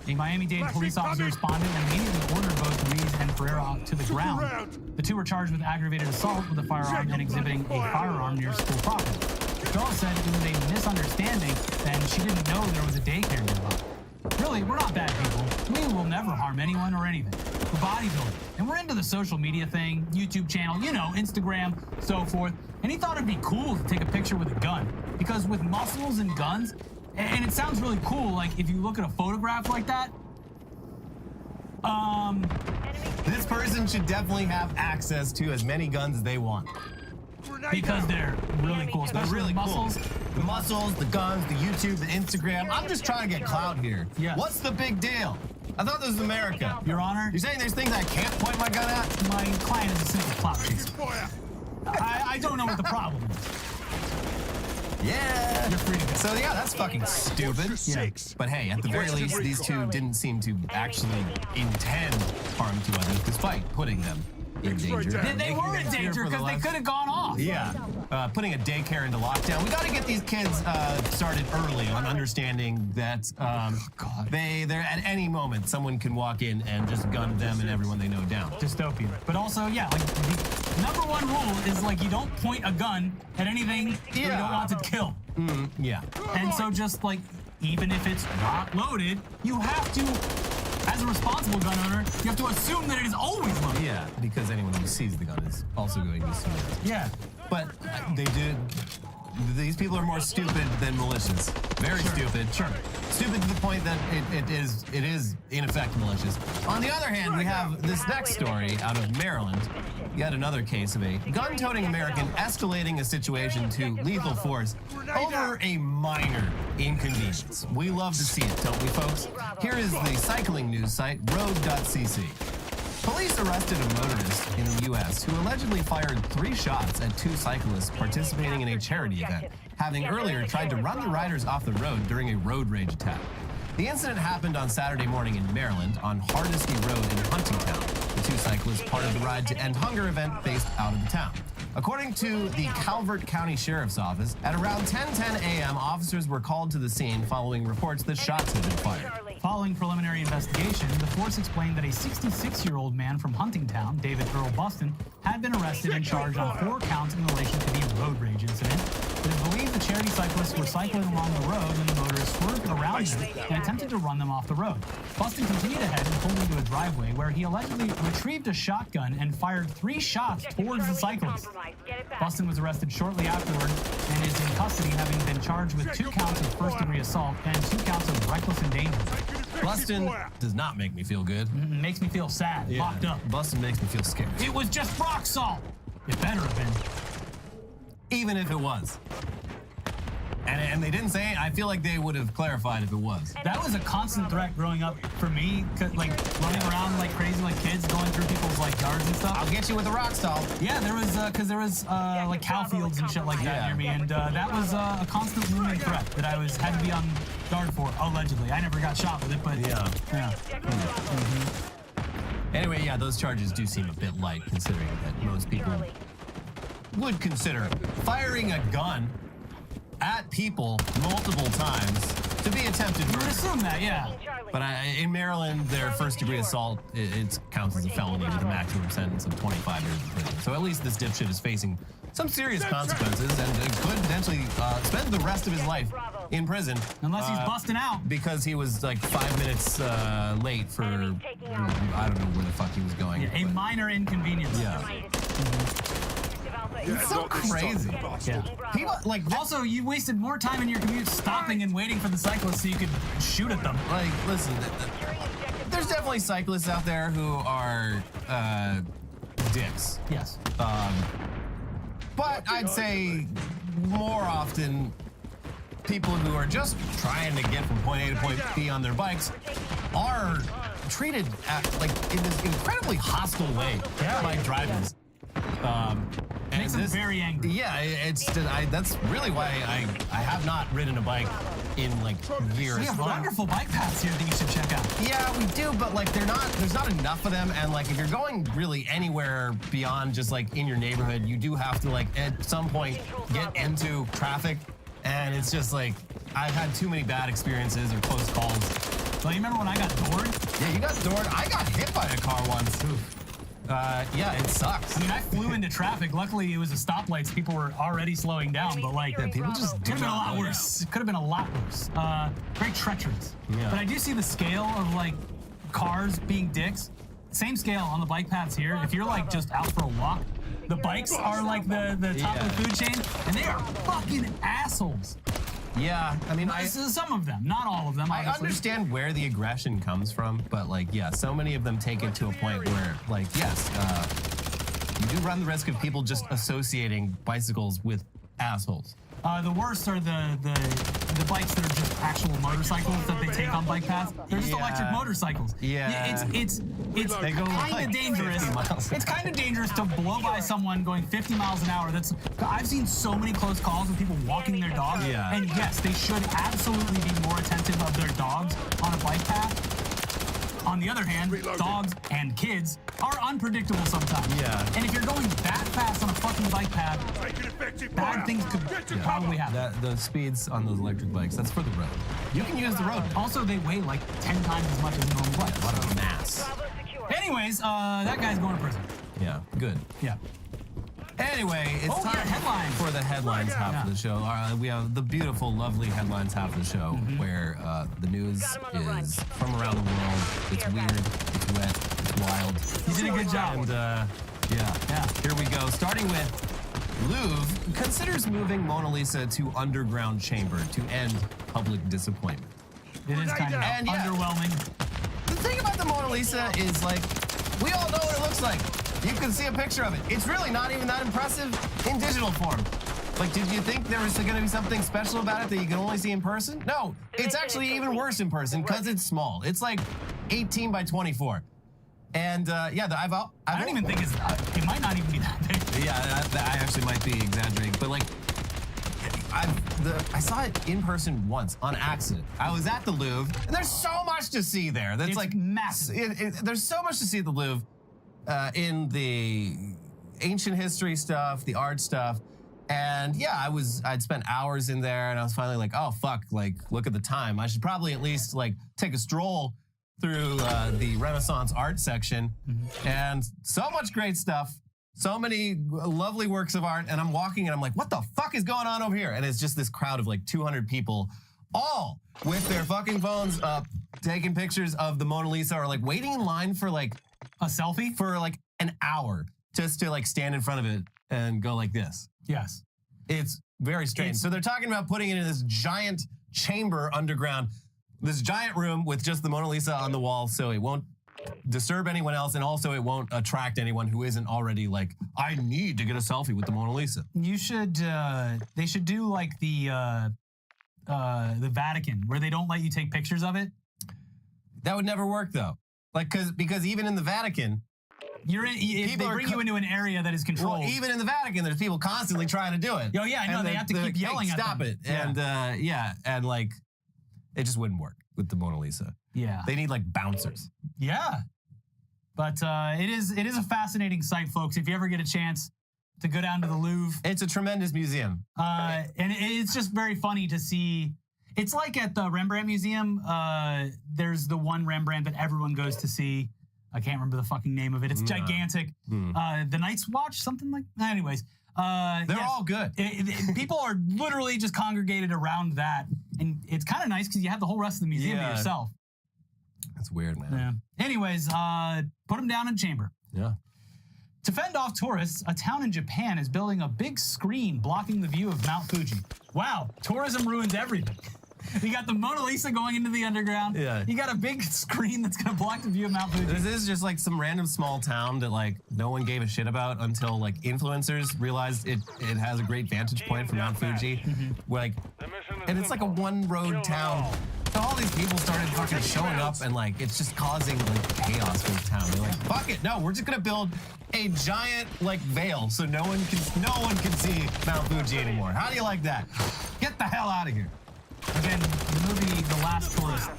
Speaker 9: A Miami-Dade police officer responded and immediately ordered both Ruiz and Pereira to the ground. The 2 were charged with aggravated assault with a firearm and exhibiting a firearm near school property. The girl said it was a misunderstanding and she didn't know there was a daycare nearby. Really, we're not bad people. We will never harm anyone or anything. We're bodybuilders, and we're into the social media thing, YouTube channel, you know, Instagram, so forth. And he thought it'd be cool to take a picture with a gun, because with muscles and guns, and it sounds really cool, like if you look at a photograph like that,
Speaker 5: this person should definitely have access to as many guns as they want.
Speaker 9: Because they're really cool, especially
Speaker 5: really
Speaker 9: muscles.
Speaker 5: Cool. The muscles, the guns, the YouTube, the Instagram. I'm just trying to get clout here.
Speaker 9: Yes.
Speaker 5: What's the big deal? I thought this was America.
Speaker 9: Your Honor.
Speaker 5: You're saying there's things I can't point my gun at?
Speaker 9: My client is a simple clout chaser. I don't know what the problem is.
Speaker 5: Yeah.
Speaker 9: You're free to go.
Speaker 5: So yeah, that's fucking stupid.
Speaker 9: Yeah.
Speaker 5: But hey, at the very least, these 2 didn't seem to actually intend harm to others, despite putting them in danger.
Speaker 9: They were in danger because they could have gone off.
Speaker 5: Yeah. Putting a daycare into lockdown. We got to get these kids started early on understanding that they're at any moment someone can walk in and just gun them and everyone they know down.
Speaker 9: Dystopian. But also, yeah, like the number 1 rule is like you don't point a gun at anything you don't want to kill.
Speaker 5: Yeah.
Speaker 9: And so just like even if it's not loaded, you have to, as a responsible gun owner, you have to assume that it is always loaded.
Speaker 5: Yeah, because anyone who sees the gun is also going to see it.
Speaker 9: Yeah.
Speaker 5: But they did. These people are more stupid than malicious. Very stupid.
Speaker 9: Sure.
Speaker 5: Stupid to the point that it is in effect malicious. On the other hand, we have this next story out of Maryland. Yet another case of a gun-toting American escalating a situation to lethal force over a minor inconvenience. We love to see it, don't we, folks? Here is the cycling news site, road.cc. Police arrested a motorist in the U.S. who allegedly fired 3 shots at 2 cyclists participating in a charity event, having earlier tried to run the riders off the road during a road rage attack. The incident happened on Saturday morning in Maryland on Hardesty Road in Huntingtown. The 2 cyclists, part of the Ride to End Hunger event, faced out of the town. According to the Calvert County Sheriff's Office, at around 10:10 a.m., officers were called to the scene following reports that shots had been fired.
Speaker 9: Following preliminary investigation, the force explained that a 66-year-old man from Huntingtown, David Earl Buston, had been arrested and charged on 4 counts in relation to the road rage incident. It is believed the charity cyclists were cycling along the road when the motorist swerved around them and attempted to run them off the road. Buston continued ahead and pulled into a driveway where he allegedly retrieved a shotgun and fired 3 shots towards the cyclist. Buston was arrested shortly afterward and is in custody, having been charged with 2 counts of first-degree assault and 2 counts of reckless endangerment.
Speaker 5: Buston does not make me feel good.
Speaker 9: Makes me feel sad, locked up.
Speaker 5: Buston makes me feel scared.
Speaker 9: It was just rock salt. It better have been.
Speaker 5: Even if it was. And they didn't say it. I feel like they would have clarified if it was.
Speaker 9: That was a constant threat growing up for me, like running around like crazy, like kids going through people's like yards and stuff.
Speaker 5: I'll get you with a rock salt.
Speaker 9: Yeah, there was because there was like cow fields and shit like that near me, and that was a constant looming threat that I had to be on guard for. Allegedly, I never got shot with it, but yeah.
Speaker 5: Anyway, yeah, those charges do seem a bit light, considering that most people would consider firing a gun at people multiple times to be attempted murder.
Speaker 9: You would assume that, yeah.
Speaker 5: But in Maryland, their first-degree assault, it counts as a felony with a maximum sentence of 25 years in prison. So at least this dipshit is facing some serious consequences and could potentially spend the rest of his life in prison.
Speaker 9: Unless he's busting out.
Speaker 5: Because he was like 5 minutes late for, I don't know where the fuck he was going.
Speaker 9: Yeah, a minor inconvenience.
Speaker 5: Yeah. It's so crazy.
Speaker 9: Yeah.
Speaker 5: People, like,
Speaker 9: also, you wasted more time in your commute stopping and waiting for the cyclists so you could shoot at them.
Speaker 5: Like, listen, there's definitely cyclists out there who are dicks.
Speaker 9: Yes.
Speaker 5: But I'd say more often people who are just trying to get from point A to point B on their bikes are treated like in this incredibly hostile way by drivers.
Speaker 9: Makes them very angry.
Speaker 5: Yeah, that's really why I have not ridden a bike in like years.
Speaker 9: We have wonderful bike paths here that you should check out.
Speaker 5: Yeah, we do, but like there's not enough of them, and like if you're going really anywhere beyond just like in your neighborhood, you do have to like at some point get into traffic, and it's just like I've had too many bad experiences or close calls.
Speaker 9: Well, you remember when I got doored?
Speaker 5: Yeah, you got doored. I got hit by a car once. Yeah, it sucks.
Speaker 9: I mean, I flew into traffic. Luckily, it was a stoplights. People were already slowing down, but like,
Speaker 5: people just
Speaker 9: could have been a lot worse. Could have been a lot worse. Very treacherous.
Speaker 5: Yeah.
Speaker 9: But I do see the scale of like cars being dicks. Same scale on the bike paths here. If you're like just out for a walk, the bikes are like the top of the food chain, and they are fucking assholes.
Speaker 5: Yeah, I mean,
Speaker 9: some of them, not all of them.
Speaker 5: I
Speaker 9: Obviously.
Speaker 5: understand where the aggression comes from, but like, yeah, so many of them take it to a point where, like, yes, you do run the risk of people just associating bicycles with assholes.
Speaker 9: The worst are the bikes that are just actual motorcycles that they take on bike paths. They're just electric motorcycles.
Speaker 5: Yeah.
Speaker 9: It's
Speaker 5: They go
Speaker 9: kind
Speaker 5: like
Speaker 9: of dangerous.
Speaker 5: 50 miles.
Speaker 9: It's kind of dangerous to blow by someone going 50 miles an hour. I've seen so many close calls with people walking their dogs.
Speaker 5: Yeah.
Speaker 9: And yes, they should absolutely be more attentive of their dogs on a bike path. On the other hand, dogs and kids are unpredictable sometimes.
Speaker 5: Yeah.
Speaker 9: And if you're going that fast on a fucking bike path, bad things could probably happen.
Speaker 5: The speeds on those electric bikes, that's for the road. You can use the road.
Speaker 9: Also, they weigh like 10 times as much as a normal bike.
Speaker 5: What a mass.
Speaker 9: Anyways, that guy's going to prison.
Speaker 5: Yeah, good.
Speaker 9: Yeah.
Speaker 5: Anyway, it's time
Speaker 9: headlines.
Speaker 5: for the headlines half of the show. We have the beautiful, lovely headlines half of the show, where the news is from around the world. It's weird, it's wet, it's wild.
Speaker 9: You did a good job.
Speaker 5: And yeah, here we go. Starting with Louvre considers moving Mona Lisa to underground chamber to end public disappointment.
Speaker 9: It is kind of underwhelming.
Speaker 5: The thing about the Mona Lisa is, like, we all know what it looks like. You can see a picture of it. It's really not even that impressive in digital form. Like, did you think there was going to be something special about it that you can only see in person? No, it's actually even worse in person because it's small. It's like 18 by 24. And yeah, I
Speaker 9: don't even think it might not even be that big.
Speaker 5: Yeah, I actually might be exaggerating, but like, I saw it in person once on accident. I was at the Louvre, and there's so much to see there. That's like
Speaker 9: massive.
Speaker 5: There's so much to see at the Louvre in the ancient history stuff, the art stuff. And yeah, I'd spent hours in there, and I was finally like, oh fuck, like look at the time. I should probably at least like take a stroll through the Renaissance art section. And so much great stuff. So many lovely works of art, and I'm walking and I'm like, what the fuck is going on over here? And it's just this crowd of like 200 people, all with their fucking phones up, taking pictures of the Mona Lisa, or like waiting in line for like
Speaker 9: a selfie
Speaker 5: for like an hour just to like stand in front of it and go like this.
Speaker 9: Yes.
Speaker 5: It's very strange. So they're talking about putting it in this giant chamber underground, this giant room with just the Mona Lisa on the wall, so it won't disturb anyone else, and also it won't attract anyone who isn't already like, I need to get a selfie with the Mona Lisa.
Speaker 9: You should, they should do like the Vatican, where they don't let you take pictures of it.
Speaker 5: That would never work though. Like, because even in the Vatican,
Speaker 9: they bring you into an area that is controlled.
Speaker 5: Well, even in the Vatican, there's people constantly trying to do it.
Speaker 9: Oh yeah, I know. They have to keep yelling at them.
Speaker 5: Stop it.
Speaker 9: Yeah.
Speaker 5: And and like, it just wouldn't work with the Mona Lisa.
Speaker 9: Yeah.
Speaker 5: They need like bouncers.
Speaker 9: Yeah. But it is a fascinating site, folks. If you ever get a chance to go down to the Louvre.
Speaker 5: It's a tremendous museum.
Speaker 9: And it's just very funny to see. It's like at the Rembrandt Museum, there's the one Rembrandt that everyone goes to see. I can't remember the fucking name of it. It's gigantic. The Night's Watch, something like that. Anyways.
Speaker 5: They're all good.
Speaker 9: People are literally just congregated around that. And it's kind of nice because you have the whole rest of the museum to yourself.
Speaker 5: That's weird, man.
Speaker 9: Yeah. Anyways, put them down in chamber.
Speaker 5: Yeah.
Speaker 9: To fend off tourists, a town in Japan is building a big screen blocking the view of Mount Fuji. Wow, tourism ruins everything. You got the Mona Lisa going into the underground.
Speaker 5: Yeah.
Speaker 9: You got a big screen that's going to block the view of Mount Fuji.
Speaker 5: This is just like some random small town that like no one gave a shit about until like influencers realized it has a great vantage point from Mount Fuji. Like, and it's like a one-road town. So all these people started fucking showing up, and like it's just causing like chaos in the town. They're like, fuck it, no, we're just gonna build a giant like veil so no one can see Mount Fuji anymore. How do you like that? Get the hell out of here.
Speaker 9: Again, the movie The Last Tourist,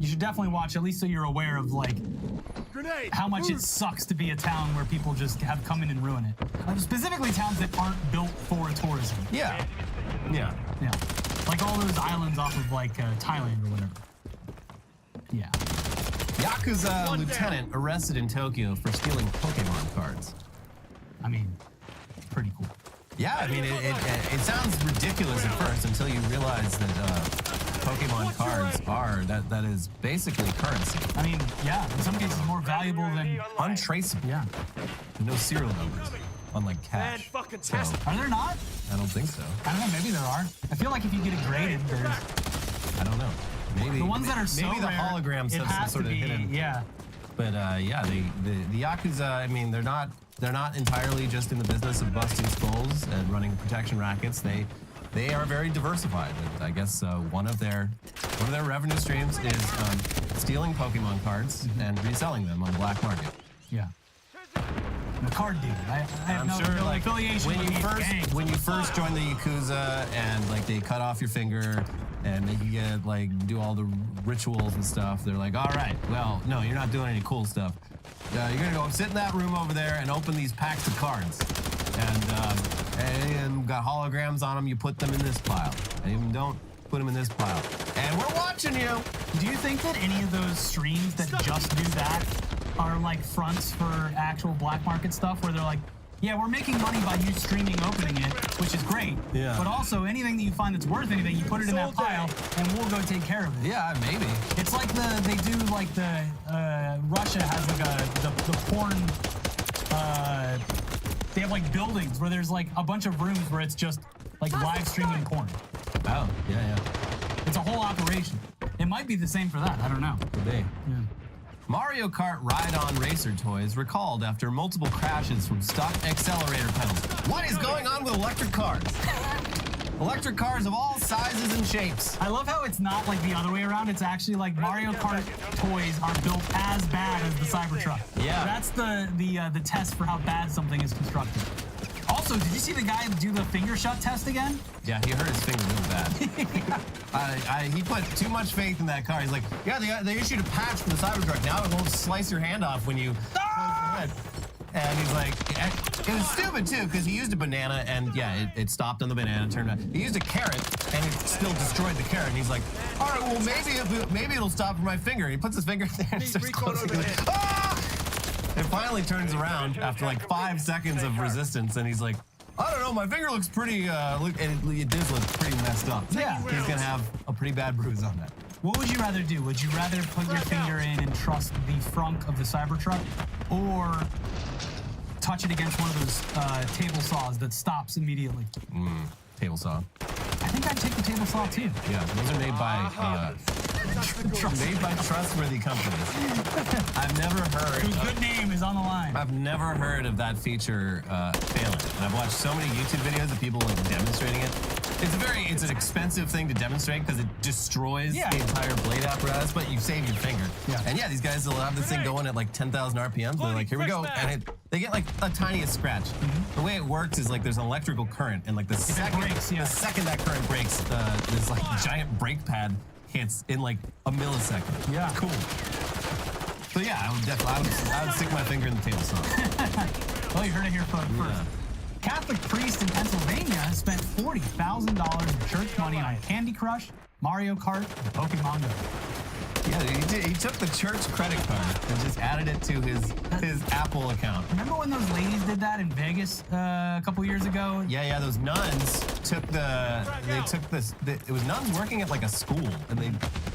Speaker 9: you should definitely watch, at least so you're aware of like how much it sucks to be a town where people just have come in and ruin it. Specifically towns that aren't built for tourism.
Speaker 5: Yeah. Yeah.
Speaker 9: Yeah. Like all those islands off of like Thailand or whatever. Yeah.
Speaker 5: Yakuza lieutenant arrested in Tokyo for stealing Pokemon cards.
Speaker 9: I mean, pretty cool.
Speaker 5: Yeah, I mean, it sounds ridiculous at first until you realize that Pokemon cards are, that is basically currency.
Speaker 9: I mean, yeah, in some cases more valuable than...
Speaker 5: Untraceable.
Speaker 9: Yeah.
Speaker 5: No serial numbers, unlike cash. So,
Speaker 9: are there not?
Speaker 5: I don't think so.
Speaker 9: I don't know, maybe there are. I feel like if you get it graded, there's...
Speaker 5: I don't know. Maybe
Speaker 9: the ones that are so
Speaker 5: maybe the
Speaker 9: rare,
Speaker 5: holograms have some sort of hidden.
Speaker 9: Yeah.
Speaker 5: But yeah, the Yakuza, I mean, they're not entirely just in the business of busting skulls and running protection rackets. They are very diversified. And I guess one of their revenue streams is stealing Pokemon cards and reselling them on the black market.
Speaker 9: Yeah. I'm a card dealer. I have no affiliation with these gangs.
Speaker 5: When you first join the Yakuza and like they cut off your finger and they can get like do all the rituals and stuff, they're like, all right, well, no, you're not doing any cool stuff. You're gonna go sit in that room over there and open these packs of cards. And got holograms on them, you put them in this pile. And even don't put them in this pile. And we're watching you.
Speaker 9: Do you think that any of those streams that just do that are like fronts for actual black market stuff where they're like, yeah, we're making money by you streaming opening it, which is great.
Speaker 5: Yeah.
Speaker 9: But also anything that you find that's worth anything, you put it in that pile and we'll go take care of it.
Speaker 5: Yeah, maybe.
Speaker 9: It's like they do like the Russia has like the porn they have like buildings where there's like a bunch of rooms where it's just like live streaming porn.
Speaker 5: Oh, yeah.
Speaker 9: It's a whole operation. It might be the same for that. I don't know.
Speaker 5: Could be.
Speaker 9: Yeah.
Speaker 5: Mario Kart ride-on racer toys recalled after multiple crashes from stuck accelerator pedals. What is going on with electric cars? Electric cars of all sizes and shapes.
Speaker 9: I love how it's not like the other way around. It's actually like Mario Kart toys are built as bad as the Cybertruck.
Speaker 5: Yeah.
Speaker 9: That's the test for how bad something is constructed. Also, did you see the guy do the finger shut test again?
Speaker 5: Yeah, he hurt his finger really bad. He put too much faith in that car. He's like, yeah, they issued a patch for the Cybertruck. Now it won't slice your hand off when you close your head. And he's like, it was stupid too, because he used a banana and yeah, it stopped on the banana, turned out. He used a carrot and it still destroyed the carrot. And he's like, all right, well, maybe it'll stop for my finger. And he puts his finger there and starts closing. He's like, ah! It finally turns around after like 5 seconds of resistance, and he's like, I don't know, my finger looks pretty, and it does look pretty messed up.
Speaker 9: Yeah.
Speaker 5: He's gonna have a pretty bad bruise on that.
Speaker 9: What would you rather do? Would you rather put your finger in and trust the frunk of the Cybertruck, or touch it against one of those table saws that stops immediately?
Speaker 5: Table saw.
Speaker 9: I think I'd take the table saw too.
Speaker 5: Yeah, those are made by trustworthy companies. I've never heard.
Speaker 9: Whose good name is on the line.
Speaker 5: I've never heard of that feature failing, and I've watched so many YouTube videos of people like demonstrating it. It's an expensive thing to demonstrate because it destroys the entire blade apparatus, but you save your finger. Yeah. And yeah, these guys will have this thing going at like 10,000 RPMs. They're like, here we go, and they get like the tiniest scratch. The way it works is like there's an electrical current, and like the second that current breaks, this like giant brake pad hits in like a millisecond.
Speaker 9: Yeah.
Speaker 5: Cool. So yeah, I would stick my finger in the table saw.
Speaker 9: Well, you heard it here first. Catholic priest in Pennsylvania spent $40,000 in church money on Candy Crush, Mario Kart, and Pokemon Go.
Speaker 5: Yeah, he took the church credit card and just added it to his Apple account.
Speaker 9: Remember when those ladies did that in Vegas a couple years ago?
Speaker 5: Yeah, those nuns took it was nuns working at like a school, and they,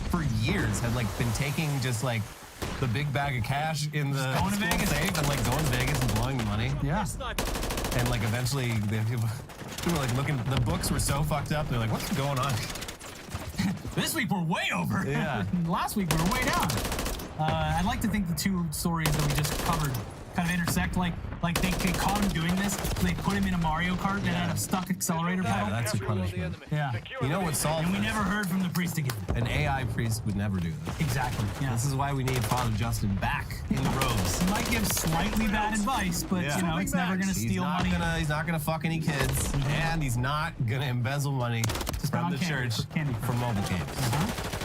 Speaker 5: for years, had like been taking just like the big bag of cash in the
Speaker 9: going to Vegas
Speaker 5: safe and like going to Vegas and blowing the money.
Speaker 9: Yeah.
Speaker 5: And like eventually people were like looking, the books were so fucked up, they're like, what's going on?
Speaker 9: This week we're way over.
Speaker 5: Yeah.
Speaker 9: Last week we were way down. I'd like to think the two stories that we just covered kind of intersect. Like they caught him doing this. They put him in a Mario Kart that had a stuck accelerator pedal.
Speaker 5: That's your punishment.
Speaker 9: Yeah.
Speaker 5: You know what solved
Speaker 9: And we never heard from the priest again.
Speaker 5: An AI priest would never do this.
Speaker 9: Exactly. Yeah.
Speaker 5: This is why we need Father Justin back in the robes.
Speaker 9: He might give slightly bad advice, but you know, it's never gonna steal money.
Speaker 5: He's not gonna fuck any kids, and he's not gonna embezzle money from the church for mobile games.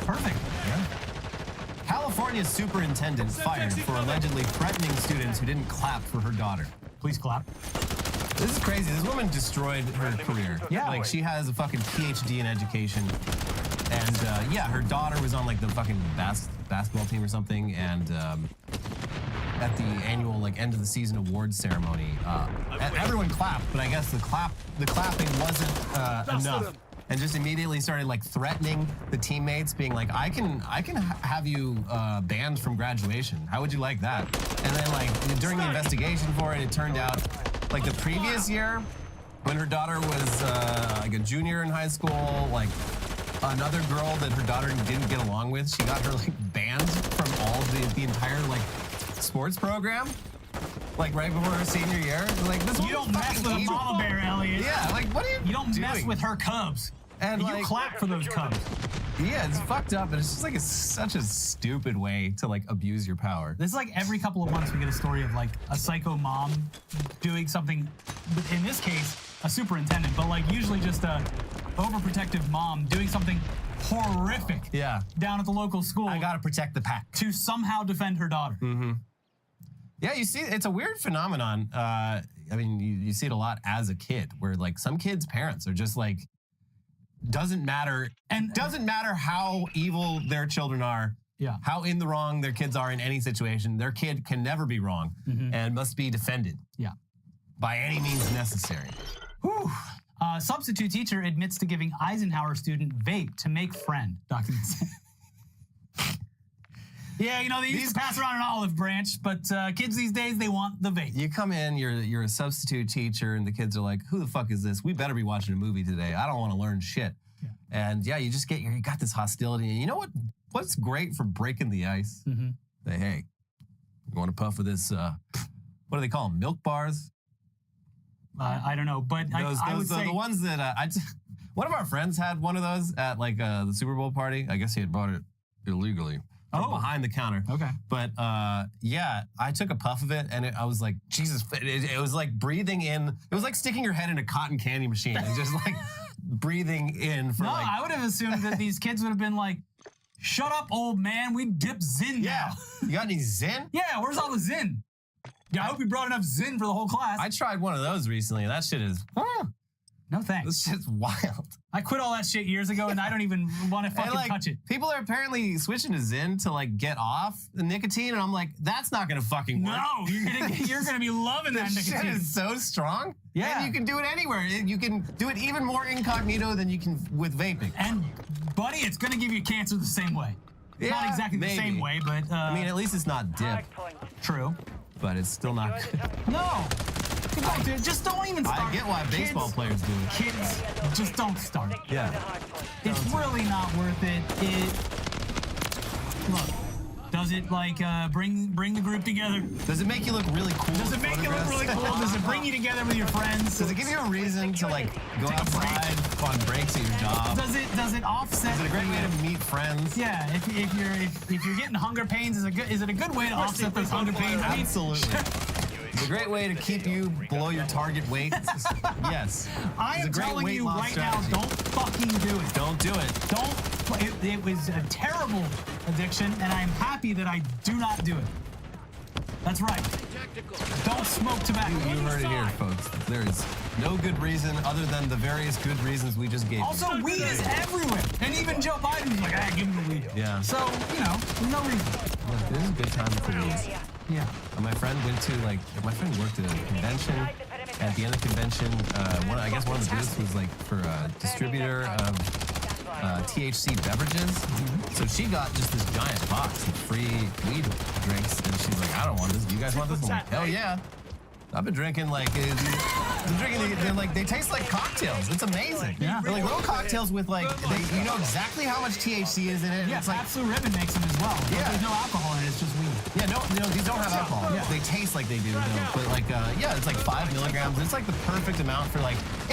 Speaker 9: Perfect.
Speaker 5: Yeah. California superintendent fired for allegedly threatening students who didn't clap for her daughter.
Speaker 9: Please clap.
Speaker 5: This is crazy. This woman destroyed her career.
Speaker 9: Yeah.
Speaker 5: Like, she has a fucking PhD in education. And, yeah, her daughter was on, like, the fucking basketball team or something. And at the annual, like, end of the season awards ceremony, everyone clapped, but I guess the clapping wasn't enough. And just immediately started like threatening the teammates, being like, I can have you banned from graduation. How would you like that? And then like during the investigation for it, it turned out like the previous year when her daughter was like a junior in high school, like another girl that her daughter didn't get along with, she got her like banned from all the entire like sports program. Like right before her senior year, like this.
Speaker 9: You don't mess with a mama bear, Elliot.
Speaker 5: Yeah, like what are you?
Speaker 9: You don't
Speaker 5: doing?
Speaker 9: mess with her cubs. And
Speaker 5: like,
Speaker 9: you clap for those cubs.
Speaker 5: Yeah, it's fucked up, and it's just like such a stupid way to like abuse your power.
Speaker 9: This is like every couple of months we get a story of like a psycho mom doing something. In this case, a superintendent, but like usually just a overprotective mom doing something horrific.
Speaker 5: Yeah.
Speaker 9: Down at the local school.
Speaker 5: I gotta protect the pack
Speaker 9: to somehow defend her daughter.
Speaker 5: Mm-hmm. Yeah, you see, it's a weird phenomenon. I mean, you see it a lot as a kid, where like some kids' parents are just like, doesn't matter how evil their children are, how in the wrong their kids are in any situation, their kid can never be wrong and must be defended.
Speaker 9: Yeah,
Speaker 5: by any means necessary.
Speaker 9: Whew. Substitute teacher admits to giving Eisenhower student vape to make friend. Documents. Yeah, you know, they used to pass around an olive branch, but kids these days, they want the vape.
Speaker 5: You come in, you're a substitute teacher, and the kids are like, who the fuck is this? We better be watching a movie today. I don't want to learn shit. Yeah. And yeah, you just you got this hostility. And you know what's great for breaking the ice? Say, hey, you want to puff with this, what do they call them, milk bars?
Speaker 9: I don't know, but I would say...
Speaker 5: The ones that, one of our friends had one of those at like the Super Bowl party. I guess he had bought it illegally. Behind the counter.
Speaker 9: Okay.
Speaker 5: But yeah, I took a puff of it and I was like, Jesus, it was like breathing in. It was like sticking your head in a cotton candy machine and just like breathing in for
Speaker 9: I would have assumed that these kids would have been like, shut up, old man. We dip Zin now.
Speaker 5: You got any Zin?
Speaker 9: Yeah, where's all the Zin? Yeah, I hope you brought enough Zyn for the whole class.
Speaker 5: I tried one of those recently, and that shit is...
Speaker 9: No thanks.
Speaker 5: This shit's wild.
Speaker 9: I quit all that shit years ago, and I don't even want to fucking touch it.
Speaker 5: People are apparently switching to Zyn to like get off the nicotine, and I'm like, that's not gonna fucking work.
Speaker 9: No, you're gonna be loving that
Speaker 5: This
Speaker 9: nicotine.
Speaker 5: shit is so strong.
Speaker 9: Yeah.
Speaker 5: And you can do it anywhere. You can do it even more incognito than you can with vaping.
Speaker 9: And buddy, it's gonna give you cancer the same way.
Speaker 5: Yeah,
Speaker 9: not exactly
Speaker 5: maybe.
Speaker 9: the same way, but
Speaker 5: I mean, at least it's not dip.
Speaker 9: True.
Speaker 5: But it's still not good.
Speaker 9: No. Come on, dude. Just don't even start.
Speaker 5: I get why baseball players do it.
Speaker 9: Kids, just don't start.
Speaker 5: Yeah.
Speaker 9: It's really not worth it. Look, does it like bring the group together?
Speaker 5: Does it make you look really cool?
Speaker 9: Does it make you look really cool? Does it bring you together with your friends?
Speaker 5: Does it give you a reason to like go outside on breaks at your job?
Speaker 9: Does it offset?
Speaker 5: Is it a great way to meet friends?
Speaker 9: Yeah, if you're getting hunger pains, is it a good way to offset those hunger pains?
Speaker 5: Absolutely. It's a great way to keep you below your target weight. Yes.
Speaker 9: I am telling you right now, don't fucking do it.
Speaker 5: Don't do it.
Speaker 9: Don't. It was a terrible addiction, and I am happy that I do not do it. That's right. Don't smoke tobacco.
Speaker 5: You heard it here, folks. There is no good reason other than the various good reasons we just gave.
Speaker 9: Also, weed is everywhere. And even Joe Biden's like, give him the weed.
Speaker 5: Yeah.
Speaker 9: So, there's no reason.
Speaker 5: Look, this is a good time for weed.
Speaker 9: Yeah.
Speaker 5: My friend went to, my friend worked at a convention. At the end of the convention, I guess one of the booths was, for a distributor of THC beverages. So she got just this giant box of free weed drinks, and she's like, I don't want this. Do you guys want this? I'm like, hell yeah. I've been drinking they taste like cocktails. It's amazing.
Speaker 9: Yeah.
Speaker 5: They're like little cocktails with you know exactly how much THC is in it.
Speaker 9: Yeah,
Speaker 5: it's like
Speaker 9: Absolute Ribbon makes them as well. But
Speaker 5: Yeah.
Speaker 9: there's no alcohol in it, it's just weed.
Speaker 5: Yeah, no, these don't have alcohol.
Speaker 9: Yeah.
Speaker 5: They taste like they do, though. But it's like 5 milligrams. It's like the perfect amount for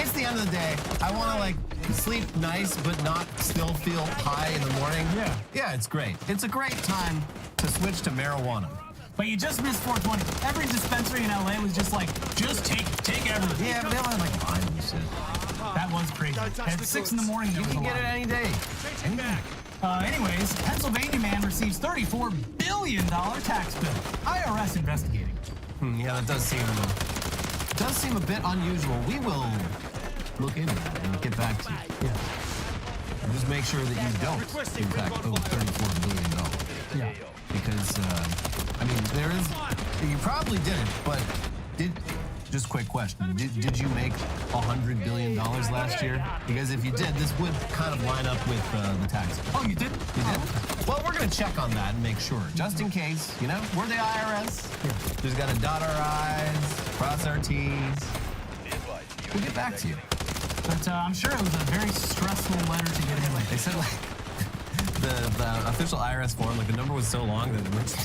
Speaker 5: it's the end of the day. I want to sleep nice, but not still feel high in the morning.
Speaker 9: Yeah.
Speaker 5: Yeah, it's great. It's a great time to switch to marijuana.
Speaker 9: But you just missed 420. Every dispensary in LA was just just take everything.
Speaker 5: Yeah, but they don't have lime and shit.
Speaker 9: That was crazy. At 6 in the morning, there
Speaker 5: You
Speaker 9: was
Speaker 5: can
Speaker 9: a
Speaker 5: get it
Speaker 9: line.
Speaker 5: any day.
Speaker 9: Anyways, Pennsylvania man receives $34 billion tax bill. IRS investigating.
Speaker 5: Yeah, that does seem a bit unusual. We will look into that and get back to you.
Speaker 9: Yeah.
Speaker 5: Just make sure that you don't, in fact, owe $34 billion.
Speaker 9: Yeah.
Speaker 5: Because, there is... You probably didn't, but just quick question. Did you make $100 billion last year? Because if you did, this would kind of line up with the tax.
Speaker 9: Oh, you did?
Speaker 5: You did? Well, we're going to check on that and make sure. Just in case, we're the IRS.
Speaker 9: Yeah.
Speaker 5: Just got to dot our I's, cross our T's. We'll get back to you.
Speaker 9: But I'm sure it was a very stressful letter to get in.
Speaker 5: They said, the official IRS form, the number was so long that it was...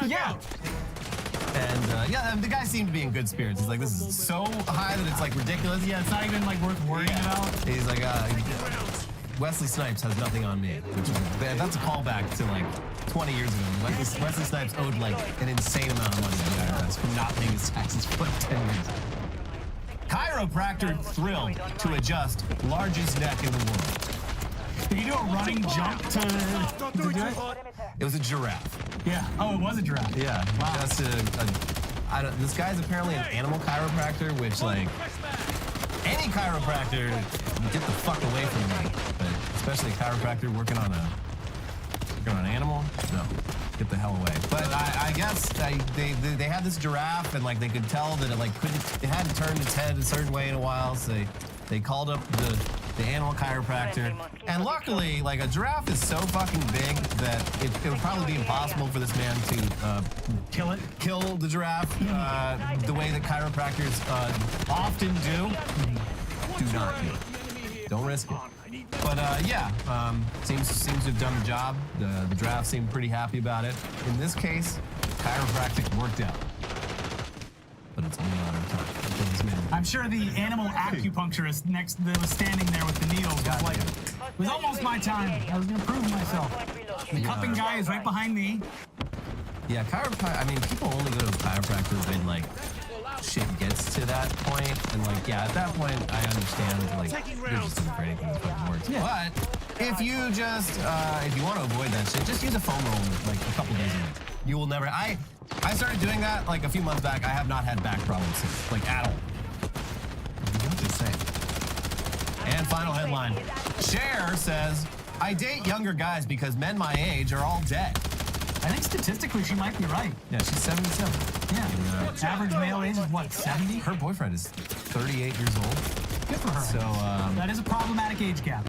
Speaker 9: Yeah.
Speaker 5: And, the guy seemed to be in good spirits. He's like, this is so high that it's, ridiculous.
Speaker 9: Yeah, it's not even, worth worrying about.
Speaker 5: He's like, Wesley Snipes has nothing on me. That's a callback to, 20 years ago. Wesley Snipes owed, an insane amount of money to the IRS for not paying his taxes for 10 years. Chiropractor thrilled to adjust largest neck in the world.
Speaker 9: Did you do a running jump to do it?
Speaker 5: It was a giraffe.
Speaker 9: Yeah. Oh, it was a giraffe.
Speaker 5: Yeah.
Speaker 9: Wow.
Speaker 5: Just this guy's apparently an animal chiropractor, which, any chiropractor, get the fuck away from me. But especially a chiropractor working on an animal, no. Get the hell away. But I guess they had this giraffe, and they could tell that it hadn't turned its head a certain way in a while, so they called up the animal chiropractor. And luckily, a giraffe is so fucking big that it would probably be impossible for this man to kill the giraffe the way that chiropractors often do. Do not do it. Don't risk it. But seems to have done the job. The giraffe seemed pretty happy about it. In this case, chiropractic worked out. But it's only a matter of time.
Speaker 9: I'm sure the animal acupuncturist that was standing there with the needles was like, it was almost my time. I was going to prove myself. The cupping guy is right behind me.
Speaker 5: Yeah, people only go to a chiropractor when, shit gets to that point. And, at that point, I understand, you're just looking for anything that fucking works.
Speaker 9: Yeah.
Speaker 5: But if you want to avoid that shit, just use a foam roller, a couple days a week. You will never. I started doing that like a few months back. I have not had back problems since, like at all. I'm just saying. And final headline. Cher says, I date younger guys because men my age are all dead.
Speaker 9: I think statistically she might be right.
Speaker 5: Yeah, she's 77.
Speaker 9: Yeah. Average male age is what, 70?
Speaker 5: Her boyfriend is 38 years old.
Speaker 9: Good for her.
Speaker 5: So
Speaker 9: that is a problematic age gap.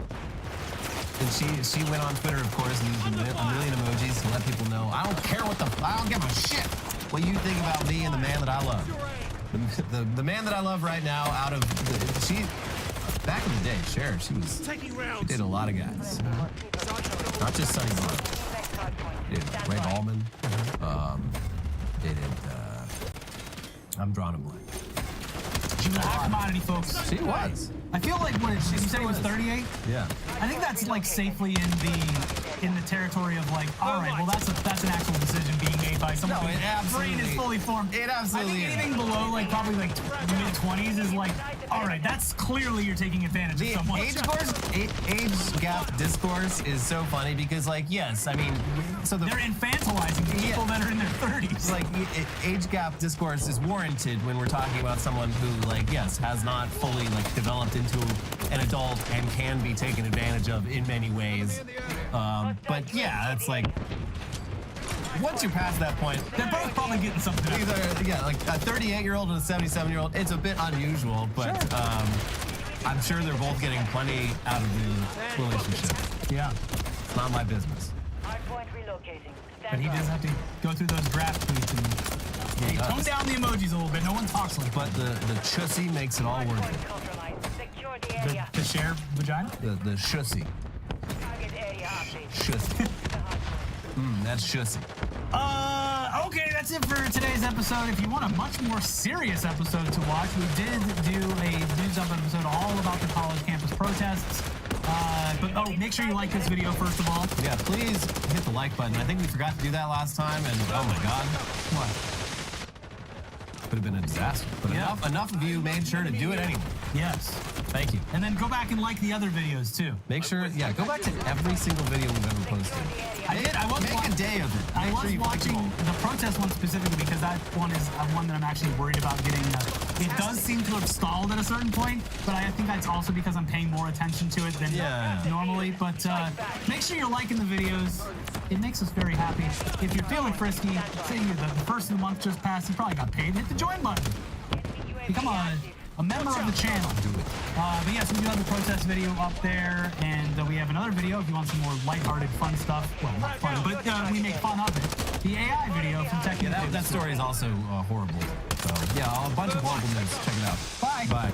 Speaker 5: And she went on Twitter, of course, and used a million emojis to let people know, I don't care I don't give a shit what you think about me and the man that I love. The man that I love right now back in the day, Cher, she did a lot of guys. Not just Sonny Bono. Did Ray Ballman. I'm drawing a blank.
Speaker 9: She was a hot commodity, folks.
Speaker 5: She was.
Speaker 9: I feel like you said he was 38?
Speaker 5: Yeah.
Speaker 9: I think that's like safely in the territory of like, all right, well that's an actual decision being made by someone whose brain is fully formed.
Speaker 5: It absolutely
Speaker 9: I think anything below like probably like mid-20s is like, all right, that's clearly you're taking advantage of someone.
Speaker 5: Age gap discourse is so funny because, like, yes, I mean, so
Speaker 9: they're infantilizing people that are in their 30s.
Speaker 5: Like, age gap discourse is warranted when we're talking about someone who, like, yes, has not fully like developed into an adult and can be taken advantage of in many ways. But yeah, it's like, once you pass that point,
Speaker 9: they're both probably getting something.
Speaker 5: Yeah, like a 38-year-old and a 77-year-old. It's a bit unusual, but I'm sure they're both getting plenty out of the relationship.
Speaker 9: Yeah,
Speaker 5: it's not my business.
Speaker 9: But he does have to go through those draft tweets and tone down the emojis a little bit. No one talks like
Speaker 5: that. But the chussy makes it all worth it.
Speaker 9: The Cher vagina?
Speaker 5: The shussy. Shussy. That's shussy.
Speaker 9: Okay, that's it for today's episode. If you want a much more serious episode to watch, we did do a news up episode all about the college campus protests. But make sure you like this video first of all.
Speaker 5: Yeah, please hit the like button. I think we forgot to do that last time, and oh my god.
Speaker 9: What?
Speaker 5: Could have been a disaster. But enough of you made sure to do it anyway.
Speaker 9: Yes.
Speaker 5: Thank you.
Speaker 9: And then go back and like the other videos too.
Speaker 5: Make sure, go back to every single video we've ever posted. Make a day of it.
Speaker 9: I was watching the protest one specifically because that one is one that I'm actually worried about getting. It does seem to have stalled at a certain point, but I think that's also because I'm paying more attention to it than normally. But make sure you're liking the videos. It makes us very happy. If you're feeling frisky, say the first of the month just passed, you probably got paid. Hit the join button. Become a member of the channel. But yes, we do have the protest video up there, and we have another video if you want some more lighthearted, fun stuff. Well, not fun, but we make fun of it. The AI video from Tech.
Speaker 5: Yeah, that story is also horrible. So yeah, a bunch of horrible news. Check it out.
Speaker 9: Bye.
Speaker 5: Bye.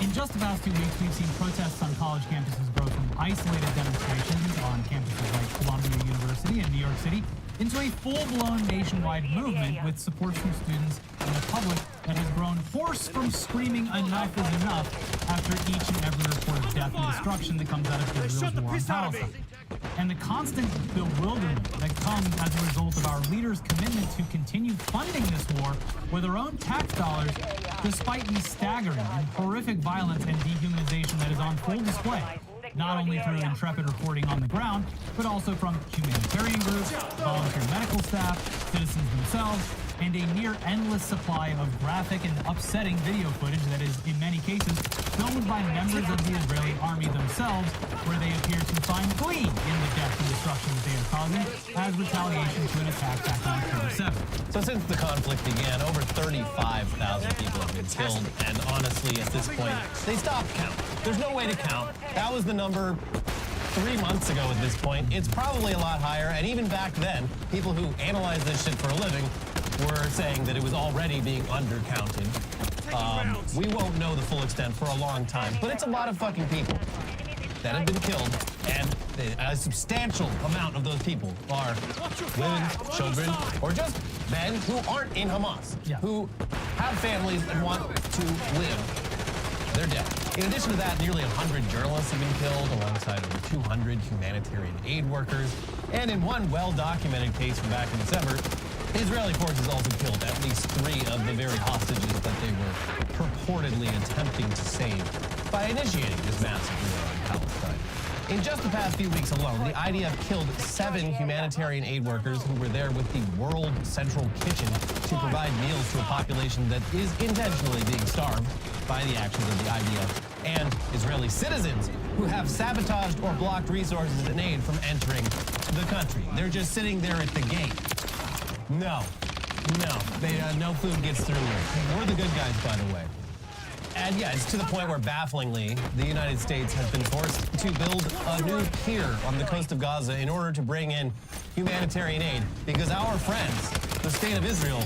Speaker 9: In just the past 2 weeks, we've seen protests on college campuses grow from isolated demonstrations on campuses like Columbia University and New York City into a full-blown nationwide movement with support from students and the public that has grown hoarse from screaming enough is enough after each and every report of death and destruction that comes out of Israel's war on Palestine. And the constant bewilderment that comes as a result of our leaders' commitment to continue funding this war with our own tax dollars, despite the staggering and horrific violence and dehumanization that is on full display, not only through intrepid reporting on the ground, but also from humanitarian groups, volunteer medical staff, citizens themselves, and a near endless supply of graphic and upsetting video footage that is, in many cases, filmed by members of the Israeli army themselves, where they appear to find glee in the death and destruction that they are causing as retaliation to an attack back on October 7th.
Speaker 5: So since the conflict began, over 35,000 people have been killed, and honestly, at this point, they stopped counting. There's no way to count. That was the number 3 months ago at this point. It's probably a lot higher, and even back then, people who analyze this shit for a living were saying that it was already being undercounted. We won't know the full extent for a long time, but it's a lot of fucking people that have been killed, and a substantial amount of those people are women, children, or just men who aren't in Hamas, who have families and want to live They're dead. In addition to that, nearly 100 journalists have been killed, alongside over 200 humanitarian aid workers. And in one well-documented case from back in December, Israeli forces also killed at least 3 of the very hostages that they were purportedly attempting to save by initiating this massive war on Palestine. In just the past few weeks alone, the IDF killed 7 humanitarian aid workers who were there with the World Central Kitchen to provide meals to a population that is intentionally being starved by the actions of the IDF, and Israeli citizens who have sabotaged or blocked resources and aid from entering the country. They're just sitting there at the gate. No, no food gets through here. We're the good guys, by the way. And yeah, it's to the point where, bafflingly, the United States has been forced to build a new pier on the coast of Gaza in order to bring in humanitarian aid, because our friends, the state of Israel,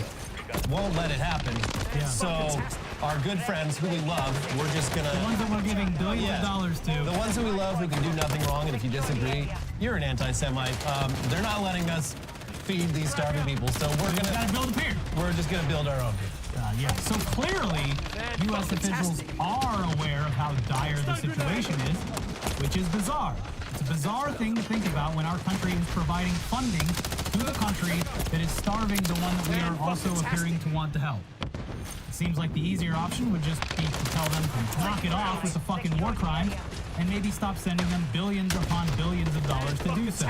Speaker 5: won't let it happen. Yeah. So our good friends who we love, we're just gonna...
Speaker 9: The ones that we're giving billions of dollars to.
Speaker 5: The ones who we love who can do nothing wrong, and if you disagree, you're an anti-Semite. They're not letting us feed these starving people, so we're gonna...
Speaker 9: gotta build a pier.
Speaker 5: We're just gonna build our own pier.
Speaker 9: Yeah, so clearly, U.S. officials are aware of how dire the situation is, which is bizarre. It's a bizarre thing to think about when our country is providing funding to the country that is starving the one that we are also appearing to want to help. It seems like the easier option would just be to tell them to knock it off with the fucking war crime and maybe stop sending them billions upon billions of dollars to do so.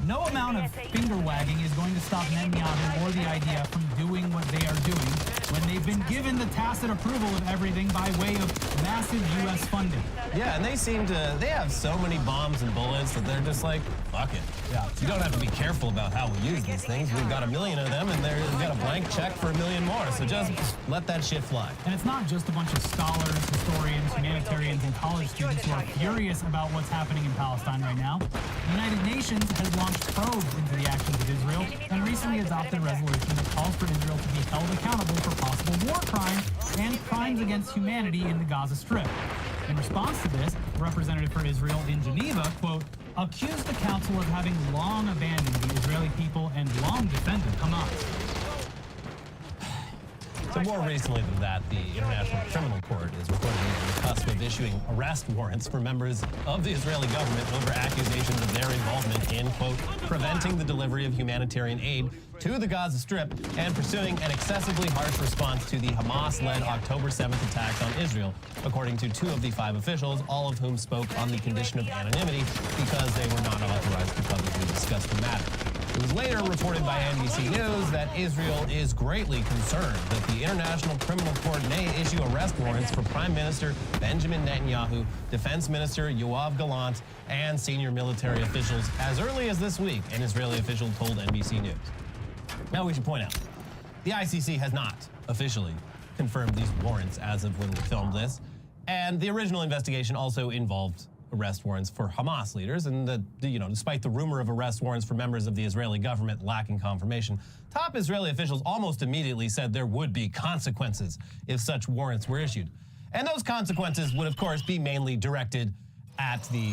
Speaker 9: No amount of finger-wagging is going to stop Netanyahu or the IDF from doing what they are doing when they've been given the tacit approval of everything by way of massive U.S. funding.
Speaker 5: Yeah, and they have so many bombs and bullets that they're just like, fuck it. Yeah, you don't have to be careful about how we use these things. We've got 1 million of them, and we've got a blank check for 1 million more, so just let that shit fly.
Speaker 9: And it's not just a bunch of scholars, historians, humanitarians, and college students who are furious about what's happening in Palestine right now. The United Nations has launched probes into the actions of Israel and recently adopted a resolution that calls for Israel to be held accountable for possible war crimes and crimes against humanity in the Gaza Strip. In response to this, a representative for Israel in Geneva, quote, accused the council of having long abandoned the Israeli people and long defended Hamas.
Speaker 5: So more recently than that, the International Criminal Court is reportedly on the cusp of issuing arrest warrants for members of the Israeli government over accusations of their involvement in, quote, preventing the delivery of humanitarian aid to the Gaza Strip and pursuing an excessively harsh response to the Hamas-led October 7th attacks on Israel, according to 2 of the 5 officials, all of whom spoke on the condition of anonymity because they were not authorized to publicly discuss the matter. It was later reported by NBC News that Israel is greatly concerned that the International Criminal Court may issue arrest warrants for Prime Minister Benjamin Netanyahu, Defense Minister Yoav Gallant, and senior military officials as early as this week, an Israeli official told NBC News. Now, we should point out, the ICC has not officially confirmed these warrants as of when we filmed this, and the original investigation also involved arrest warrants for Hamas leaders, and despite the rumor of arrest warrants for members of the Israeli government lacking confirmation, top Israeli officials almost immediately said there would be consequences if such warrants were issued. And those consequences would, of course, be mainly directed at the